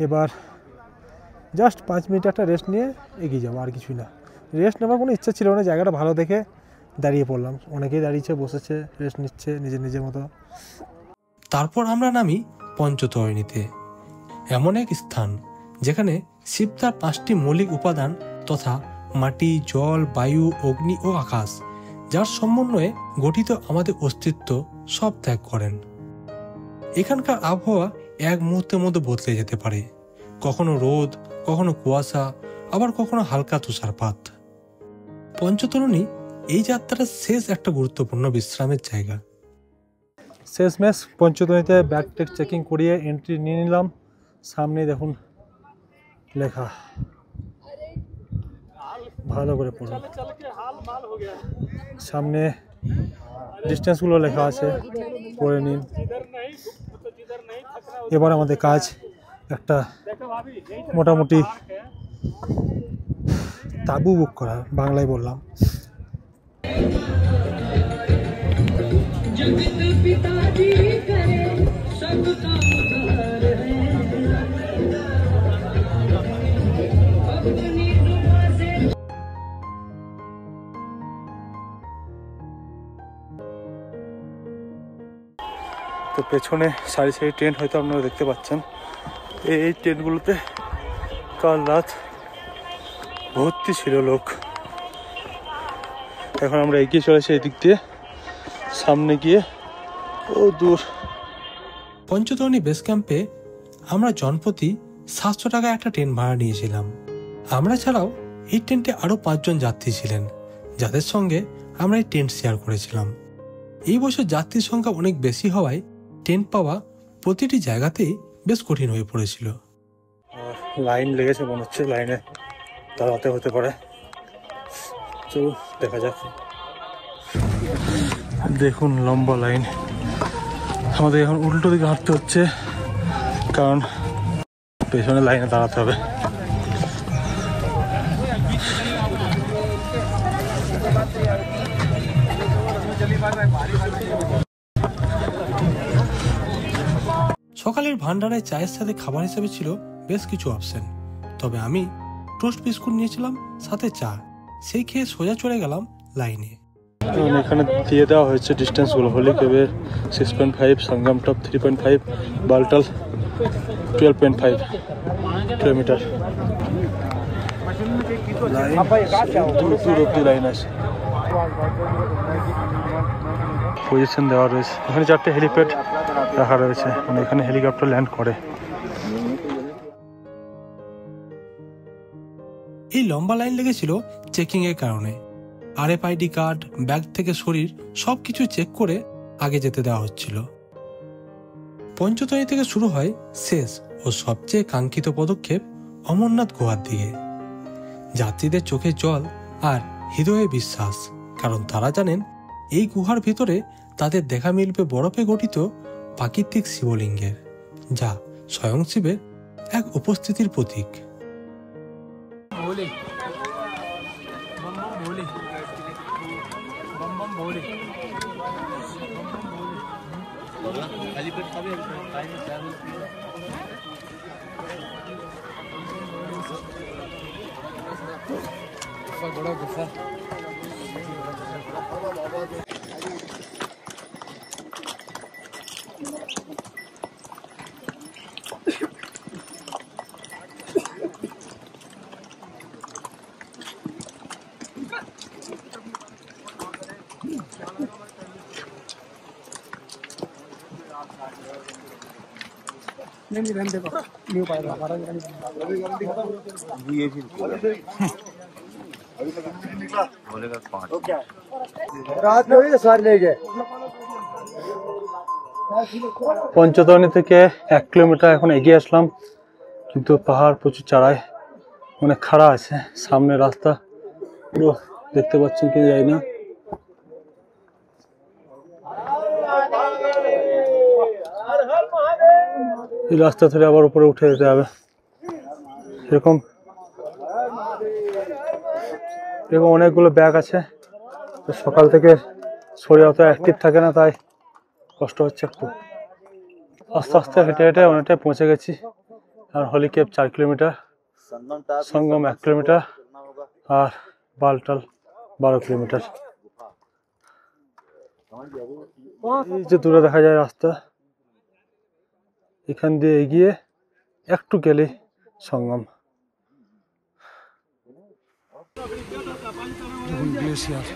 এবার জাস্ট 5 মিনিট একটা রেস্ট নিয়ে এগিয়ে যাবো, আর কিছুই না। রেস্ট নেওয়ার কোনো ইচ্ছা ছিল না, জায়গাটা ভালো দেখে দাঁড়িয়ে পড়লাম। অনেকেই দাঁড়িয়েছে, বসেছে, রেস্ট নিচ্ছে নিজের মতো। তারপর আমরা নামি পঞ্চতরণীতে, এমন এক স্থান যেখানে শিব তার 5টি মৌলিক উপাদান তথা মাটি, জল, বায়ু, অগ্নি ও আকাশ, যার সমন্বয়ে গঠিত আমাদের অস্তিত্ব, সব ত্যাগ করেন। এখানকার আবহাওয়া এক মুহূর্তের মধ্যে বদলে যেতে পারে, কখনো রোদ, কখনো কুয়াশা, আবার কখনো হালকা তুষারপাত। পঞ্চতরণী এই যাত্রার শেষ একটা গুরুত্বপূর্ণ বিশ্রামের জায়গা। শেষমেশ পঞ্চতরণীতে ব্যাগ টেক চেকিং করিয়ে এন্ট্রি নিয়ে নিলাম। সামনে দেখুন লেখা, ভালো করে পড়ুন। সামনে ডিস্টেন্সগুলো লেখা আছে, পড়ে নিন। এবার আমাদের কাজ একটা মোটামুটি তাঁবু বুক করা, বাংলায় বললাম। তো পেছনে সারি সারি টেন্ট হয়তো আপনারা দেখতে পাচ্ছেন। এই টেন্টগুলোতে কাল রাত ভর্তি ছিল লোক। এখন আমরা এগিয়ে চলেছি এই দিক দিয়ে, সামনে গিয়ে ও দূর। পঞ্চতরণী বেস ক্যাম্পে আমরা জনপ্রতি 700 টাকা একটা টেন্ট ভাড়া নিয়েছিলাম। আমরা ছাড়াও এই টেন্টে আরো 5 জন যাত্রী ছিলেন, যাদের সঙ্গে আমরা এই টেন্ট শেয়ার করেছিলাম। এই বছর যাত্রীর সংখ্যা অনেক বেশি হওয়ায় টেন্ট পাওয়া প্রতিটি জায়গাতেই বেশ কঠিন হয়ে পড়েছিল। লাইন লেগেছে মনে হচ্ছে, লাইনে দাঁড়াতে হতে পারে। তো দেখা যাক। দেখুন লম্বা লাইন। আমাদের এখন উল্টো দিকে হাঁটতে হচ্ছে, কারণ পেছনে লাইনে দাঁড়াতে হবে। সকালের ভান্ডারায় চায়ের সাথে খাবার হিসেবে ছিল বেশ কিছু অপশন, তবে আমি টোস্ট বিস্কুট নিয়েছিলাম, সাথে চা। সেই খেয়ে সোজা চলে গেলাম লাইনে। এখানে দিয়ে দেওয়া হয়েছে ডিস্টেন্সগুলো। হোলি কেবের 6.5, সঙ্গম টপ 3.5, বালটাল 12.5 কিলোমিটার। দূর অব্দি লাইন আছে, পজিশন দেওয়া রয়েছে। এখানে 4টে হেলিপ্যাড রাখা রয়েছে, মানে এখানে হেলিকপ্টার ল্যান্ড করে। এই লম্বা লাইন লেগেছিল চেকিং এর কারণে। RFID কার্ড, ব্যাগ থেকে শরীর সবকিছু চেক করে আগে যেতে দেওয়া হচ্ছিল। পঞ্চতরণী থেকে শুরু হয় শেষ ও সবচেয়ে কাঙ্ক্ষিত পদক্ষেপ অমরনাথ গুহার দিকে। যাত্রীদের চোখে জল আর হৃদয়ে বিশ্বাস, কারণ তারা জানেন এই গুহার ভিতরে তাদের দেখা মিলবে বরফে গঠিত প্রাকৃতিক শিবলিঙ্গের, যা স্বয়ং শিবের এক উপস্থিতির প্রতীক। পঞ্চতরণী থেকে 1 কিলোমিটার এখন এগিয়ে আসলাম, কিন্তু পাহাড় প্রচুর চড়ায়, অনেক খাড়া আছে। সামনে রাস্তা পুরো দেখতে পাচ্ছেন কি জানি না। এই রাস্তা ধরে আবার উপরে উঠে যেতে হবে। এরকম অনেকগুলো ব্যাগ আছে, তো সকাল থেকে শরীর অত অ্যাক্টিভ থাকে না, তাই কষ্ট হচ্ছে একটু। আস্তে আস্তে হেঁটে হেঁটে অনেকটাই পৌঁছে গেছি। আর হোলি কেব 4 কিলোমিটার, সঙ্গম 1 কিলোমিটার আর বালটাল 12 কিলোমিটার। এই যে দূরে দেখা যায় রাস্তা, এখান দিয়ে এগিয়ে একটু গেলে সঙ্গম। গ্লেশিয়ার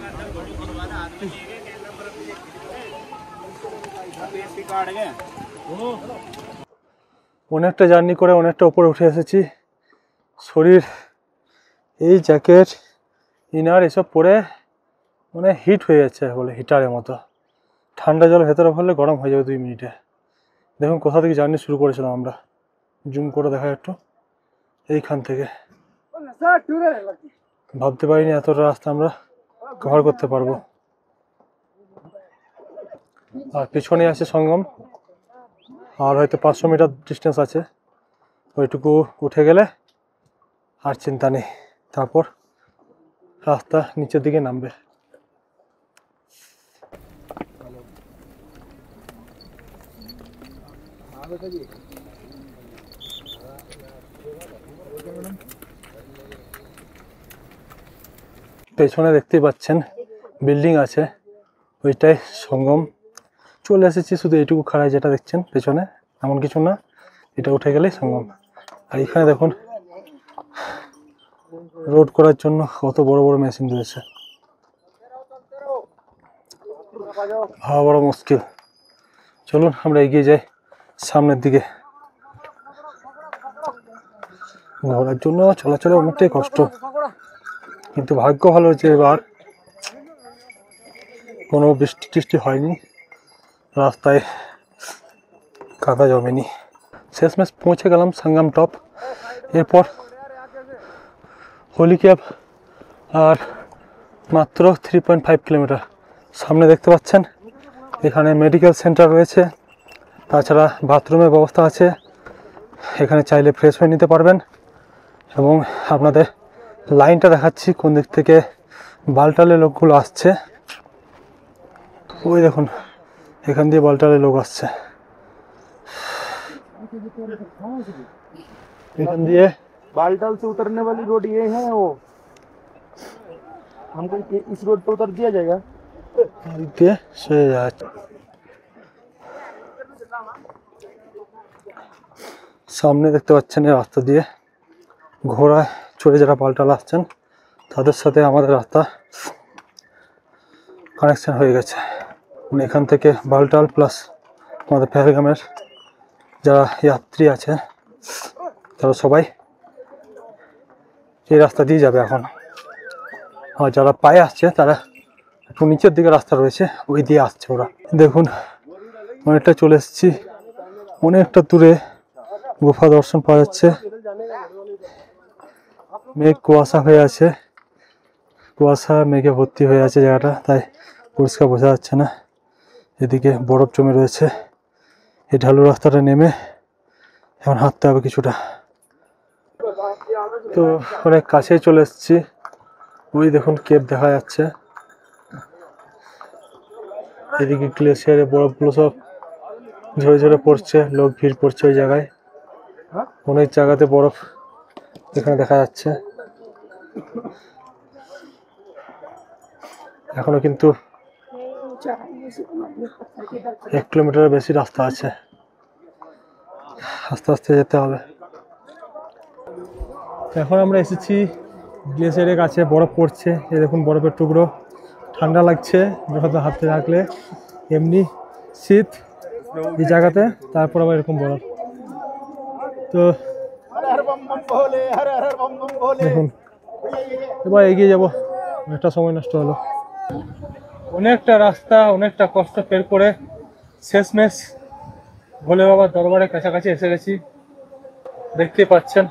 অনেকটা জার্নি করে অনেকটা উপরে উঠে এসেছি। শরীর এই জ্যাকেট ইনার এসব পরে মানে হিট হয়ে যাচ্ছে, বলে হিটারের মতো। ঠান্ডা জল ভেতরে ভরলে গরম হয়ে যাবে 2 মিনিটে। দেখুন কোথা থেকে জার্নি শুরু করেছিলাম আমরা, জুম করে দেখা একটু। এইখান থেকে ভাবতে পারিনি এতটা রাস্তা আমরা কভার করতে পারবো। আর পিছনে আছে সঙ্গম, আর হয়তো 500 মিটার ডিস্টেন্স আছে, ওইটুকু উঠে গেলে আর চিন্তা নেই, তারপর রাস্তা নিচের দিকে নামবে। পেছনে দেখতেই পাচ্ছেন বিল্ডিং আছে, ওইটাই সঙ্গম। চলে এসেছি, শুধু এইটুকু খাড়ায় যেটা দেখছেন পেছনে, এমন কিছু না, এটা উঠে গেলেই সঙ্গম। আর এখানে দেখুন রোড করার জন্য কত বড় বড় মেশিন রয়েছে, ভাবা বড় মুশকিল। চলুন আমরা এগিয়ে যাই সামনের দিকে। ঘোরার জন্য চলাচলে অনেকটাই কষ্ট, কিন্তু ভাগ্য ভালো যে এবার কোনো বৃষ্টি টিষ্টি হয়নি, রাস্তায় কাদা জমেনি। শেষমেশ পৌঁছে গেলাম সঙ্গম টপ। এরপর হোলি ক্যাপ আর মাত্র 3.5 কিলোমিটার। সামনে দেখতে পাচ্ছেন এখানে মেডিকেল সেন্টার রয়েছে, তাছাড়া বাথরুমের ব্যবস্থা আছে, এখানে চাইলে ফ্রেশ হয়ে নিতে পারবেন। এবং আপনাদের লাইনটা দেখাচ্ছি কোন দিক থেকে বালটালে লোকগুলো আসছে। ওই দেখুন এখান দিয়ে বালটালে লোক আসছে, এখান দিয়ে बालटाल से उतरने वाली रोड ये है, वो हमको इस रोड पे उतर दिया जाएगा। দিয়ে সরে যাচ্ছে। সামনে দেখতে পাচ্ছেন এই রাস্তা দিয়ে ঘোড়ায় চড়ে যারা পাল্টাল আসছেন তাদের সাথে আমাদের রাস্তা কানেকশন হয়ে গেছে। এখান থেকে বালটাল প্লাস আমাদের পেহেলগামের যারা যাত্রী আছে তারা সবাই এই রাস্তা দিয়ে যাবে এখন। আর যারা পায়ে আসছে তারা একটু নিচের দিকে রাস্তা রয়েছে, ওই দিয়ে আসছে ওরা। দেখুন অনেকটা চলে এসেছি, অনেকটা দূরে গুফা দর্শন পাওয়া যাচ্ছে। মেঘ কুয়াশা হয়ে আছে, কুয়াশা মেঘে ভর্তি হয়ে আছে জায়গাটা, তাই পরিষ্কার বোঝা যাচ্ছে না। এদিকে বরফ জমে রয়েছে। এই ঢালু রাস্তাটা নেমে এখন হাঁটতে হবে কিছুটা। তো অনেক কাছে চলে এসেছি, ওই দেখুন কেপ দেখা যাচ্ছে। এদিকে গ্লেসিয়ারে বরফগুলো সব ঝরে ঝরে পড়ছে, লোক ভিড় পড়ছে ওই জায়গায়, অনেক জায়গাতে বরফ এখানে দেখা যাচ্ছে। এখনো কিন্তু 1 কিলোমিটারের বেশি রাস্তা আছে, আস্তে আস্তে যেতে হবে। এখন আমরা এসেছি গ্লেসিয়ারের কাছে, বরফ পড়ছে, এই দেখুন বরফের টুকরো, ঠান্ডা লাগছে বরফে হাতে রাখলে, এমনি শীত এই জায়গাতে, তারপর আবার এরকম বরফ। তো দেখুন এবার এগিয়ে যাব, অনেকটা সময় নষ্ট হলো, অনেকটা রাস্তা অনেকটা কষ্ট ফের করে শেষমেশ ভোলে বাবার দরবারের কাছাকাছি এসে গেছি। দেখতে পাচ্ছেন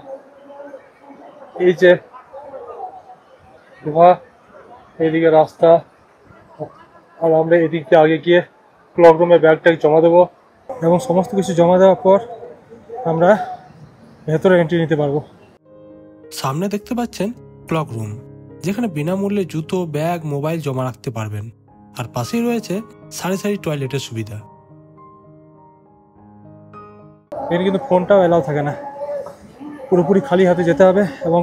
এই যে গুহা, এইদিকে রাস্তা, আর আমরা এদিক দিয়ে আগে গিয়ে ক্লক রুমে ব্যাগটাকে জমা দেবো, এবং সমস্ত কিছু জমা দেওয়ার পর আমরা ভেতরে এন্ট্রি নিতে পারবো। সামনে দেখতে পাচ্ছেন ক্লক রুম, যেখানে বিনামূল্যে জুতো, ব্যাগ, মোবাইল জমা রাখতে পারবেন। আর পাশেই রয়েছে সারি সারি টয়লেটের সুবিধা। এখানে কিন্তু ফোনটাও এলাও থাকে না, পুরোপুরি খালি হাতে যেতে হবে, এবং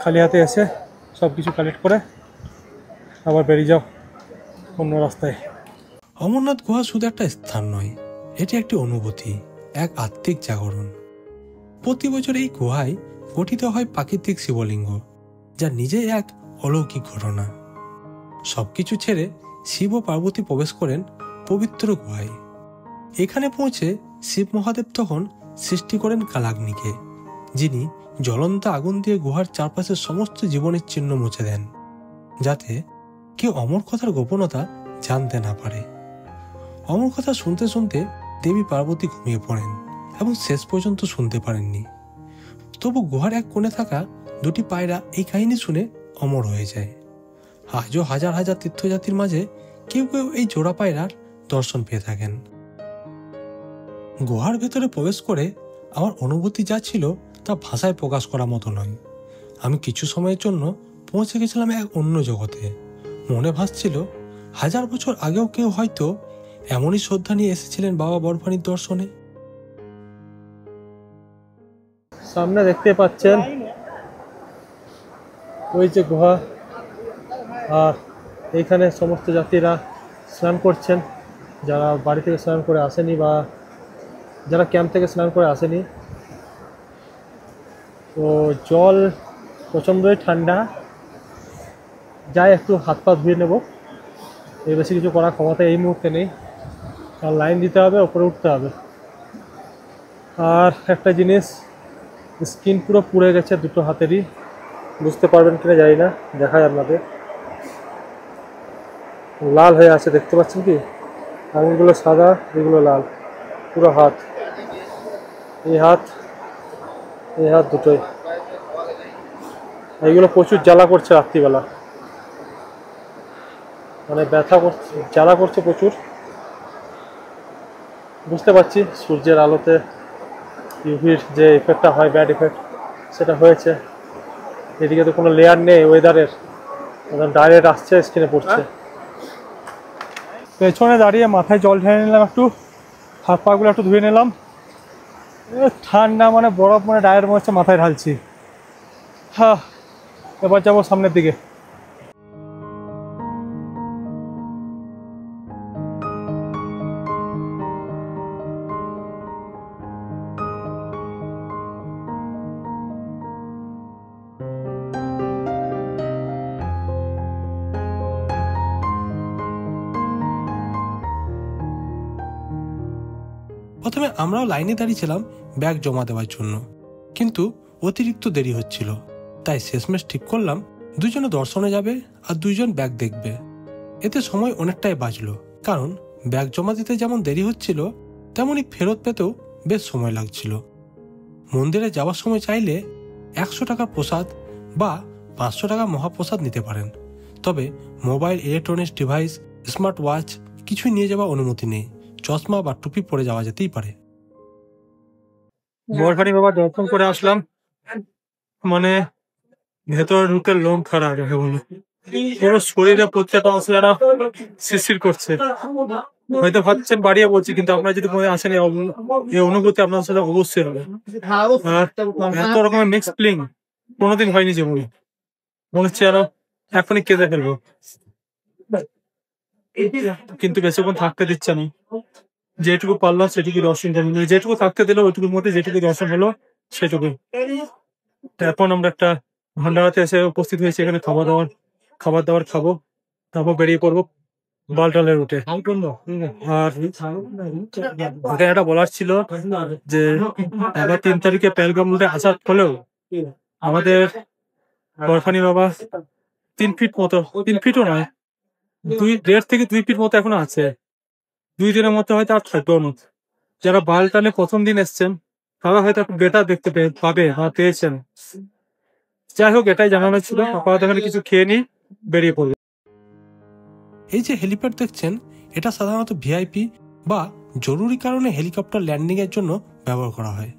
খালি হাতে এসে সব কিছু কালেক্ট করে আবার বেরিয়ে যাও অন্য রাস্তায়। অমরনাথ গুহা শুধু একটা স্থান নয়, এটি একটি অনুভূতি, এক আত্মিক জাগরণ। প্রতি বছর এই গুহায় গঠিত হয় প্রাকৃতিক শিবলিঙ্গ, যা নিজেই এক অলৌকিক ঘটনা। সবকিছু ছেড়ে শিব ও পার্বতী প্রবেশ করেন পবিত্র গুহায়। এখানে পৌঁছে শিব মহাদেব তখন সৃষ্টি করেন কালাগ্নিকে, যিনি জ্বলন্ত আগুন দিয়ে গুহার চারপাশে সমস্ত জীবনের চিহ্ন মুছে দেন, যাতে কেউ অমর কথার গোপনতা জানতে না পারে। অমর কথা শুনতে শুনতে দেবী পার্বতী ঘুমিয়ে পড়েন এবং শেষ পর্যন্ত শুনতে পারেননি। তবু গুহার এক কোণে থাকা দুটি পায়রা এই কাহিনী শুনে অমর হয়ে যায়। আজও হাজার হাজার তীর্থযাত্রীর মাঝে কেউ কেউ এই জোড়া পায়রার দর্শন পেয়ে থাকেন। গুহার ভেতরে প্রবেশ করে আমার অনুভূতি যা ছিল তা ভাষায় প্রকাশ করার মতো নয়। আমি কিছু সময়ের জন্য পৌঁছে গেছিলাম এক অন্য জগতে। মনে ভাসছিল 1000 বছর আগেও কেউ হয়তো এমনই শ্রদ্ধা নিয়ে এসেছিলেন বাবা বরফানির দর্শনে। সামনে দেখতে পাচ্ছেন ওই যে গুহা, আর এইখানে সমস্ত যাত্রীরা স্নান করছেন, যারা বাড়ি থেকে স্নান করে আসেনি বা যারা ক্যাম্প থেকে স্নান করে আসেনি। তো জল প্রচণ্ডই ঠান্ডা, যাই একটু হাত পা ধুয়ে নেব, এর বেশি কিছু করার ক্ষমতা এই মুহূর্তে নেই, কারণ লাইন দিতে হবে, ওপরে উঠতে হবে। আর একটা জিনিস, স্কিন পুরো পুড়ে গেছে দুটো হাতেরই, বুঝতে পারবেন কিনা জানি না, দেখায় আপনাদের, লাল হয়ে আছে, দেখতে পাচ্ছেন কি? আঙুলগুলো সাদা, এগুলো লাল, পুরো হাত, এই হাত দুটোই। এইগুলো প্রচুর জ্বালা করছে রাত্রিবেলা, মানে ব্যথা করছে, জ্বালা করছে প্রচুর। বুঝতে পারছি সূর্যের আলোতে ইউভির যে এফেক্টটা হয়, ব্যাড এফেক্ট, সেটা হয়েছে। এদিকে তো কোনো লেয়ার নেই ওয়েদারের, ডাইরেক্ট আসছে, স্কিনে পড়ছে। পেছনে দাঁড়িয়ে মাথায় জল ঢেলে নিলাম, একটু হাত পাগুলো একটু ধুয়ে নিলাম। ঠান্ডা মানে বরফ, মানে ডাইরেক্ট মনে হচ্ছে মাথায় ঢালছি। হ্যাঁ, এবার যাবো সামনের দিকে। প্রথমে আমরাও লাইনে দাঁড়িয়েছিলাম ব্যাগ জমা দেওয়ার জন্য, কিন্তু অতিরিক্ত দেরি হচ্ছিল, তাই শেষমেশ ঠিক করলাম 2 জনে দর্শনে যাবে আর 2 জন ব্যাগ দেখবে। এতে সময় অনেকটাই বাঁচলো, কারণ ব্যাগ জমা দিতে যেমন দেরি হচ্ছিল, তেমনই ফেরত পেতেও বেশ সময় লাগছিল। মন্দিরে যাওয়ার সময় চাইলে 100 টাকার প্রসাদ বা 500 টাকা মহাপ্রসাদ নিতে পারেন, তবে mobile, electronics device, smart watch কিছুই নিয়ে যাওয়ার অনুমতি নেই। চশমা বা টুপি পরে যাওয়া যেতেই পারে। বরফানি বাবা দর্শন করে আসলাম, মানে ভেতরে ঢুকে লোম খারাপ, যাকে বলে পুরো শরীরে প্রত্যেকটা অংশ যেন শিরশির করছে। হয়তো ভাবছেন বাড়িয়ে বলছি, কিন্তু আপনারা যদি মনে আসেন এই অনুভূতি আপনার সাথে অবশ্যই হবে। আর এত রকমের মিক্স ফিলিং কোনোদিন হয়নি জীবনে, মনে হচ্ছে যেন এখনই কেঁদে ফেলবো, কিন্তু বেশিক্ষণ থাকতে দিচ্ছে না। যেটুকু পারলাম সেটুকু দর্শন, যেটুকু থাকতে দিল ওইটুকুর মধ্যে যেটুকু দর্শন হলো সেটুকু। এখন আমরা একটা ভান্ডারাতে এসে উপস্থিত হয়েছি, এখানে খাবার দাবার খাবো, তারপর বেরিয়ে পড়বো বালটালের রুটে। আর এটা বলার ছিল যে এবার 3 তারিখে পেহেলগাম রুটে আসার হলেও আমাদের বরফানি বাবা 3 ফিট মতো, 3 ফিটও নয়, 1.5 থেকে 2 ফিট মতো এখনো আছে। 2 দিনের মধ্যে হয়তো আর থাকবেও না। যারা বালটালে প্রথম দিন এসছেন তারা হয়তো একটু বেটার দেখতে পাবে বা পেয়েছেন। যাই হোক, এটাই জানানো ছিল। আপাতত এখানে কিছু খেয়ে নিই, বেরিয়ে পড়বে। এই যে হেলিপ্যাড দেখছেন, এটা সাধারণত ভিআইপি বা জরুরি কারণে হেলিকপ্টার ল্যান্ডিং এর জন্য ব্যবহার করা হয়।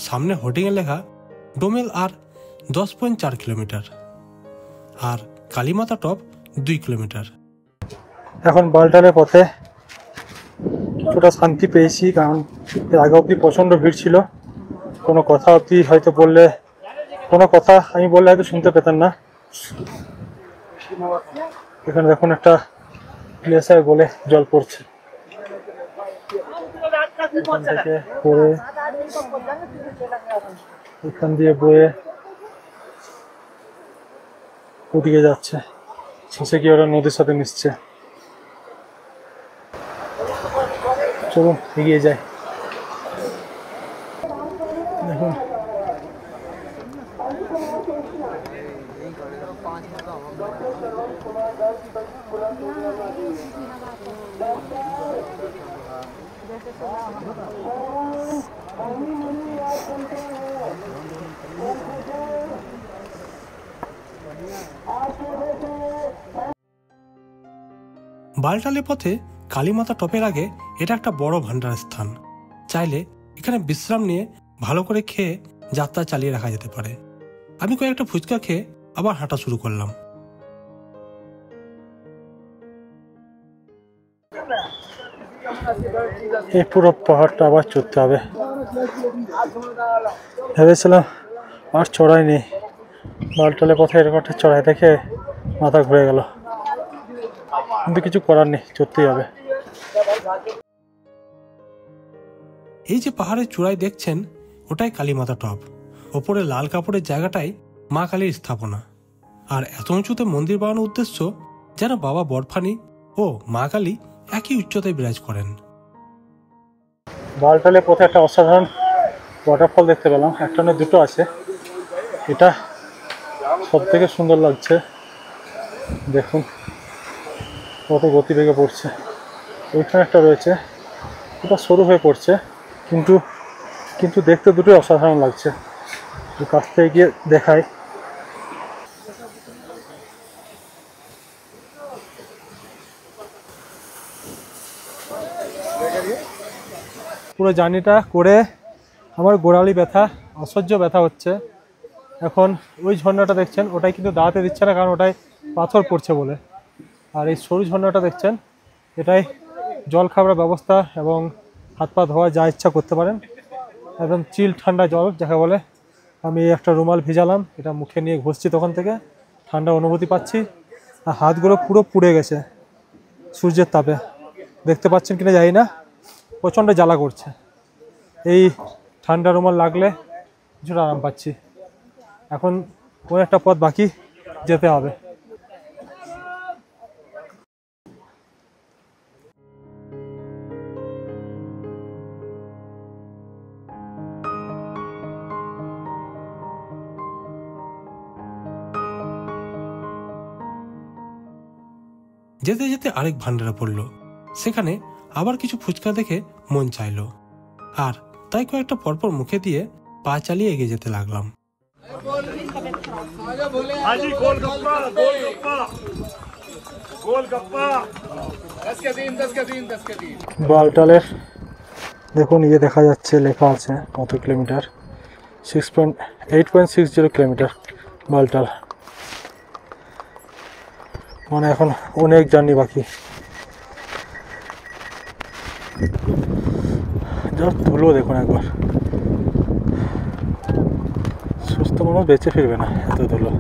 সামনে হোর্ডিং এ লেখা ডোমেল আর 10.4 কিলোমিটার আর কালীমাতা টপ 2 কিলোমিটার। এখন বালটালের পথে কিছুটা শান্তি পেয়েছি, কারণ এর আগে অব্দি প্রচণ্ড ভিড় ছিল। কোনো কথা অব্দি হয়তো বললে, কোনো কথা আমি বললে হয়তো শুনতে পেতেন না। এখানে দেখুন একটা গ্লেসার বলে জল পড়ছে, এখান থেকে পড়ে এখান দিয়ে বয়ে ওদিকে যাচ্ছে, শেষে গিয়ে ওরা নদীর সাথে মিশছে। চলুন এগিয়ে যাই। দেখুন বালটালে পথে কালীমাতা টপের আগে এটা একটা বড় ভান্ডার স্থান। চাইলে এখানে বিশ্রাম নিয়ে ভালো করে খেয়ে যাত্রা চালিয়ে রাখা যেতে পারে। আমি কয়েকটা ফুচকা খেয়ে আবার হাঁটা শুরু করলাম। এই পুরো পাহাড়টা আবার চড়তে হবে, ভেবেছিলাম আর চড়াই নেই, বালটালে পথে এরকম একটা চড়াই দেখে মাথা ঘুরে গেল, কিন্তু কিছু করার নেই, চড়তেই হবে। এই যে পাহাড়ের চূড়ায় দেখছেন ওটাই কালীমাতা টপ। ওপরে লাল কাপড়ের জায়গাটাই মা কালীর স্থাপনা। আর এত উঁচুতে মন্দির বানানোর উদ্দেশ্য যেন বাবা বরফানি ও মা কালী একই উচ্চতায় বিরাজ করেন। বালটালে পথে একটা অসাধারণ ওয়াটারফল দেখতে পেলাম, একটা না দুটো আছে, এটা সব থেকে সুন্দর লাগছে। দেখুন কত গতিবেগে পড়ছে। ওইখানে একটা রয়েছে, এটা সরু হয়ে পড়ছে, কিন্তু দেখতে দুটোই অসাধারণ লাগছে। কাছ থেকে গিয়ে দেখায়। পুরো জার্নিটা করে আমার গোড়ালি ব্যথা, অসহ্য ব্যথা হচ্ছে। এখন ওই ঝর্ণাটা দেখছেন, ওটাই কিন্তু দাঁড়াতে দিচ্ছে না, কারণ ওটাই পাথর পড়ছে বলে। আর এই সরু ঝর্ণাটা দেখছেন, এটাই জল খাবারের ব্যবস্থা এবং হাত পা ধোয়া যা ইচ্ছা করতে পারেন। একদম চিল ঠান্ডা জল যাকে বলে। আমি একটা রুমাল ভিজালাম, এটা মুখে নিয়ে ঘষছি, তখন থেকে ঠান্ডা অনুভূতি পাচ্ছি। আর হাতগুলো পুরো পুড়ে গেছে সূর্যের তাপে, দেখতে পাচ্ছেন কিনা জানি না, প্রচণ্ড জ্বালা করছে। এই ঠান্ডা রুমাল লাগলে কিছুটা আরাম পাচ্ছি। এখন কোন একটা পথ বাকি যেতে হবে। যেতে যেতে আরেক ভান্ডারে পড়লো। সেখানে আবার কিছু ফুচকা দেখে মন চাইলো, আর তাই কয়েকটা পরপর মুখে দিয়ে পা চালিয়ে এগিয়ে যেতে লাগলাম। বালটালের দেখুন ইয়ে দেখা যাচ্ছে, লেখা আছে কত কিলোমিটার, 8.60 কিলোমিটার বালটাল। মানে এখন অনেক জার্নি বাকি। জাস্ট ধুলো দেখুন একবার, সুস্থ মানুষ বেঁচে ফিরবে না এত ধুলো।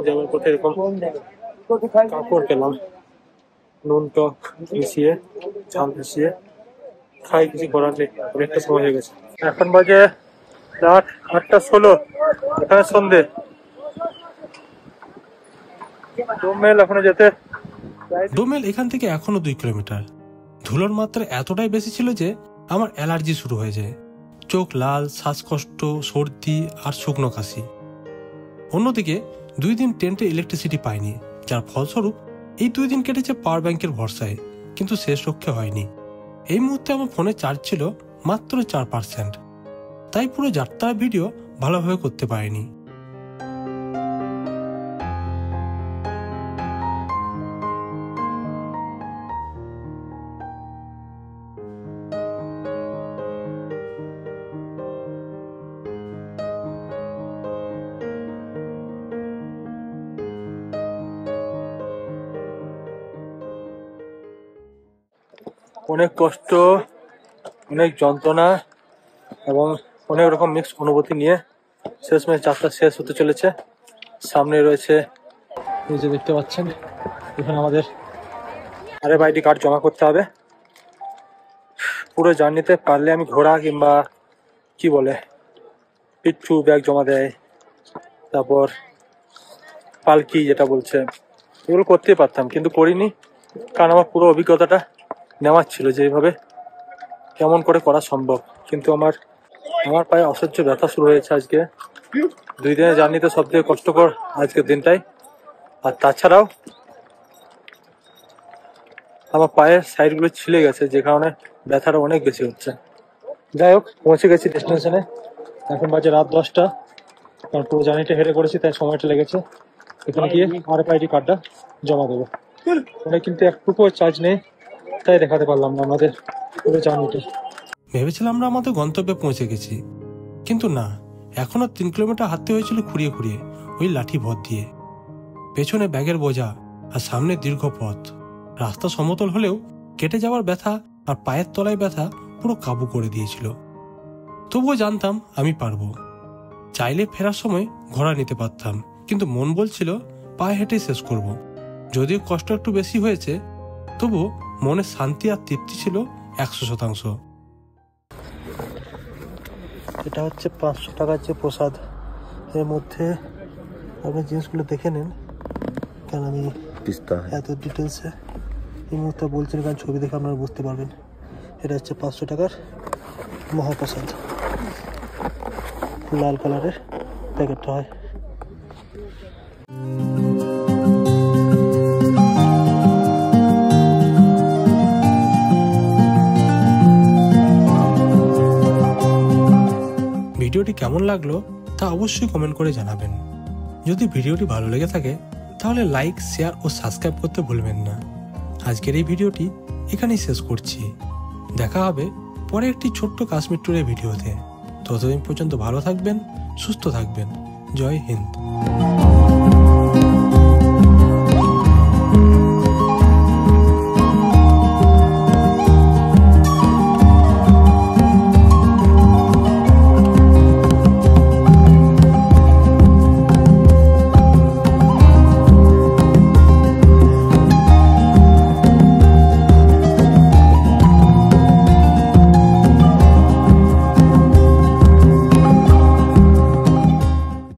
যেমন কোথায় এরকম কাপড় পেলাম, নুন টক মিশিয়ে, ঝাল মিশিয়ে খাই, কিছু করার নেই, অনেকটা সময় হয়ে গেছে। এখন বাজে রাত 8:16, এখানে সন্ধে। ডোমেল এখনো যেতে, ডোমেল এখান থেকে এখনো 2 কিলোমিটার। ধুলোর মাত্রা এতটাই বেশি ছিল যে আমার অ্যালার্জি শুরু হয়ে যায়, চোখ লাল, শ্বাসকষ্ট, সর্দি আর শুকনো কাশি। অন্যদিকে 2 দিন টেন্টে ইলেকট্রিসিটি পাইনি, যার ফলস্বরূপ এই 2 দিন কেটেছে পাওয়ার ব্যাংকের ভরসায়, কিন্তু শেষ রক্ষে হয়নি। এই মুহূর্তে আমার ফোনে চার্জ ছিল মাত্র 4%, তাই পুরো যাত্রার ভিডিও ভালোভাবে করতে পারিনি। অনেক কষ্ট, অনেক যন্ত্রণা এবং অনেক রকম মিক্স অনুভূতি নিয়ে শেষমেশ যাত্রা শেষ হতে চলেছে। সামনে রয়েছে, এই যে দেখতে পাচ্ছেন, এখানে আমাদের RFID কার্ড জমা করতে হবে। পুরো জার্নিতে পারলে আমি ঘোড়া কিংবা কি বলে পিচ্ছু ব্যাগ জমা দেয়, তারপর পালকি যেটা বলছে, এগুলো করতেই পারতাম, কিন্তু করিনি, কারণ আমার পুরো অভিজ্ঞতাটা নেওয়ার ছিল যে এইভাবে কেমন করে করা সম্ভব। কিন্তু আমার পায়ে অসহ্য ব্যথা শুরু হয়েছে আজকে। 2 দিনের জার্নিতে সব থেকে কষ্টকর আজকের দিনটাই। আর তাছাড়াও আমার পায়ের সাইডগুলো ছিলে গেছে, যে কারণে ব্যথাটা অনেক বেশি হচ্ছে। যাই হোক, পৌঁছে গেছি ডেস্টিনেশনে। এখন বাজে রাত 10টা, কারণ পুরো জার্নিটা হেঁটে করেছি তাই সময়টা লেগেছে। এখানে গিয়ে RFID কার্ডটা জমা দেবো। ওটা কিন্তু একটুকু চার্জ নেই, তাই দেখাতে পারলাম না আমাদের পুরো জার্নিটা। ভেবেছিলাম আমরা আমাদের গন্তব্যে পৌঁছে গেছি, কিন্তু না, এখনো 3 কিলোমিটার হাঁটতে হয়েছিল খুঁড়িয়ে খুঁড়িয়ে ওই লাঠি ভর দিয়ে। পেছনে ব্যাগের বোঝা আর সামনে দীর্ঘ পথ। রাস্তা সমতল হলেও কেটে যাওয়ার ব্যথা আর পায়ের তলায় ব্যথা পুরো কাবু করে দিয়েছিল। তবুও জানতাম আমি পারবো। চাইলে ফেরার সময় ঘোড়া নিতে পারতাম, কিন্তু মন বলছিল পায়ে হেঁটে শেষ করব। যদিও কষ্ট একটু বেশি হয়েছে, তবুও মনে শান্তি আর তৃপ্তি ছিল 100%। এটা হচ্ছে 500 টাকার যে প্রসাদ, এর মধ্যে আপনি জিনিসগুলো দেখে নেন, কারণ আমি এত ডিটেলসে এই মুহূর্তে বলছি না, কারণ ছবি দেখে আপনারা বুঝতে পারবেন। এটা হচ্ছে 500 টাকার মহাপ্রসাদ, লাল কালারের প্যাকেটটা হয়। ভিডিওটি কেমন লাগলো তা অবশ্যই কমেন্ট করে জানাবেন। যদি ভিডিওটি ভালো লেগে থাকে তাহলে লাইক, শেয়ার ও সাবস্ক্রাইব করতে ভুলবেন না। আজকের এই ভিডিওটি এখানেই শেষ করছি। দেখা হবে পরে একটি ছোট্ট কাশ্মীর ট্যুরের ভিডিওতে। ততদিন পর্যন্ত ভালো থাকবেন, সুস্থ থাকবেন। জয় হিন্দ।